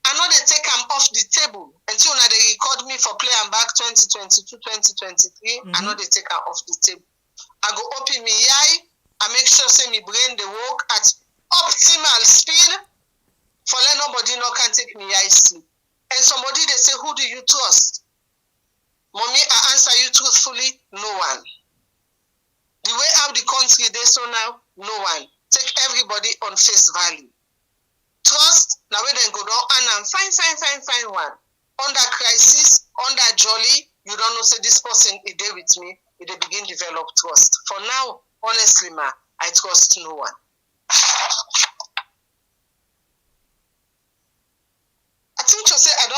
I know they take them off the table until now they record me for play and back 2022, 2023. I know they take them off the table. I go open me eye, I make sure say me brain they work at optimal speed for let nobody no can take me eye sleep. And somebody they say, who do you trust? Mommy, I answer you truthfully, no one. The way out the country they so now, no one. Take everybody on face value. Trust, now we then go down and fine one. Under crisis, under jolly, you don't know, say this person is there with me, they begin develop trust. For now, honestly, ma, I trust no one. I think you say I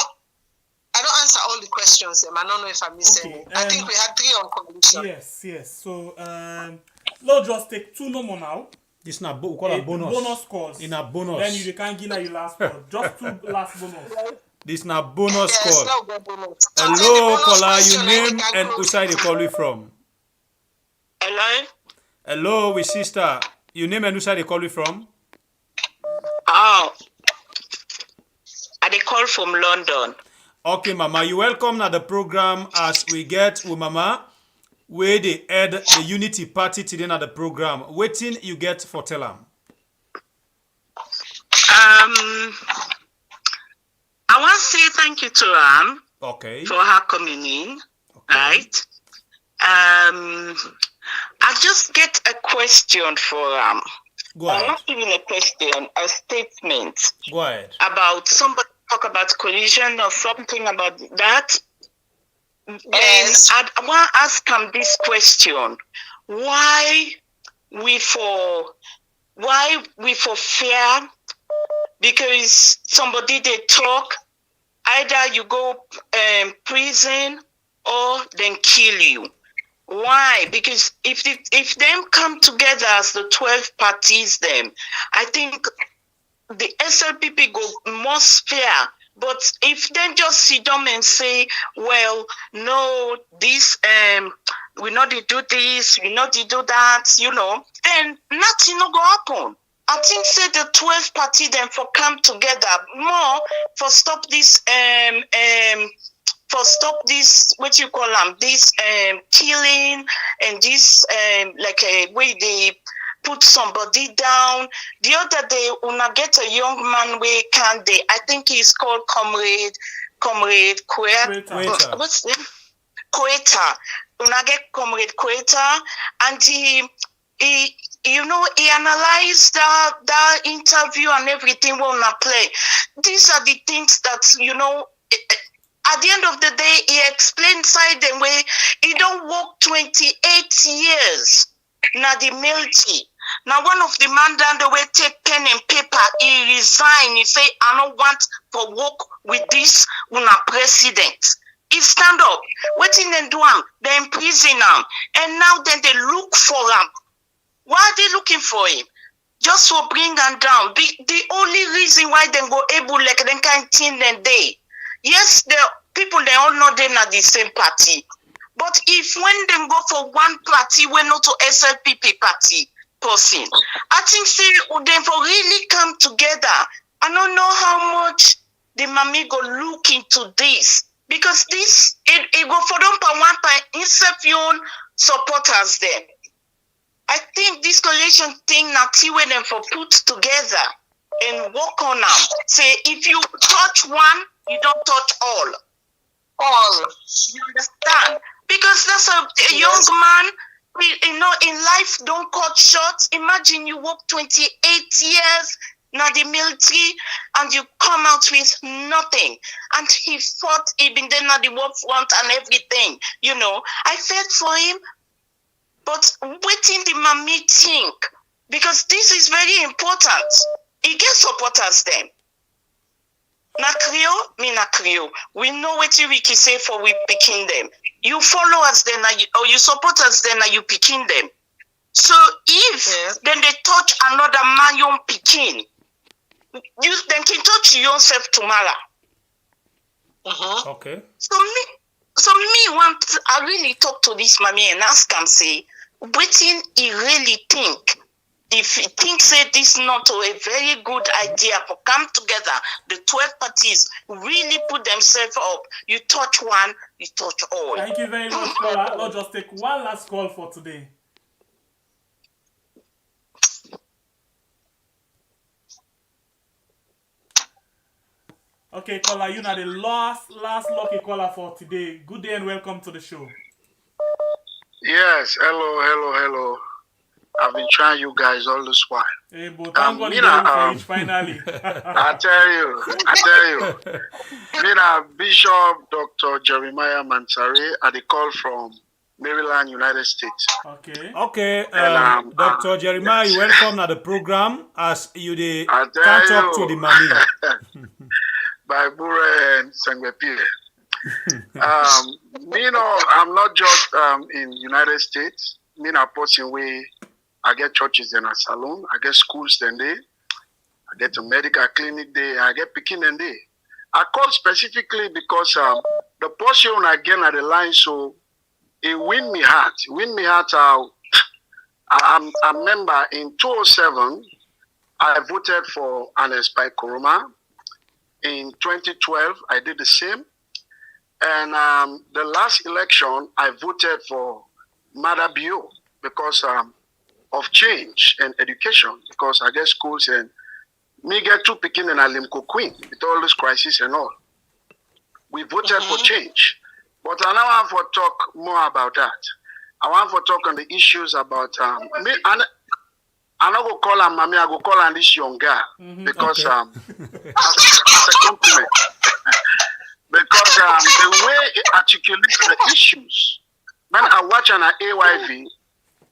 don't answer all the questions. I don't know if I missed any. I think we had 3 on cohesion. Yes. So let's just take 2 no more now. This na we call a bonus. Bonus scores. In a bonus. Then you can't give your last score. Just 2 last bonus. This na bonus call. Bonus. Hello, caller. Your name and who side you call you from? Hello. Hello, with sister. Your name and who side you call you from? Oh, I dey call from London. Okay, Mama, you welcome na the program as we get with Mama, where they add the Unity Party today na the program. Waiting you get for tell am. I want to say thank you to Ram. Okay. For her coming in, okay. Right? I just get a question for Ram. Go ahead. Not even a question, a statement. Go ahead. About somebody talk about cohesion or something about that. Yes. And I want to ask him this question: Why we for fear? Because somebody they talk, either you go prison or then kill you. Why? Because if them come together as the 12 parties, then I think the SLPP go most fair. But if they just sit down and say, well, no, this we not to do this, we not to do that, then nothing no go happen. I think say the 12 party then for come together more for stop this what you call them, this killing and this like a way they put somebody down. The other day una get a young man where can they, I think he's called Comrade Queta. What's the name? Queta. Una get Comrade Queta, and he analyzed that interview and everything we wanna play. These are the things that, at the end of the day, he explained side them where he don't work 28 years. Now the military. Now one of the man down the way take pen and paper, he resign. He say, I don't want to work with this una president. He stand up. Waiting and do him, they imprison him. And now then they look for him. Why are they looking for him? Just for bring them down. The only reason why they go able like them kind thing and they. Yes, the people they all know they're not the same party. But if when they go for one party, we're not to SLPP party person, I think say they for really come together. I don't know how much the mommy go look into this. Because this it go for them per one part instead your supporters there. I think this coalition thing not when them for put together and work on them. Say if you touch one, you don't touch all. You understand? Because that's a young man, in life don't cut short. Imagine you work 28 years now the military and you come out with nothing. And he fought even then at the war front and everything. I felt for him. But waiting the mommy think, because this is very important. He gets supporters then. Na Creole, me na Creole. We know what we can say for we picking them. You follow us then, or you support us then, you picking them. So if then they touch another man, young picking, you then can touch yourself tomorrow. Okay. So I really talk to this mommy and ask him, say, waiting he really think. If he thinks that this is not a very good idea for come together, the 12 parties really put themselves up. You touch one, you touch all. Thank you very much, caller. Let's just take one last call for today. Okay, caller, you are the last lucky caller for today. Good day and welcome to the show. Yes, hello. I've I've been trying you guys all this while. Hey, but thank God you reach finally. I tell you. Mina Bishop Dr. Jeremiah Mansari, I call from Maryland, United States. Okay, Dr. Jeremiah, you welcome to the program as you can talk to the mommy. By Bure and Sangwepi. I'm not just in United States. A person where I get churches in a salon, I get schools then day, I get a medical clinic day, I get picking and day. I call specifically because the portion again at the line, so it win me heart. I remember in 2007, I voted for Ernest Bai Koroma. In 2012, I did the same. And the last election, I voted for Maada Bio because of change and education. Because I get schools and me get two picking in Alimco Queen with all this crisis and all. We voted for change. But I now want to talk more about that. I want to talk on the issues about me. I'm not going to call her mommy, I go call her this young girl. Because as a compliment. Because the way it articulates the issues, when I watch on an AYV,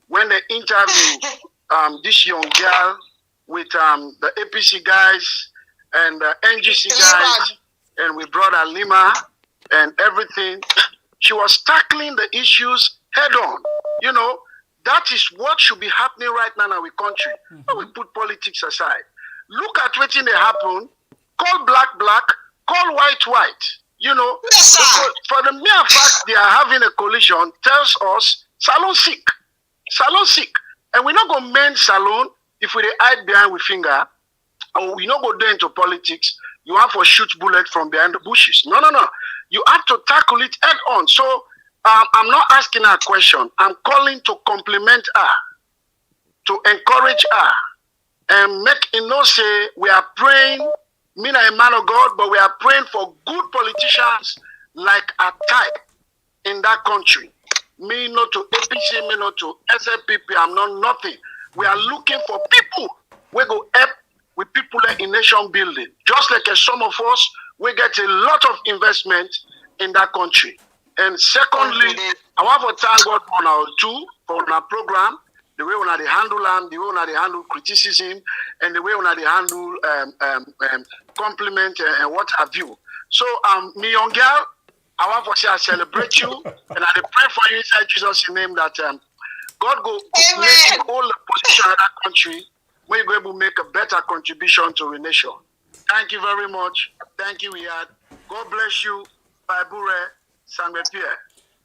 when they interview this young girl with the APC guys and the NGC guys, and with brother Lima and everything, she was tackling the issues head on. You know, that is what should be happening right now in our country. When we put politics aside, look at what they happen. Call black, black. Call white, white. You know, for the mere fact they are having a collision tells us Salon sick. Salon sick. And we're not going to mend Salon if we hide behind with finger, or we not go there into politics. You have to shoot bullet from behind the bushes. No. You have to tackle it head on. So I'm not asking her a question. I'm calling to compliment her, to encourage her, and make say we are praying. Me not a man of God, but we are praying for good politicians like a type in that country. Me not to APC, me not to SLPP, I'm not nothing. We are looking for people we go help with people in nation building. Just like some of us, we get a lot of investment in that country. And secondly, I want to thank God for our program, the way we handle them, the way we handle criticism, and the way we handle compliment and what have you. So, me young girl, I want to say I celebrate you, and I pray for you inside Jesus' name that God go let you all the position in that country where you go able to make a better contribution to the nation. Thank you very much. Thank you, Iyad. God bless you. Baibure Sangbe Pierre.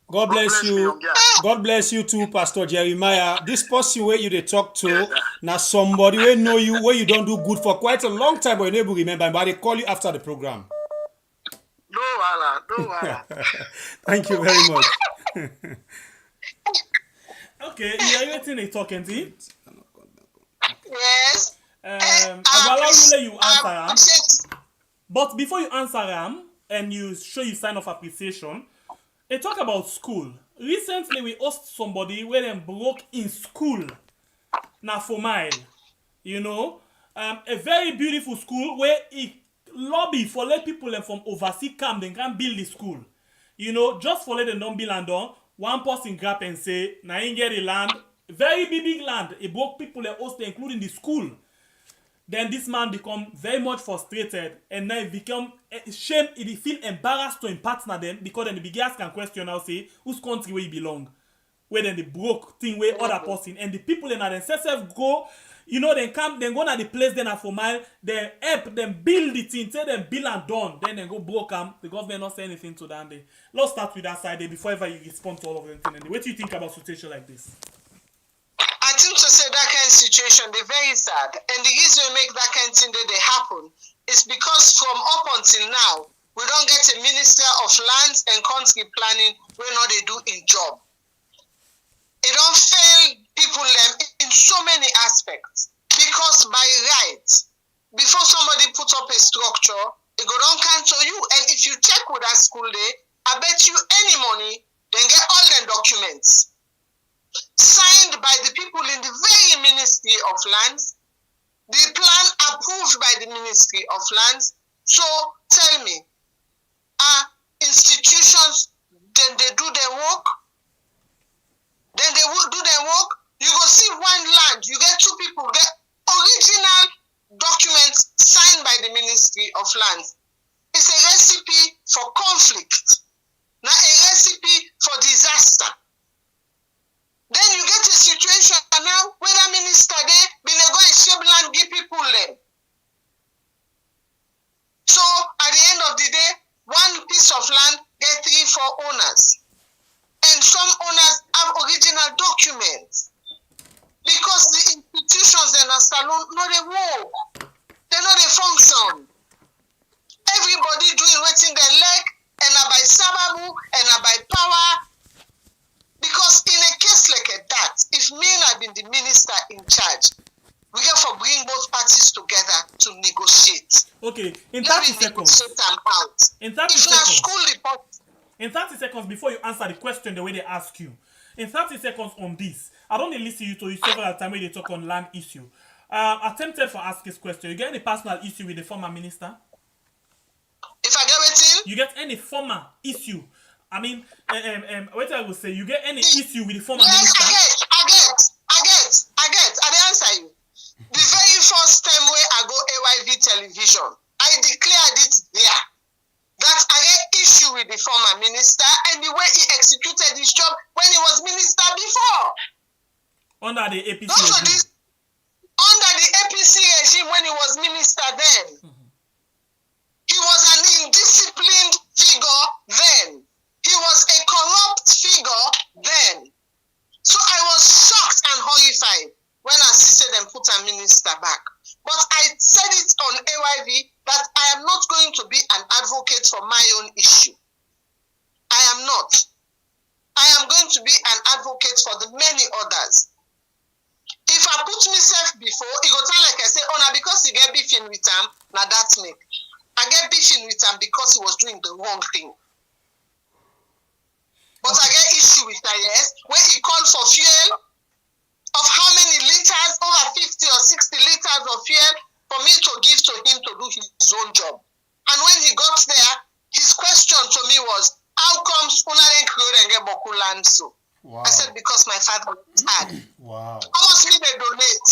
God bless you. God bless you too, Pastor Jeremiah. This person where you they talk to, now somebody where know you, where you don't do good for quite a long time, but you never remember, but they call you after the program. No, Allah. Thank you very much. Okay, you are waiting a talking to him? Yes. I will allow you let you answer him. But before you answer him and you show you sign of appreciation, they talk about school. Recently, we asked somebody where they broke in school. Now for mile, you know, a very beautiful school where it lobby for let people from overseas come, they can build the school. You know, just for let them don't build and done. One person grab and say, now you get the land, very big land. It broke people that host, including the school. Then this man become very much frustrated, and now he become shame. He feel embarrassed to him partner them because then the big ass can question now say whose country where he belong, where then the broke thing where other person and the people in themselves go, you know, they come, then go to the place then for mile, they help them build the thing, tell them build and done, then they go broke them. The government not say anything to them. Let's start with that side before ever you respond to all of them. What do you think about situation like this? I think to say that kind of situation, they're very sad. And the reason we make that kind of thing that they happen is because from up until now, we don't get a Minister of Lands and Country Planning where not they do in job. It don't fail people in so many aspects. Because by right, before somebody put up a structure, it go down cancel you. And if you check with that school day, I bet you any money, then get all the documents signed by the people in the very of Lands, the plan approved by the Ministry of Lands. So tell me, are institutions, then they do their work? Then they will do their work. You go see one land, you get two people, get original documents signed by the Ministry of Lands. It's a recipe for conflict, not a recipe for disaster. Then you get a situation now where the minister there been go and shape land, give people them. So at the end of the day, one piece of land get 3-4 owners. And some owners have original documents. Because the institutions in a salon, no they work. They know they function. Everybody doing what's in their leg, and by sababu, and by power. Because in a case like that, if me and I've been the minister in charge, we have to bring both parties together to negotiate. Okay, in 30 seconds. In 30 seconds. In 30 seconds before you answer the question the way they ask you. In 30 seconds on this, I don't listen to you several times when they talk on land issue. Attempted for ask this question. You get any personal issue with the former minister? If I get waiting? You get any former issue? I mean, what I would say, you get any issue with the former minister? I get. I answer you. The very first time where I go AYV television, I declared it there that I had issue with the former minister and the way he executed his job when he was minister before. Under the APC regime. Under the APC regime when he was minister then. He was an indisciplined figure then. He was a corrupt figure then. So I was shocked and horrified when I said and put a minister back. But I said it on AYV that I am not going to be an advocate for my own issue. I am not. I am going to be an advocate for the many others. If I put myself before, it go sound like I say, oh, now because he get beefing with him, now that's me. I get beefing with him because he was doing the wrong thing. But I get issue with that, yes, when he called for fuel of how many liters, over 50 or 60 liters of fuel for me to give to him to do his own job. And when he got there, his question to me was, how comes Unaren Creole and get Boku land so? Wow. I said, because my father had. Wow. How much me they donate?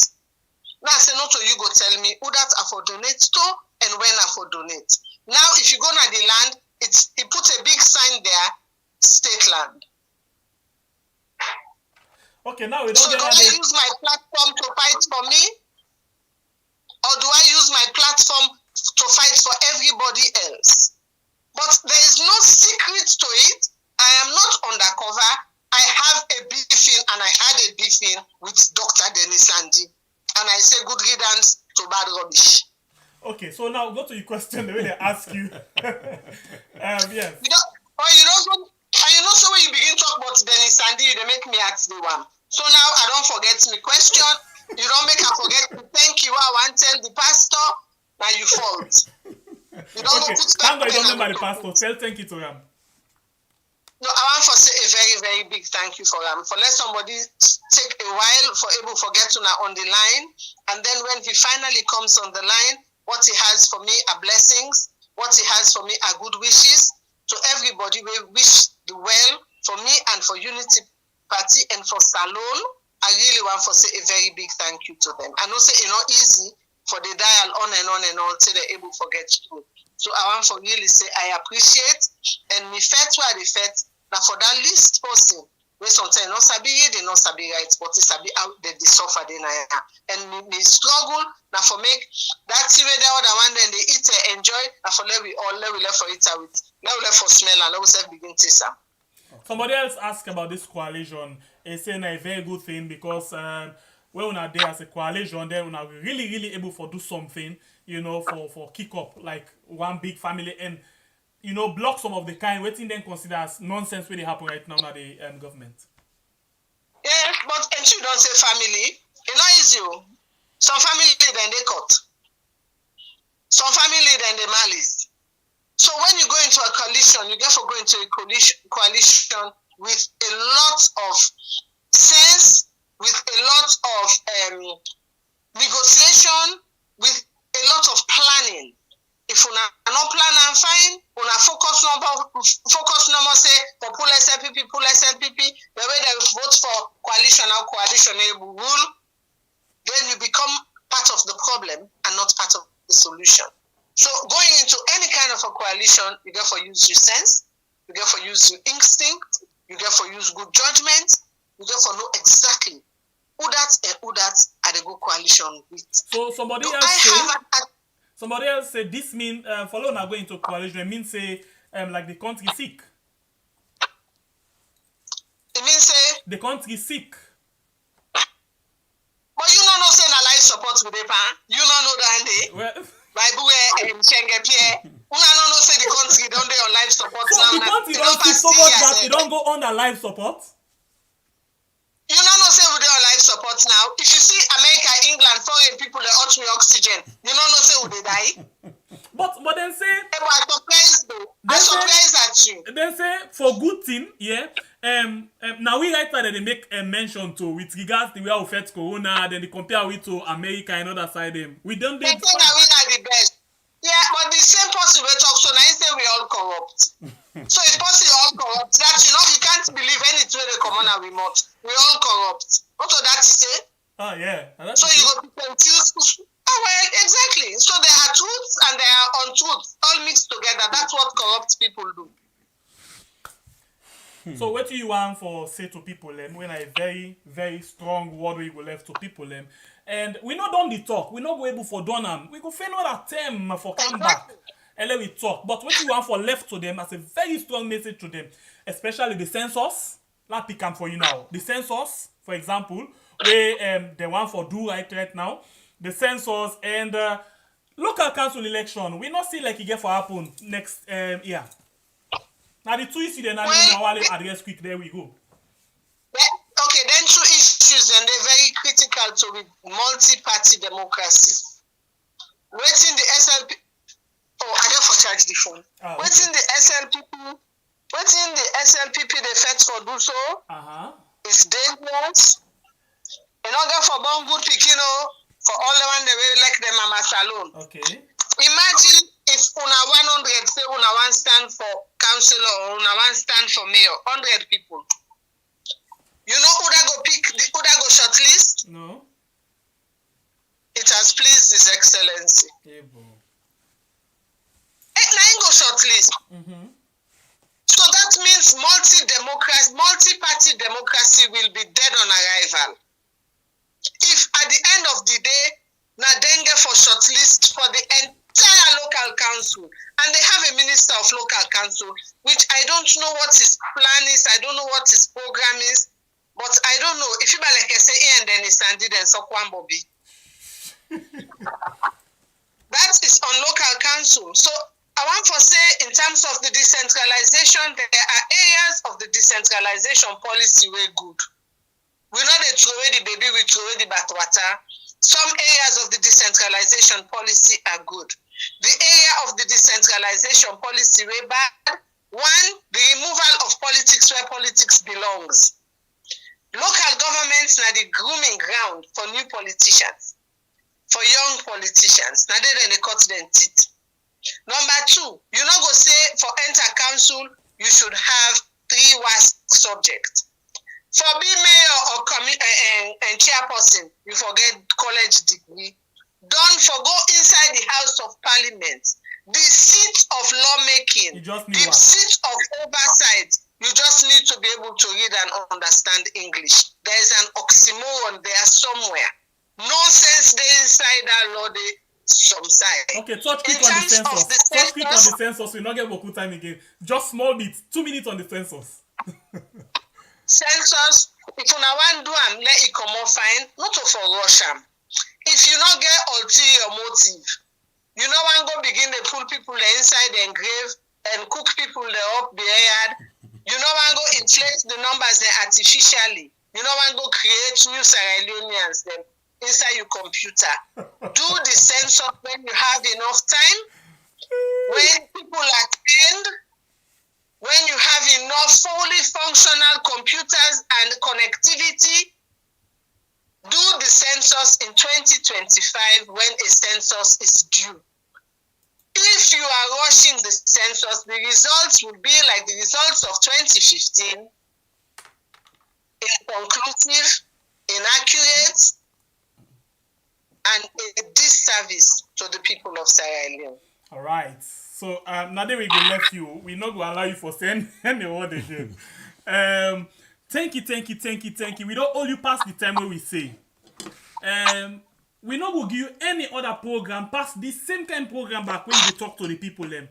Now I said, no, to you go tell me who that I for donate to and when I for donate. Now, if you go to the land, he put a big sign there, state land. Okay, now we don't so do I use my platform to fight for me? Or do I use my platform to fight for everybody else? But there is no secret to it. I am not undercover. I have a beefing and I had a beefing with Dr. Dennis Sandy. And I say good riddance to bad rubbish. Okay, so now go to your question the way they ask you. Yes. You know, so when you begin to talk about Dennis Sandy, they make me ask the one. So now I don't forget my question. You don't make I forget to thank you. I want to tell the pastor. Now you fault. You don't okay, thank God you don't remember the pastor. Tell thank you to him. No, I want to say a very, very big thank you for him. For let somebody take a while for able to get to now on the line. And then when he finally comes on the line, what he has for me are blessings. What he has for me are good wishes. To everybody, we wish the well for me and for Unity Party and for Salon. I really want to say a very big thank you to them. I know say it's not easy for the dial on and on till they're able to get through. So I want to really say I appreciate and me fet where they fet now for that least person where sometimes not sabi they not sabi right, but it's sabi out they suffer they and me struggle now for make that TV the other one then they eat enjoy now for let we left for it with let we left for smell and let we self begin to some. Somebody else asked about this coalition. It's saying a very good thing because when we are there as a coalition, then we are really able to do something, you know, for kick up like one big family and you know block some of the kind waiting then consider as nonsense when they happen right now at the government. Yeah, but and you don't say family, it's not easy. Some family then they cut. Some family then they malice. So when you go into a coalition, you therefore go into a coalition with a lot of sense, with a lot of if una no plan and fine, una focus number say for pull SLPP, the way they vote for coalition or coalition rule, then you become part of the problem and not part of the solution. So going into any kind of a coalition, you get for use your sense, you get for use your instinct, you get for use good judgment, you get for know exactly who that are the good coalition with. So somebody else say this mean follow now going into coalition, it means say like the country sick. It means say the country sick. But you know say na life support with the pan. You know that day. Bible Chenge Pierre. Una no say the country don't dey on life support so now. The country don't sick so much that it don't go under life support. You know say we dey on life support now. If you see America, England, foreign people they hot with oxygen, you know say we dey die. But then say I'm surprised though. I'm surprised at you. Then say for good thing, yeah. Now we right that they make a mention to with regards to where we fed corona, then they compare it to America and other side them. We don't they say that we are the best. Yeah, but the same person we talk so now say we all corrupt. So if person all corrupt, that you can't believe anything they come on and we not. We all corrupt. What does that say? Oh yeah. So you go confuse. Oh well, exactly. So there are truths and there are untruths all mixed together. That's what corrupt people do. So what do you want for say to people when a very, very strong word we go left to people and we not done the talk, we not go able for done them. We go find another term for come back and let we talk. But what you want for left to them as a very strong message to them, especially the census, let pick up for you now. The census, for example, where they want for do right now, the census and local council election, we not see like it get for happen next year. Now the two issues then address quick, there we go. Okay, then two issues and they're very critical to with multi-party democracy. Waiting the SLP I get for charge the phone. Waiting the SLPP they fed for do so it's dangerous. In order for born good pikino for all the one they will elect them mama salon. Okay. Imagine if una 100 say una one stand for councillor or una one stand for mayor, 100 people. You know who that go pick, who that go shortlist? No. It has pleased His Excellency. Yeah, bro. Now go shortlist. So that means multi-party democracy will be dead on arrival. If at the end of the day, na dengue for shortlist for the entire local council, and they have a minister of local council, which I don't know what his plan is, I don't know what his program is, but I don't know if you like I say and then it's Sandy then Sokwan Bobby. That is on local council. So I want to say in terms of the decentralization, there are areas of the decentralization policy were good. We know they throw away the baby, we throw away the bathwater. Some areas of the decentralization policy are good. The area of the decentralization policy were bad. One, the removal of politics where politics belongs. Local governments are the grooming ground for new politicians, for young politicians. Now they cut them teeth. Number two, you know go say for enter council, you should have 3 WASC subjects. For being mayor or and chairperson, you forget college degree. Don't forgo inside the House of Parliament, the seat of lawmaking, the seat of oversight. You just need to be able to read and understand English. There is an oxymoron there somewhere. Nonsense there inside that law there. Some side. Okay, touch quick on the census. Touch quick on the census. We'll not get beaucoup time again. Just small bits. 2 minutes on the census. Census, if you want to do them, let it come out fine. Not to for rush them. If you not get ulterior motive, you know one go begin to pull people inside the grave and cook people up the yard. You know one go inflate the numbers artificially. You know one go create new Sierra Leoneans them inside your computer. Do the census when you have enough time, when people are trained, when you have enough fully functional computers and connectivity. Do the census in 2025 when a census is due. if you are rushing the census, the results will be like the results of 2015, inconclusive, inaccurate, and a disservice to the people of Sierra Leone. All right. So now that we go left you, we not going to allow you for send any word again. Thank you. We don't hold you past the time where we say. We not going to give you any other program past this same kind of program back when you talk to the people them.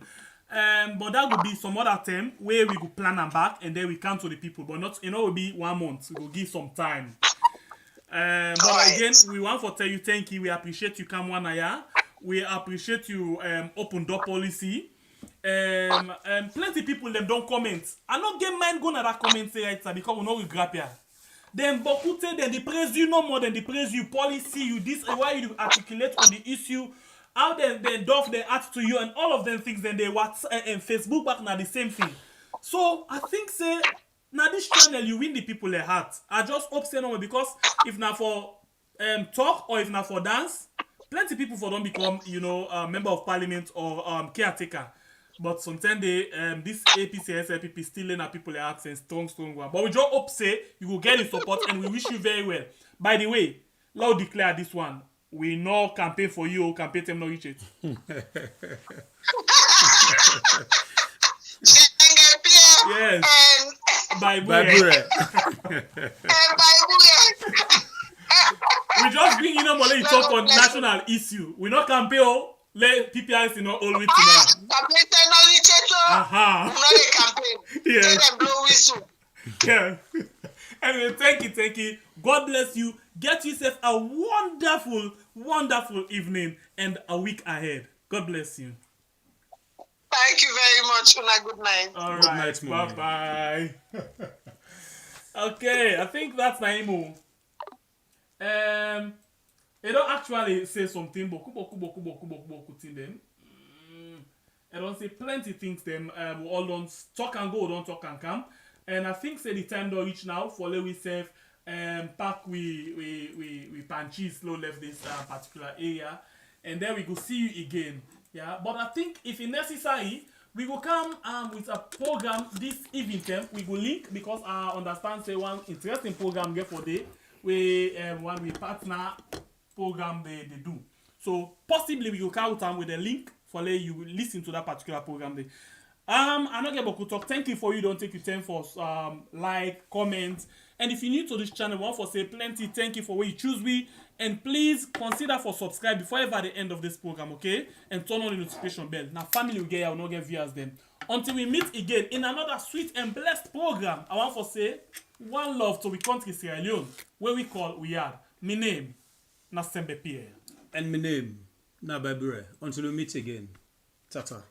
But that would be some other time where we go plan them back and then we come to the people. But not, it will be 1 month. We will give some time. But again, we want to tell you thank you. We appreciate you come one year. We appreciate you open door policy. Plenty people them don't comment. I don't get mind going to that comment right sir, because we know we grab here. Then Bokute, then they praise you no more than they praise you policy, you this why you articulate on the issue. How then Dove they add to you and all of them things then they WhatsApp and Facebook back now the same thing. So I think say now this channel you win the people their heart. I just hope say no because if not for talk or if not for dance, plenty people for don't become member of parliament or caretaker. But sometimes they this APC SLPP still in our people their hearts and strong one. But we just hope say you will get the support and we wish you very well. By the way, Lord declare this one. We know campaign for you, campaign them not reach it. Yes. Bye. We just bring in more you talk on national issue. We not campaign let PPIs always tonight. Aha. Campaign. Yes. Let them blow whistle. Yeah. Anyway, thank you. God bless you. Get yourself a wonderful evening and a week ahead. God bless you. Thank you very much. Una good night. All Good right. night, Bye. Okay, I think that's Naimo. They don't actually say something, but boku them. I don't say plenty things them. We all don't talk and go, don't talk and come. And I think say the time don't reach now for let we save pack we punches slow left this particular area, and then we go see you again. Yeah, but I think if it's necessary, we will come with a program this evening. We will link because I understand say one interesting program get for day. We when we partner program they do. So possibly we will come with a link for let you listen to that particular program there. I not get beaucoup talk. Thank you for you. Don't take your time for like, comment, and if you're new to this channel, want for say plenty. Thank you for what you choose we, and please consider for subscribe before ever the end of this program, okay? And turn on the notification bell. Now family will get will not get viewers then. Until we meet again in another sweet and blessed program, I want for say one love to we country Sierra Leone, where we call we are. My name na Sembe Pierre. And my name Maada Bio. Until we meet again. Tata.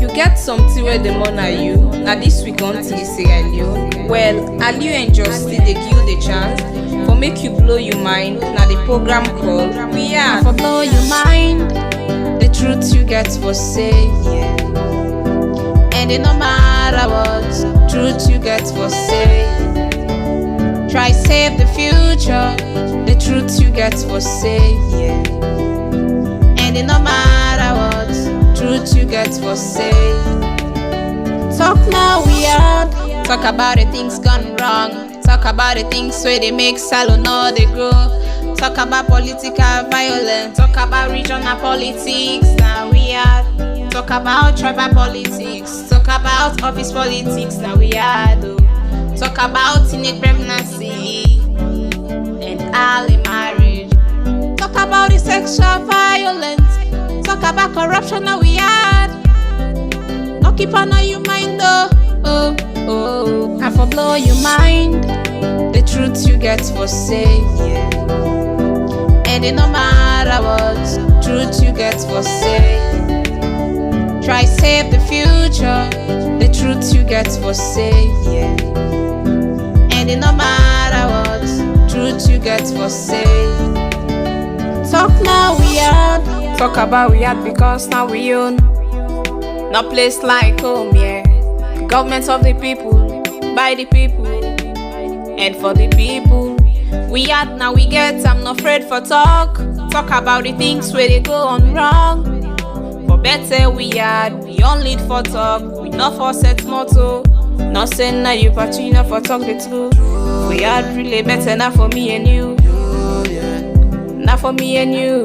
You get something where the honor you. Now this week on to Sierra Leone. Well, Aliu and Justin they give you the chance for make you blow your mind. Now the program called We Are for blow your mind. The truth you get for say, yeah. And it no matter what truth you get for say. Try save the future. The truth you get for say, yeah. And it no matter what truth you get for say. Talk now we are. Talk about the things gone wrong. Talk about the things where they make salon or they grow. Talk about political violence. Talk about regional politics. Now we are. Talk about tribal politics. Talk about office politics. Now we are. Talk about teenage pregnancy and early marriage. Talk about the sexual violence. Talk about corruption. Now we are. No keep on your mind though. And for blow your mind. The truth you get for say, yeah. And it no matter what truth you get for say. Try save the future. The truth you get for say, yeah. And it no matter what truth you get for say. Talk now we are. Talk about we are because now we own. No place like home, yeah. Government of the people. by the people, and for the people. We had, now we get, I'm not afraid for talk about the things where they go on wrong. For better we had, we only for talk, we not for set motto. Not saying that you party, not for talk the truth. We had really better, not for me and you. Not for me and you.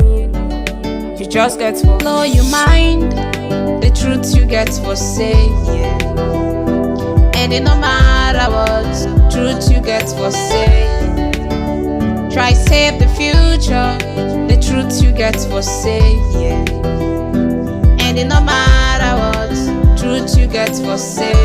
You just get for blow your mind. The truth you get for say, yeah. And it no matter what, truth you get for say. Try save the future, the truth you get for say, yeah. And it no matter what, truth you get for say.